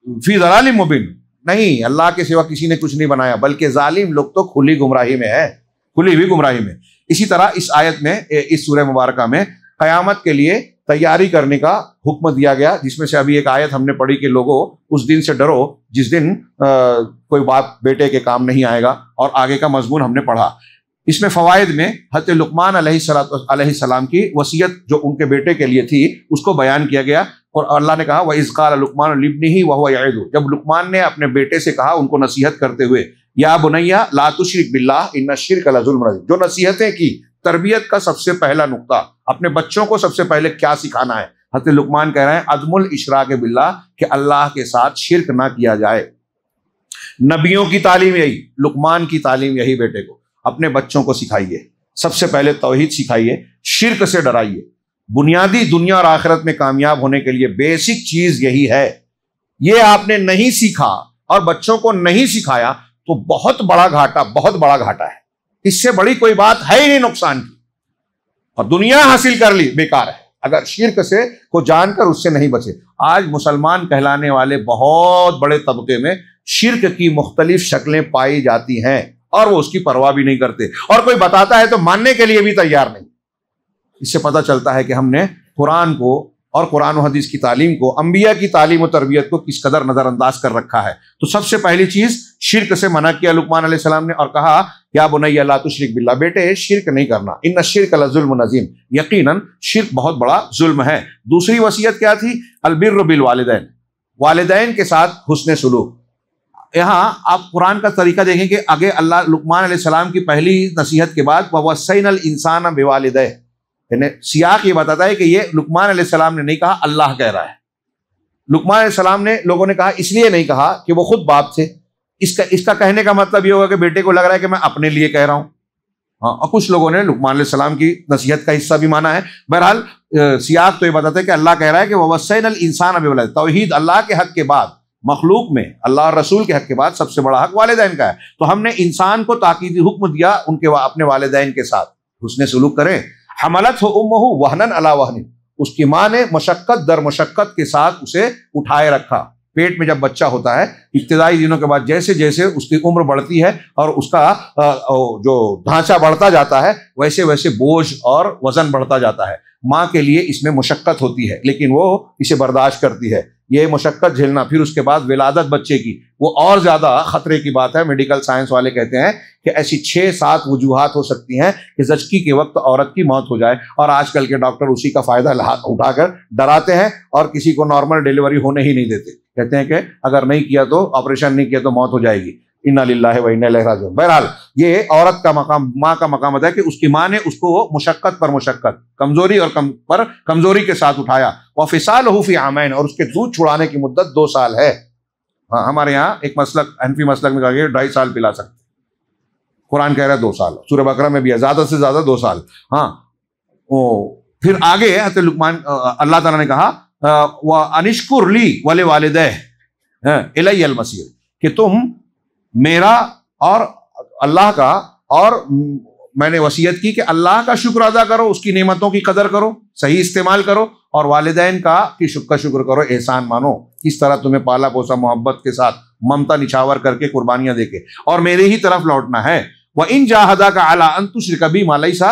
B: فی ضلال مبین، نہیں، اللہ کے سوا کسی نے کچھ نہیں بنایا، بلکہ ظالم لوگ تو کھلی گمراہی میں ہے، کھلی ہوئی گمراہی میں. اسی طرح اس آیت میں، اس سورہ مبارکہ میں قیامت کے لیے تیاری کرنے کا حکم دیا گیا، جس میں سے ابھی ایک آیت ہم نے پڑھی کہ لوگوں اس دن سے ڈرو جس دن کوئی باپ بیٹے کے کام نہیں آئے گا، اور آگے کا مضمون ہم نے پڑھا. اس میں فوائد میں حضرت لقمان علیہ السلام کی وصیت جو ان کے بیٹے کے لیے تھی اس کو بیان کیا گیا. اور اللہ نے کہا وَإِذْ قَالَ لُقْمَانُ لِابْنِهِ وَهُوَ يَعِظُهُ، جب لقمان نے اپنے بیٹے سے کہا ان کو نصیحت کرتے ہوئے، یا بنیا لا تشرک باللہ ان الشرک لظلم عظیم، جو نصیحتیں کی، تربیت کا سب سے پہلا نقطہ، اپنے بچوں کو سب سے پہلے کیا سکھانا ہے. حضرت لقمان کہہ رہے ہیں عدم الاشراک باللہ، کہ اللہ کے ساتھ شرک نہ کیا جائے. نبیوں کی تعلیم یہی، لقمان کی تعلیم یہی، بیٹے کو اپنے بچوں کو سکھائیے، سب سے پہلے توحید سکھائیے، شرک سے ڈرائیے. بنیادی دنیا اور آخرت میں کامیاب ہونے کے لیے بیسک چیز یہی ہے. یہ آپ نے نہیں سیکھا اور بچوں کو نہیں سکھایا تو بہت بڑا گھاٹا ہے. اس سے بڑی کوئی بات ہے ہی نہیں نقصان کی. اور دنیا حاصل کر لی بیکار ہے اگر شرک سے کو جان کر اس سے نہیں بچے. آج مسلمان کہلانے والے بہت بڑے طبقے میں شرک کی مختلف شکلیں پائی جاتی ہیں اور وہ اس کی پرواہ بھی نہیں کرتے، اور کوئی بتاتا ہے تو ماننے کے لیے بھی تیار نہیں. اس سے پتہ چلتا ہے کہ ہم نے قرآن کو اور قرآن و حدیث کی تعلیم کو، انبیاء کی تعلیم و تربیت کو کس قدر نظر انداز کر رکھا ہے. تو سب سے پہلی چیز شرک سے منع کیا لقمان علیہ السلام نے، اور کہا یا بنی لا تشرک باللہ، بیٹے شرک نہیں کرنا، ان الشرک لظلم عظیم، یقیناً شرک بہت بڑا ظلم ہے. دوسری وصیت کیا تھی، البر بالوالدین، والدین کے ساتھ حسن سلوک. یہاں آپ قرآن کا طریقہ دیکھیں کہ آگے اللہ لقمان علیہ السلام کی پہلی نصیحت کے بعد وَوَصَّيْنَا الْإِنسَانَ بِوَالِدَيْهِ، یعنی سیاق یہ بتاتا ہے کہ یہ لقمان علیہ السلام نے نہیں کہا، اللہ کہہ رہا ہے. لقمان علیہ السلام نے، لوگوں نے کہا اس لیے نہیں کہا کہ وہ خود باپ تھے. اس کا کہنے کا مطلب یہ ہوگا کہ بیٹے کو لگ رہا ہے کہ میں اپنے لیے کہہ رہا ہوں. ہاں، اور کچھ لوگوں نے لقمان علیہ السلام کی نصیحت کا حصہ بھی مانا ہے. بہرحال سیاق تو یہ بتاتا ہے کہ اللہ کہہ رہا ہے کہ وَوَصَّيْنَا الْإِنسَانَ بِوَالِدَيْهِ، توحید اللہ کے حق کے بعد، مخلوق میں اللہ اور رسول کے حق کے بعد سب سے بڑا حق والدین کا ہے. تو ہم نے انسان کو تاکیدی حکم دیا ان کے اپنے والدین کے ساتھ حسن سلوک کریں، حملت امہ وہنن علی وہن، اس کی ماں نے مشقت در مشقت کے ساتھ اسے اٹھائے رکھا۔ پیٹ میں جب بچہ ہوتا ہے ابتدائی دنوں کے بعد جیسے جیسے اس کی عمر بڑھتی ہے اور اس کا جو ڈھانچہ بڑھتا جاتا ہے ویسے ویسے بوجھ اور وزن بڑھتا جاتا ہے۔ ماں کے لیے اس میں مشقت ہوتی ہے لیکن وہ اسے برداشت کرتی ہے، یہ مشقت جھیلنا۔ پھر اس کے بعد ولادت بچے کی، وہ اور زیادہ خطرے کی بات ہے۔ میڈیکل سائنس والے کہتے ہیں کہ ایسی 6-7 وجوہات ہو سکتی ہیں کہ زچگی کے وقت عورت کی موت ہو جائے، اور آج کل کے ڈاکٹر اسی کا فائدہ اٹھا کر ڈراتے ہیں اور کسی کو نارمل ڈیلیوری ہونے ہی نہیں دیتے، کہتے ہیں کہ اگر نہیں کیا تو آپریشن نہیں کیا تو موت ہو جائے گی۔ انا للہ و انا الیہ راجعون۔ بہرحال یہ عورت کا مقام، ماں کا مقام ہے کہ اس کی ماں نے اس کو مشقت پر مشقت، کمزوری اور کمزوری کے ساتھ اٹھایا۔ وفصالہ فی عامین، اور اس کے دودھ چھڑانے کی مدت 2 سال ہے۔ ہاں ہمارے یہاں ایک مسلک حنفی مسلک میں کہا گیا 2.5 سال پلا سکتے، قرآن کہہ رہا ہے 2 سال، سورہ بقرہ میں بھی ہے زیادہ سے زیادہ 2 سال۔ ہاں پھر آگے حضرت لقمان اللہ تعالیٰ نے کہا وَأَنِشْكُرْ لِي وَلِوَالِدَيْهِ إِلَيَّ الْمَصِيرُ، کہ تم میرا اور اللہ کا، اور میں نے وصیت کی کہ اللہ کا شکر ادا کرو، اس کی نعمتوں کی قدر کرو، صحیح استعمال کرو، اور والدین کا شکر کرو، احسان مانو، اس طرح تمہیں پالا پوسا محبت کے ساتھ، ممتا نچھاور کر کے، قربانیاں دے کے، اور میرے ہی طرف لوٹنا ہے۔ وَإِن جَاهَدَاكَ عَلَىٰ أَن تُشْرِكَ بِي مَا لَيْسَ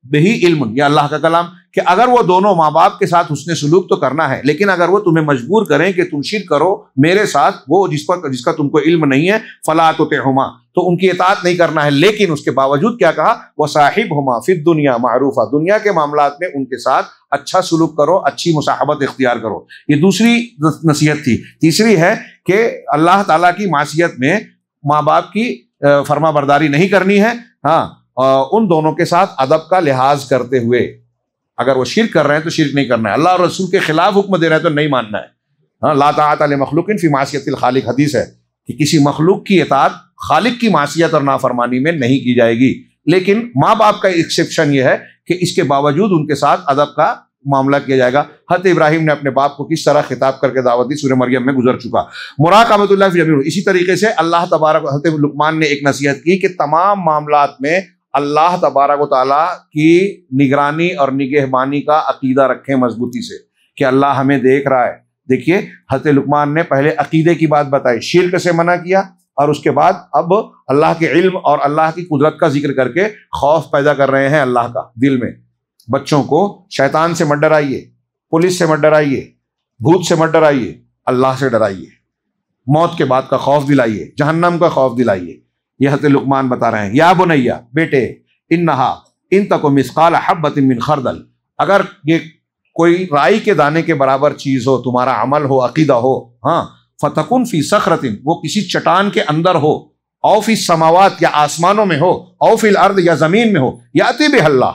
B: بِهِ عِلْمٌ، یہ اللہ کا کلام، کہ اگر وہ دونوں ماں باپ کے ساتھ حسن سلوک تو کرنا ہے، لیکن اگر وہ تمہیں مجبور کریں کہ تم شرک کرو میرے ساتھ، وہ جس کا تم کو علم نہیں ہے، فَلَا تُطِعْهُمَا، تو ان کی اطاعت نہیں کرنا ہے۔ لیکن اس کے باوجود کیا کہا؟ وَصَاحِبْهُمَا فِي الدُّنْيَا مَعْرُوفًا، دنیا کے معاملات میں ان کے ساتھ اچھا سلوک کرو، اچھی مصاحبت اختیار کرو۔ یہ دوسری نصیحت تھی۔ تیسری ہے کہ اللہ تعالیٰ کی معصیت میں ماں باپ کی فرما برداری نہیں کرنی ہے، ہاں ان دونوں کے ساتھ ادب کا لحاظ کرتے ہوئے۔ اگر وہ شرک کر رہے ہیں تو شرک نہیں کرنا ہے، اللہ اور رسول کے خلاف حکم دے رہے ہیں تو نہیں ماننا ہے۔ ہاں لا طاعۃ لمخلوق فی معصیۃ الخالق، حدیث ہے کہ کسی مخلوق کی اطاعت خالق کی معصیت اور نافرمانی میں نہیں کی جائے گی۔ لیکن ماں باپ کا ایکسیپشن یہ ہے کہ اس کے باوجود ان کے ساتھ ادب کا معاملہ کیا جائے گا۔ حضرت ابراہیم نے اپنے باپ کو کس طرح خطاب کر کے دعوت دی، سورہ مریم میں گزر چکا۔ مراقبۃ اللہ فی جمیع، اسی طریقے سے اللہ تبارک، حضرت لقمان نے ایک نصیحت کی کہ تمام معاملات میں اللہ تبارک و تعالیٰ کی نگرانی اور نگہبانی کا عقیدہ رکھیں مضبوطی سے، کہ اللہ ہمیں دیکھ رہا ہے۔ دیکھیے حضرت لقمان نے پہلے عقیدے کی بات بتائی، شرک سے منع کیا، اور اس کے بعد اب اللہ کے علم اور اللہ کی قدرت کا ذکر کر کے خوف پیدا کر رہے ہیں اللہ کا دل میں۔ بچوں کو شیطان سے مت ڈرائیے، پولیس سے مت ڈرائیے، بھوت سے مت ڈرائیے، اللہ سے ڈرائیے، موت کے بعد کا خوف دلائیے، جہنم کا خوف دلائیے۔ یہ حضرت لقمان بتا رہے ہیں، یا بنیا، بیٹے، انہا ان تک مثقال حبۃ من خردل، اگر یہ کوئی رائی کے دانے کے برابر چیز ہو، تمہارا عمل ہو، عقیدہ ہو، ہاں فتکن فی صخرۃ، وہ کسی چٹان کے اندر ہو، او فی السماوات، یا آسمانوں میں ہو، او فی الارض، یا زمین میں ہو، یاتی بہ اللہ،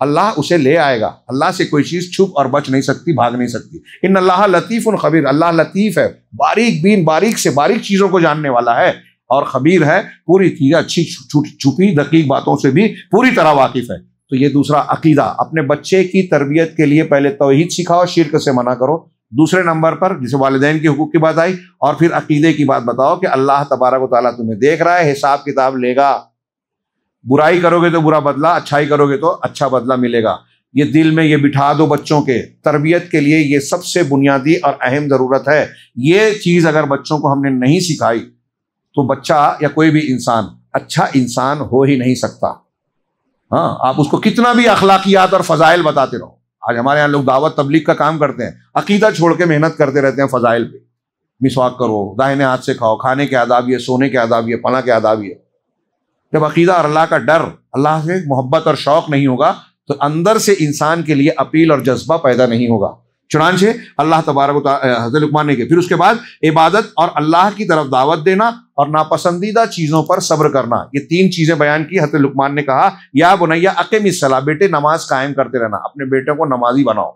B: اللہ اسے لے آئے گا۔ اللہ سے کوئی چیز چھپ اور بچ نہیں سکتی، بھاگ نہیں سکتی۔ ان اللہ لطیف خبیر، اللہ لطیف ہے، باریک بین، باریک سے باریک چیزوں کو جاننے والا ہے، اور خبیر ہے، پوری چیزیں اچھی چھپی دقیق باتوں سے بھی پوری طرح واقف ہے۔ تو یہ دوسرا عقیدہ، اپنے بچے کی تربیت کے لیے پہلے توحید سکھاؤ، شرک سے منع کرو۔ دوسرے نمبر پر جسے والدین کے حقوق کی بات آئی، اور پھر عقیدے کی بات بتاؤ کہ اللہ تبارک و تعالیٰ تمہیں دیکھ رہا ہے، حساب کتاب لے گا۔ برائی کرو گے تو برا بدلہ، اچھائی کرو گے تو اچھا بدلہ ملے گا۔ یہ دل میں یہ بٹھا دو بچوں کے تربیت کے لیے، یہ سب سے بنیادی اور اہم ضرورت ہے۔ یہ چیز اگر بچوں کو ہم نے نہیں سکھائی تو بچہ یا کوئی بھی انسان اچھا انسان ہو ہی نہیں سکتا۔ ہاں آپ اس کو کتنا بھی اخلاقیات اور فضائل بتاتے رہو۔ آج ہمارے یہاں لوگ دعوت تبلیغ کا کام کرتے ہیں، عقیدہ چھوڑ کے محنت کرتے رہتے ہیں فضائل پہ، مسواک کرو، داہنے ہاتھ سے کھاؤ، کھانے کے آداب یہ، سونے کے آداب یہ، فلاں کے آداب یہ۔ جب عقیدہ اور اللہ کا ڈر، اللہ سے محبت اور شوق نہیں ہوگا تو اندر سے انسان کے لیے اپیل اور جذبہ پیدا نہیں ہوگا۔ چنانچہ اللہ تبارک و تعالیٰ حضرت لقمان نے کہ پھر اس کے بعد عبادت اور اللہ کی طرف دعوت دینا اور ناپسندیدہ چیزوں پر صبر کرنا، یہ 3 چیزیں بیان کی۔ حضرت لقمان نے کہا یا بنیا اقم الصلاۃ، بیٹے نماز قائم کرتے رہنا، اپنے بیٹے کو نمازی بناؤ۔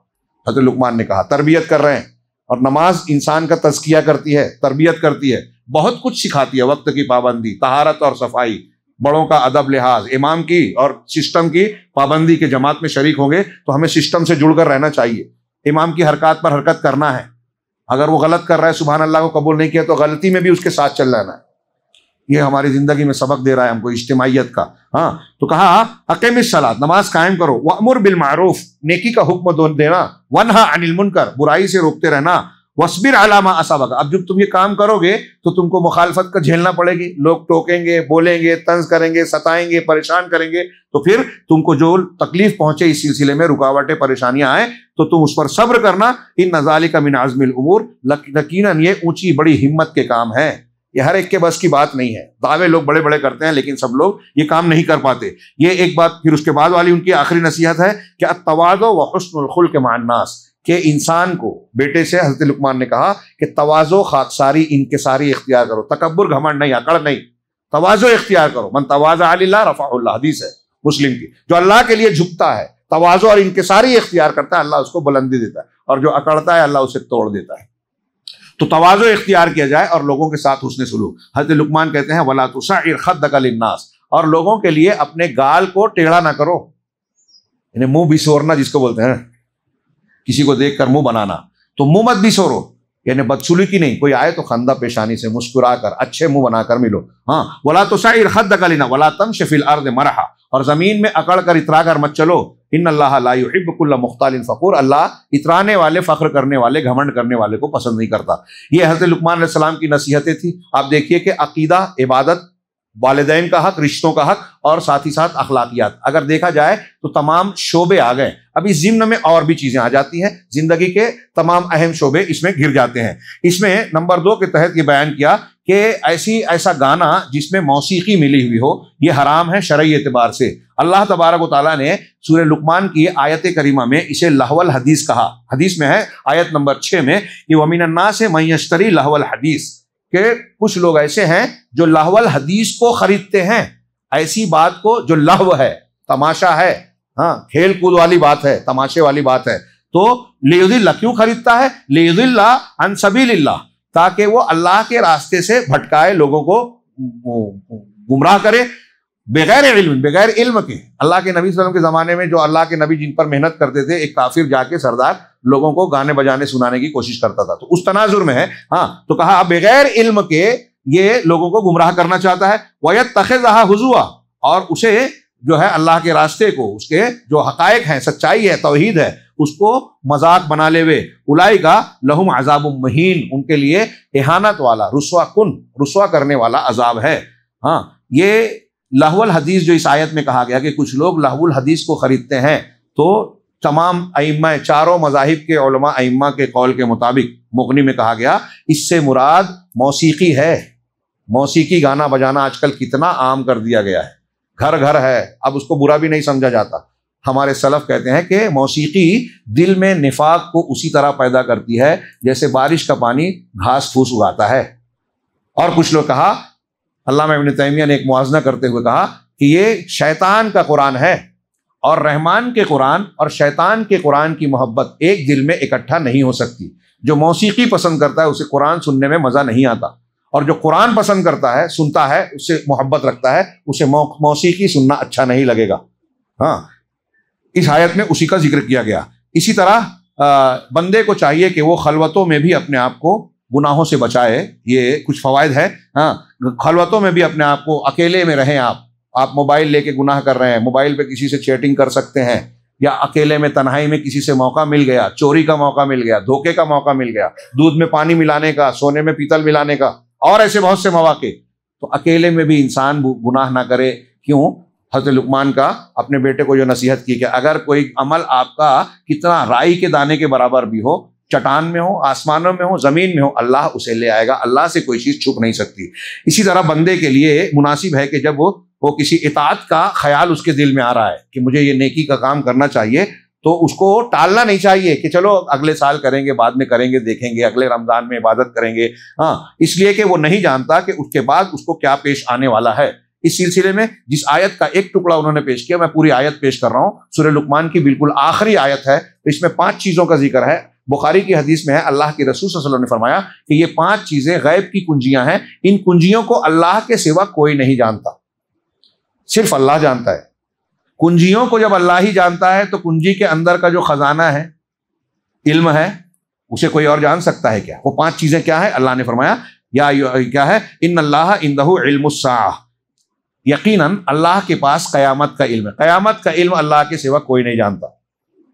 B: حضرت لقمان نے کہا تربیت کر رہے ہیں، اور نماز انسان کا تزکیہ کرتی ہے، تربیت کرتی ہے، بہت کچھ سکھاتی ہے، وقت کی پابندی، طہارت اور صفائی، بڑوں کا ادب لحاظ، امام کی اور سسٹم کی پابندی کے جماعت میں شریک ہوں گے تو ہمیں سسٹم سے جڑ کر رہنا چاہیے۔ امام کی حرکات پر حرکت کرنا ہے، اگر وہ غلط کر رہا ہے سبحان اللہ کو قبول نہیں کیا تو غلطی میں بھی اس کے ساتھ چل رہنا ہے۔ یہ ہماری زندگی میں سبق دے رہا ہے ہم کو اجتماعیت کا. ہاں تو کہا اقیم الصلاۃ، نماز قائم کرو، وامر بالمعروف، نیکی کا حکم دینا، ونہا عن المنکر، برائی سے روکتے رہنا، وصبر علی ما اصابک. اب جب تم یہ کام کرو گے تو تم کو مخالفت کا جھیلنا پڑے گی، لوگ ٹوکیں گے، بولیں گے، طنز کریں گے، ستائیں گے، پریشان کریں گے، تو پھر تم کو جو تکلیف پہنچے اس سلسلے میں، رکاوٹیں پریشانیاں آئیں تو تم اس پر صبر کرنا. ان ذالک من عزم الامور، یقیناً یہ اونچی بڑی ہمت کے کام ہیں. یہ ہر ایک کے بس کی بات نہیں ہے. دعوے لوگ بڑے بڑے کرتے ہیں لیکن سب لوگ یہ کام نہیں کر پاتے. یہ ایک بات. پھر اس کے بعد والی ان کی آخری نصیحت ہے کہ التواضع وحسن الخلق مع الناس، کہ انسان کو، بیٹے سے حضرت لقمان نے کہا کہ تواضع، خاکساری، انکساری اختیار کرو، تکبر، گھمنڈ نہیں، اکڑ نہیں، تواضع اختیار کرو. من تواضع للہ رفعہ اللہ، حدیث ہے مسلم کی. جو اللہ کے لیے جھکتا ہے، تواضع اور انکساری اختیار کرتا ہے، اللہ اس کو بلندی دیتا ہے، اور جو اکڑتا ہے اللہ اسے توڑ دیتا ہے. تو تواضع اختیار کیا جائے اور لوگوں کے ساتھ حسن سلوک. حضرت لقمان کہتے ہیں وَلَا تُصَعِّرْ خَدَّكَ لِلنَّاسِ، اور لوگوں کے لیے اپنے گال کو ٹیڑھا نہ کرو، یعنی منہ بسورنا جس کو بولتے ہیں، کسی کو دیکھ کر منہ بنانا، تو منہ مت بسورو، یعنی بدسلوکی نہیں. کوئی آئے تو خندہ پیشانی سے مسکرا کر اچھے منہ بنا کر ملو. ہاں وَلَا تُصَعِّرْ خَدَّكَ لِلنَّاسِ وَلَا تَمْشِ فِي الْأَرْضِ مَرَحًا، اور زمین میں اکڑ کر اترا کر مت چلو. ان اللہ لا يحب كل مختال فخور، اللہ اترانے والے، فخر کرنے والے، گھمنڈ کرنے والے کو پسند نہیں کرتا. یہ حضرت لقمان علیہ السلام کی نصیحتیں تھیں. آپ دیکھیے کہ عقیدہ، عبادت، والدین کا حق، رشتوں کا حق، اور ساتھ ہی ساتھ اخلاقیات، اگر دیکھا جائے تو تمام شعبے آ گئے. اب اس ضمن میں اور بھی چیزیں آ جاتی ہیں، زندگی کے تمام اہم شعبے اس میں گر جاتے ہیں. اس میں نمبر 2 کے تحت یہ بیان کیا کہ ایسا گانا جس میں موسیقی ملی ہوئی ہو، یہ حرام ہے شرعی اعتبار سے. اللہ تبارک و تعالیٰ نے سورہ لقمان کی آیت کریمہ میں اسے لہو الحدیث کہا. حدیث میں ہے آیت نمبر 6 میں کہ وَمِنَ النَّاسِ مَن يَشْتَرِي لَهْوَ الْحَدِيث، کہ کچھ لوگ ایسے ہیں جو لہو الحدیث کو خریدتے ہیں، ایسی بات کو جو لہو ہے، تماشا ہے، ہاں کھیل کود والی بات ہے، تماشے والی بات ہے. تو لِيُضِلَّ، کیوں خریدتا ہے؟ لِيُضِلَّ عن سبیل اللہ، تاکہ وہ اللہ کے راستے سے بھٹکائے، لوگوں کو گمراہ کرے، بغیر علم، بغیر علم کے. اللہ کے نبی صلی اللہ علیہ وسلم کے زمانے میں جو اللہ کے نبی جن پر محنت کرتے تھے، ایک کافر جا کے سردار لوگوں کو گانے بجانے سنانے کی کوشش کرتا تھا، تو اس تناظر میں ہے. ہاں تو کہا بغیر علم کے یہ لوگوں کو گمراہ کرنا چاہتا ہے. وَيَتَّخِذَهَا هُزُوًا، اور اسے جو ہے اللہ کے راستے کو، اس کے جو حقائق ہیں، سچائی ہے، توحید ہے، اس کو مذاق بنا لے وے. اولئک لہم عذاب مہین، ان کے لیے اہانت والا، رسوا کرنے والا عذاب ہے. ہاں یہ لہو الحدیث جو اس آیت میں کہا گیا کہ کچھ لوگ لہو الحدیث کو خریدتے ہیں، تو تمام ائمہ، چاروں مذاہب کے علماء ائمہ کے قول کے مطابق مغنی میں کہا گیا اس سے مراد موسیقی ہے. موسیقی، گانا بجانا آج کل کتنا عام کر دیا گیا ہے، گھر گھر ہے، اب اس کو برا بھی نہیں سمجھا جاتا. ہمارے سلف کہتے ہیں کہ موسیقی دل میں نفاق کو اسی طرح پیدا کرتی ہے جیسے بارش کا پانی گھاس پھوس اگاتا ہے. اور کچھ لوگ کہا، علامہ ابن تیمیہ نے ایک موازنہ کرتے ہوئے کہا کہ یہ شیطان کا قرآن ہے، اور رحمان کے قرآن اور شیطان کے قرآن کی محبت ایک دل میں اکٹھا نہیں ہو سکتی. جو موسیقی پسند کرتا ہے اسے قرآن سننے میں مزہ نہیں آتا، اور جو قرآن پسند کرتا ہے، سنتا ہے، اس سے محبت رکھتا ہے، اسے موسیقی سننا اچھا نہیں لگے گا. ہاں اس آیت میں اسی کا ذکر کیا گیا. اسی طرح بندے کو چاہیے کہ وہ خلوتوں میں بھی اپنے آپ کو گناہوں سے بچائے. یہ کچھ فوائد ہے. ہاں خلوتوں میں بھی اپنے آپ کو، اکیلے میں رہیں. آپ موبائل لے کے گناہ کر رہے ہیں، موبائل پہ کسی سے چیٹنگ کر سکتے ہیں، یا اکیلے میں تنہائی میں کسی سے موقع مل گیا، چوری کا موقع مل گیا، دھوکے کا موقع مل گیا، دودھ میں پانی ملانے کا، سونے میں پیتل ملانے کا، اور ایسے بہت سے مواقع. تو اکیلے میں بھی انسان گناہ نہ کرے. کیوں؟ حضرت لقمان کا اپنے بیٹے کو جو نصیحت کی کہ اگر کوئی عمل آپ کا کتنا رائی کے دانے کے برابر بھی ہو، چٹان میں ہو، آسمانوں میں ہو، زمین میں ہو، اللہ اسے لے آئے گا. اللہ سے کوئی چیز چھپ نہیں سکتی. اسی طرح بندے کے لیے مناسب ہے کہ جب وہ کسی اطاعت کا خیال اس کے دل میں آ رہا ہے کہ مجھے یہ نیکی کا کام کرنا چاہیے، تو اس کو ٹالنا نہیں چاہیے کہ چلو اگلے سال کریں گے، بعد میں کریں گے، دیکھیں گے، اگلے رمضان میں عبادت کریں گے. ہاں اس لیے کہ وہ نہیں جانتا کہ اس کے بعد اس کو کیا پیش آنے والا ہے. اس سلسلے میں جس آیت کا ایک ٹکڑا انہوں نے پیش کیا، میں پوری آیت پیش کر رہا ہوں. سورہ لقمان کی بالکل آخری آیت ہے. اس میں 5 چیزوں کا ذکر ہے. بخاری کی حدیث میں ہے، اللہ کے رسول صلی اللہ علیہ وسلم نے فرمایا کہ یہ 5 چیزیں غیب کی کنجیاں ہیں. ان کنجیوں کو اللہ کے سوا کوئی نہیں جانتا، صرف اللہ جانتا ہے. کنجیوں کو جب اللہ ہی جانتا ہے تو کنجی کے اندر کا جو خزانہ ہے، علم ہے، اسے کوئی اور جان سکتا ہے کیا؟ وہ 5 چیزیں کیا ہے؟ اللہ نے فرمایا یا کیا ہے، ان اللہ عندہ علم الساعہ، یقیناً اللہ کے پاس قیامت کا علم ہے. قیامت کا علم اللہ کے سوا کوئی نہیں جانتا.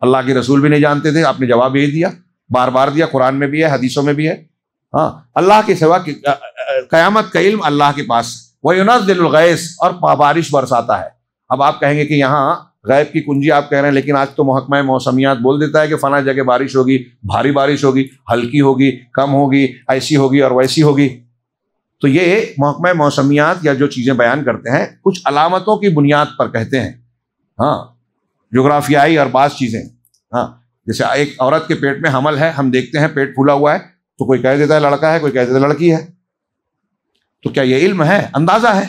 B: اللہ کے رسول بھی نہیں جانتے تھے، آپ نے جواب یہی دیا، بار بار دیا، قرآن میں بھی ہے، حدیثوں میں بھی ہے. ہاں، اللہ کے سوا قیامت کا علم اللہ کے پاس. وَيُنَزِّلُ الْغَيْثَ، اور بارش برساتا ہے. اب آپ کہیں گے کہ یہاں غیب کی کنجی آپ کہہ رہے ہیں، لیکن آج تو محکمہ موسمیات بول دیتا ہے کہ فلاں جگہ بارش ہوگی، بھاری بارش ہوگی، ہلکی ہوگی، کم ہوگی، ایسی ہوگی اور ویسی ہوگی. تو یہ محکمہ موسمیات یا جو چیزیں بیان کرتے ہیں کچھ علامتوں کی بنیاد پر کہتے ہیں. ہاں، جغرافیائی اور بعض چیزیں. ہاں، جیسے ایک عورت کے پیٹ میں حمل ہے، ہم دیکھتے ہیں پیٹ پھولا ہوا ہے تو کوئی کہہ دیتا ہے لڑکا ہے، کوئی کہہ دیتا ہے لڑکی ہے. تو کیا یہ علم ہے؟ اندازہ ہے.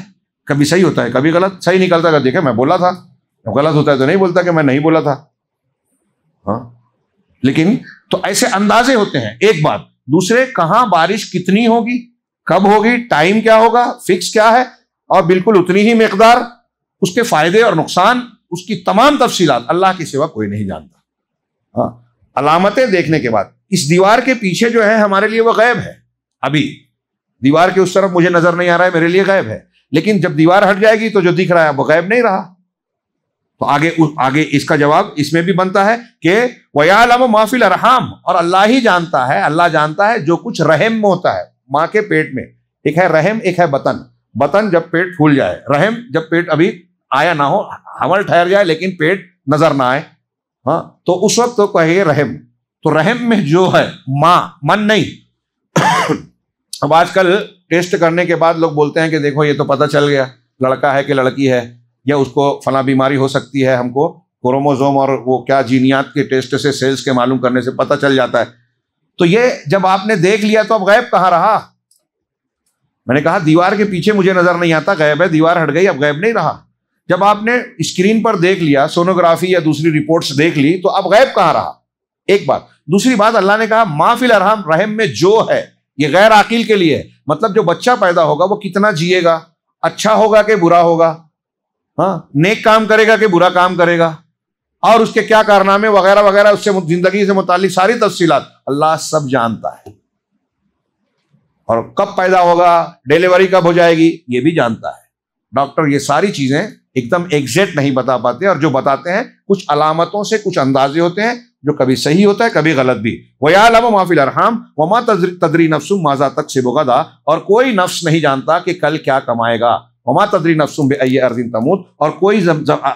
B: کبھی صحیح ہوتا ہے، کبھی غلط. صحیح نکلتا ہے دیکھیں میں بولا تھا، غلط ہوتا ہے تو نہیں بولتا کہ میں نہیں بولا تھا. ہاں، لیکن تو ایسے اندازے ہوتے ہیں. ایک بات. دوسرے، کہاں بارش کتنی ہوگی، کب ہوگی، ٹائم کیا ہوگا، فکس کیا ہے، اور بالکل اتنی ہی مقدار، اس کے فائدے اور نقصان، اس کی تمام تفصیلات اللہ کے سوا کوئی نہیں جانتا. ہاں، علامتیں دیکھنے کے بعد اس دیوار کے پیچھے جو ہے ہمارے لیے وہ غیب ہے. ابھی دیوار کے اس طرف مجھے نظر نہیں آ رہا ہے، میرے لیے غیب ہے. لیکن جب دیوار ہٹ جائے گی تو جو دکھ رہا ہے وہ غیب نہیں رہا. تو آگے اس کا جواب اس میں بھی بنتا ہے کہ وَيَعْلَمُ مَا فِي الْأَرْحَامِ، اور اللہ ہی جانتا ہے، اللہ جانتا ہے جو کچھ رحم میں ہوتا ہے، ماں کے پیٹ میں. ایک ہے رحم، ایک ہے بطن. بطن جب پیٹ پھول جائے، رحم جب پیٹ ابھی آیا نہ ہو، حمل ٹھہر جائے لیکن پیٹ نظر نہ آئے، ہاں، تو اس وقت تو کہے رحم. تو رحم میں جو ہے ماں، من نہیں. اب آج کل ٹیسٹ کرنے کے بعد لوگ بولتے ہیں کہ دیکھو یہ تو پتہ چل گیا لڑکا ہے کہ لڑکی ہے، یا اس کو فلاں بیماری ہو سکتی ہے، ہم کو کروموزوم اور وہ کیا جینیات کے ٹیسٹ سے، سیلز کے معلوم کرنے سے پتہ چل جاتا ہے. تو یہ جب آپ نے دیکھ لیا تو اب غیب کہاں رہا؟ میں نے کہا دیوار کے پیچھے مجھے نظر نہیں آتا، غیب ہے. دیوار ہٹ گئی، اب غیب نہیں رہا. جب آپ نے اسکرین پر دیکھ لیا، سونوگرافی یا دوسری رپورٹس دیکھ لی، تو اب غیب کہاں رہا؟ ایک بات. دوسری بات، اللہ نے کہا ما فی الارحام، رحم میں جو ہے، یہ غیر عاقل کے لیے ہے. مطلب جو بچہ پیدا ہوگا وہ کتنا جیے گا، اچھا ہوگا کہ برا ہوگا، ہاں، نیک کام کرے گا کہ برا کام کرے گا، اور اس کے کیا کارنامے وغیرہ وغیرہ، اس سے زندگی سے متعلق ساری تفصیلات اللہ سب جانتا ہے. اور کب پیدا ہوگا، ڈیلیوری کب ہو جائے گی، یہ بھی جانتا ہے. ڈاکٹر یہ ساری چیزیں ایک دم ایگزیکٹ نہیں بتا پاتے، اور جو بتاتے ہیں کچھ علامتوں سے، کچھ اندازے ہوتے ہیں جو کبھی صحیح ہوتا ہے کبھی غلط بھی. وَيَعْلَمُ مَا فِي الْأَرْحَامِ وَمَا تَدْرِي نَفْسٌ مَاذَا تَكْسِبُ غَدًا، اور کوئی نفس نہیں جانتا کہ کل کیا کمائے گا. وَمَا تَدْرِي نَفْسٌ بِأَيِّ أَرْضٍ تَمُوتُ، اور کوئی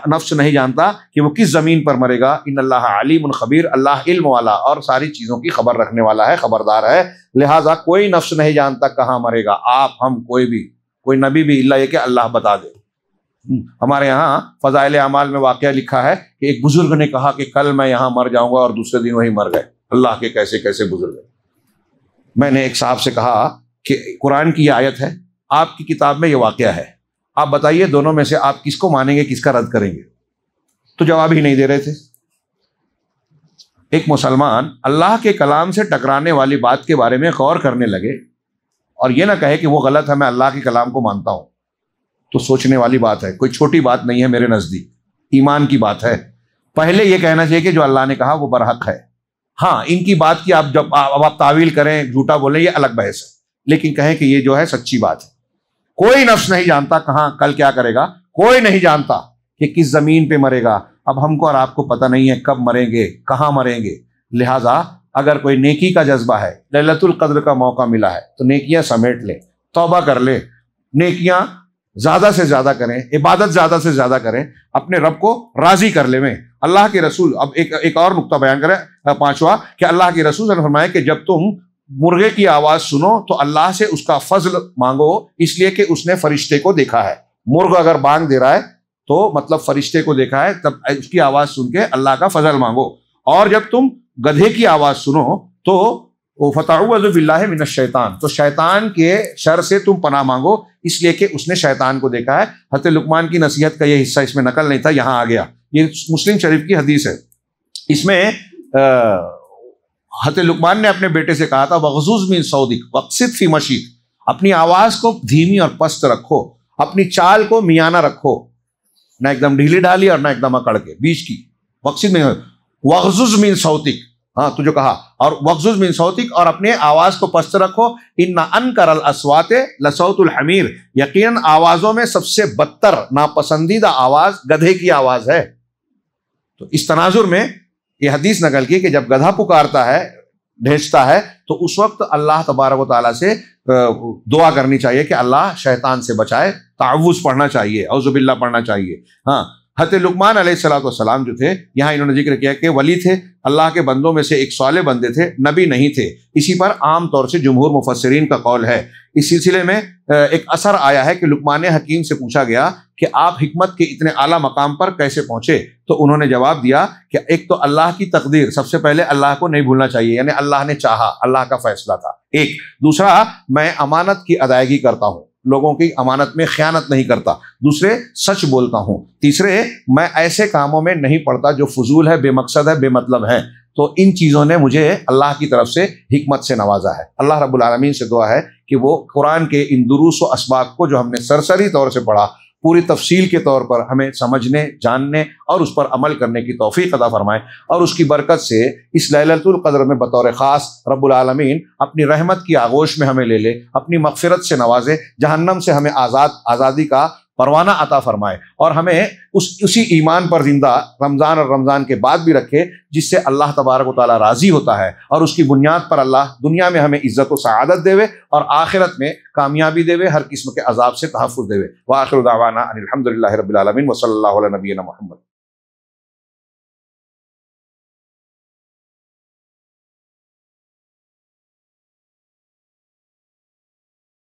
B: نفس نہیں جانتا کہ وہ کس زمین پر مرے گا. ان اللہ علیم خبیر، اللہ علم والا اور ساری چیزوں کی خبر رکھنے والا ہے، خبردار ہے. لہٰذا کوئی نفس نہیں جانتا کہاں مرے گا، آپ، ہم، کوئی بھی، کوئی نبی بھی، اللہ یہ کہ اللہ بتا دے. ہمارے یہاں فضائل اعمال میں واقعہ لکھا ہے کہ ایک بزرگ نے کہا کہ کل میں یہاں مر جاؤں گا، اور دوسرے دن وہی مر گئے. اللہ کے کیسے کیسے بزرگ ہیں. میں نے ایک صاحب سے کہا کہ قرآن کی یہ آیت ہے، آپ کی کتاب میں یہ واقعہ ہے، آپ بتائیے دونوں میں سے آپ کس کو مانیں گے، کس کا رد کریں گے؟ تو جواب ہی نہیں دے رہے تھے. ایک مسلمان اللہ کے کلام سے ٹکرانے والی بات کے بارے میں غور کرنے لگے اور یہ نہ کہے کہ وہ غلط ہے، میں اللہ کے کلام کو مانتا ہوں، تو سوچنے والی بات ہے. کوئی چھوٹی بات نہیں ہے میرے نزدیک، ایمان کی بات ہے. پہلے یہ کہنا چاہیے کہ جو اللہ نے کہا وہ برحق ہے. ہاں، ان کی بات کی آپ جب آپ تعویل کریں، جھوٹا بولیں، یہ الگ بحث ہے، لیکن کہیں کہ یہ جو ہے سچی بات ہے. کوئی نفس نہیں جانتا کہاں کل کیا کرے گا، کوئی نہیں جانتا کہ کس زمین پہ مرے گا. اب ہم کو اور آپ کو پتہ نہیں ہے کب مریں گے، کہاں مریں گے. لہٰذا اگر کوئی نیکی کا جذبہ ہے، لیلۃ القدر کا موقع ملا ہے تو نیکیاں سمیٹ لے، توبہ کر لے، نیکیاں زیادہ سے زیادہ کریں، عبادت زیادہ سے زیادہ کریں، اپنے رب کو راضی کر لیں. میں اللہ کے رسول، اب ایک اور نقطہ بیان کریں، پانچواں، کہ اللہ کے رسول نے فرمایا کہ جب تم مرغے کی آواز سنو تو اللہ سے اس کا فضل مانگو، اس لیے کہ اس نے فرشتے کو دیکھا ہے. مرغ اگر بانگ دے رہا ہے تو مطلب فرشتے کو دیکھا ہے، تب اس کی آواز سن کے اللہ کا فضل مانگو. اور جب تم گدھے کی آواز سنو تو فَتَعُوذُ بِاللَّهِ مِنَ الشَّيْطَانِ، تو شیطان کے شر سے تم پناہ مانگو، اس لیے کہ اس نے شیطان کو دیکھا ہے. حضرت لقمان کی نصیحت کا یہ حصہ اس میں نقل نہیں تھا، یہاں آ گیا. یہ مسلم شریف کی حدیث ہے. اس میں حضرت لقمان نے اپنے بیٹے سے کہا تھا وَغْضُضْ مِن صَوْتِكَ وَاقْصِدْ فِي مَشِيكَ، اپنی آواز کو دھیمی اور پست رکھو، اپنی چال کو میانہ رکھو، نہ ایک دم ڈھیلی ڈھالی اور نہ ایک دم اکڑ کے، بیچ کی. وَاقْصِدْ مِن وَغْضُضْ مِن صَوْتِكَ، ہاں تو جو کہا، اور وغضض من صوتک، اور اپنے آواز کو پست رکھو، ان انکر الاصوات لصوت الحمیر، یقیناً آوازوں میں سب سے بدتر ناپسندیدہ آواز گدھے کی آواز ہے۔ تو اس تناظر میں یہ حدیث نقل کی کہ جب گدھا پکارتا ہے، بھیجتا ہے، تو اس وقت اللہ تبارک و تعالیٰ سے دعا کرنی چاہیے کہ اللہ شیطان سے بچائے، تعوذ پڑھنا چاہیے، اعوذ باللہ پڑھنا چاہیے۔ ہاں، حضرت لقمان علیہ السلام جو تھے، یہاں انہوں نے ذکر کیا کہ ولی تھے، اللہ کے بندوں میں سے ایک صالح بندے تھے، نبی نہیں تھے۔ اسی پر عام طور سے جمہور مفسرین کا قول ہے۔ اس سلسلے میں ایک اثر آیا ہے کہ لقمان حکیم سے پوچھا گیا کہ آپ حکمت کے اتنے اعلیٰ مقام پر کیسے پہنچے؟ تو انہوں نے جواب دیا کہ ایک تو اللہ کی تقدیر، سب سے پہلے اللہ کو نہیں بھولنا چاہیے، یعنی اللہ نے چاہا، اللہ کا فیصلہ تھا ایک۔ دوسرا، میں امانت کی ادائیگی کرتا ہوں، لوگوں کی امانت میں خیانت نہیں کرتا۔ دوسرے، سچ بولتا ہوں۔ تیسرے، میں ایسے کاموں میں نہیں پڑتا جو فضول ہے، بے مقصد ہے، بے مطلب ہے۔ تو ان چیزوں نے مجھے اللہ کی طرف سے حکمت سے نوازا ہے۔ اللہ رب العالمین سے دعا ہے کہ وہ قرآن کے ان دروس و اسباق کو جو ہم نے سرسری طور سے پڑھا، پوری تفصیل کے طور پر ہمیں سمجھنے، جاننے اور اس پر عمل کرنے کی توفیق عطا فرمائے، اور اس کی برکت سے اس لیلۃ القدر میں بطور خاص رب العالمین اپنی رحمت کی آغوش میں ہمیں لے لے، اپنی مغفرت سے نوازے، جہنم سے ہمیں آزادی کا پروانہ عطا فرمائے، اور ہمیں اسی ایمان پر زندہ رمضان اور رمضان کے بعد بھی رکھے جس سے اللہ تبارک و تعالیٰ راضی ہوتا ہے، اور اس کی بنیاد پر اللہ دنیا میں ہمیں عزت و سعادت دے اور آخرت میں کامیابی دے، ہر قسم کے عذاب سے تحفظ دے۔ وآخر دعوانا ان الحمد للہ رب العالمین، وصلی اللہ علی نبینا محمد۔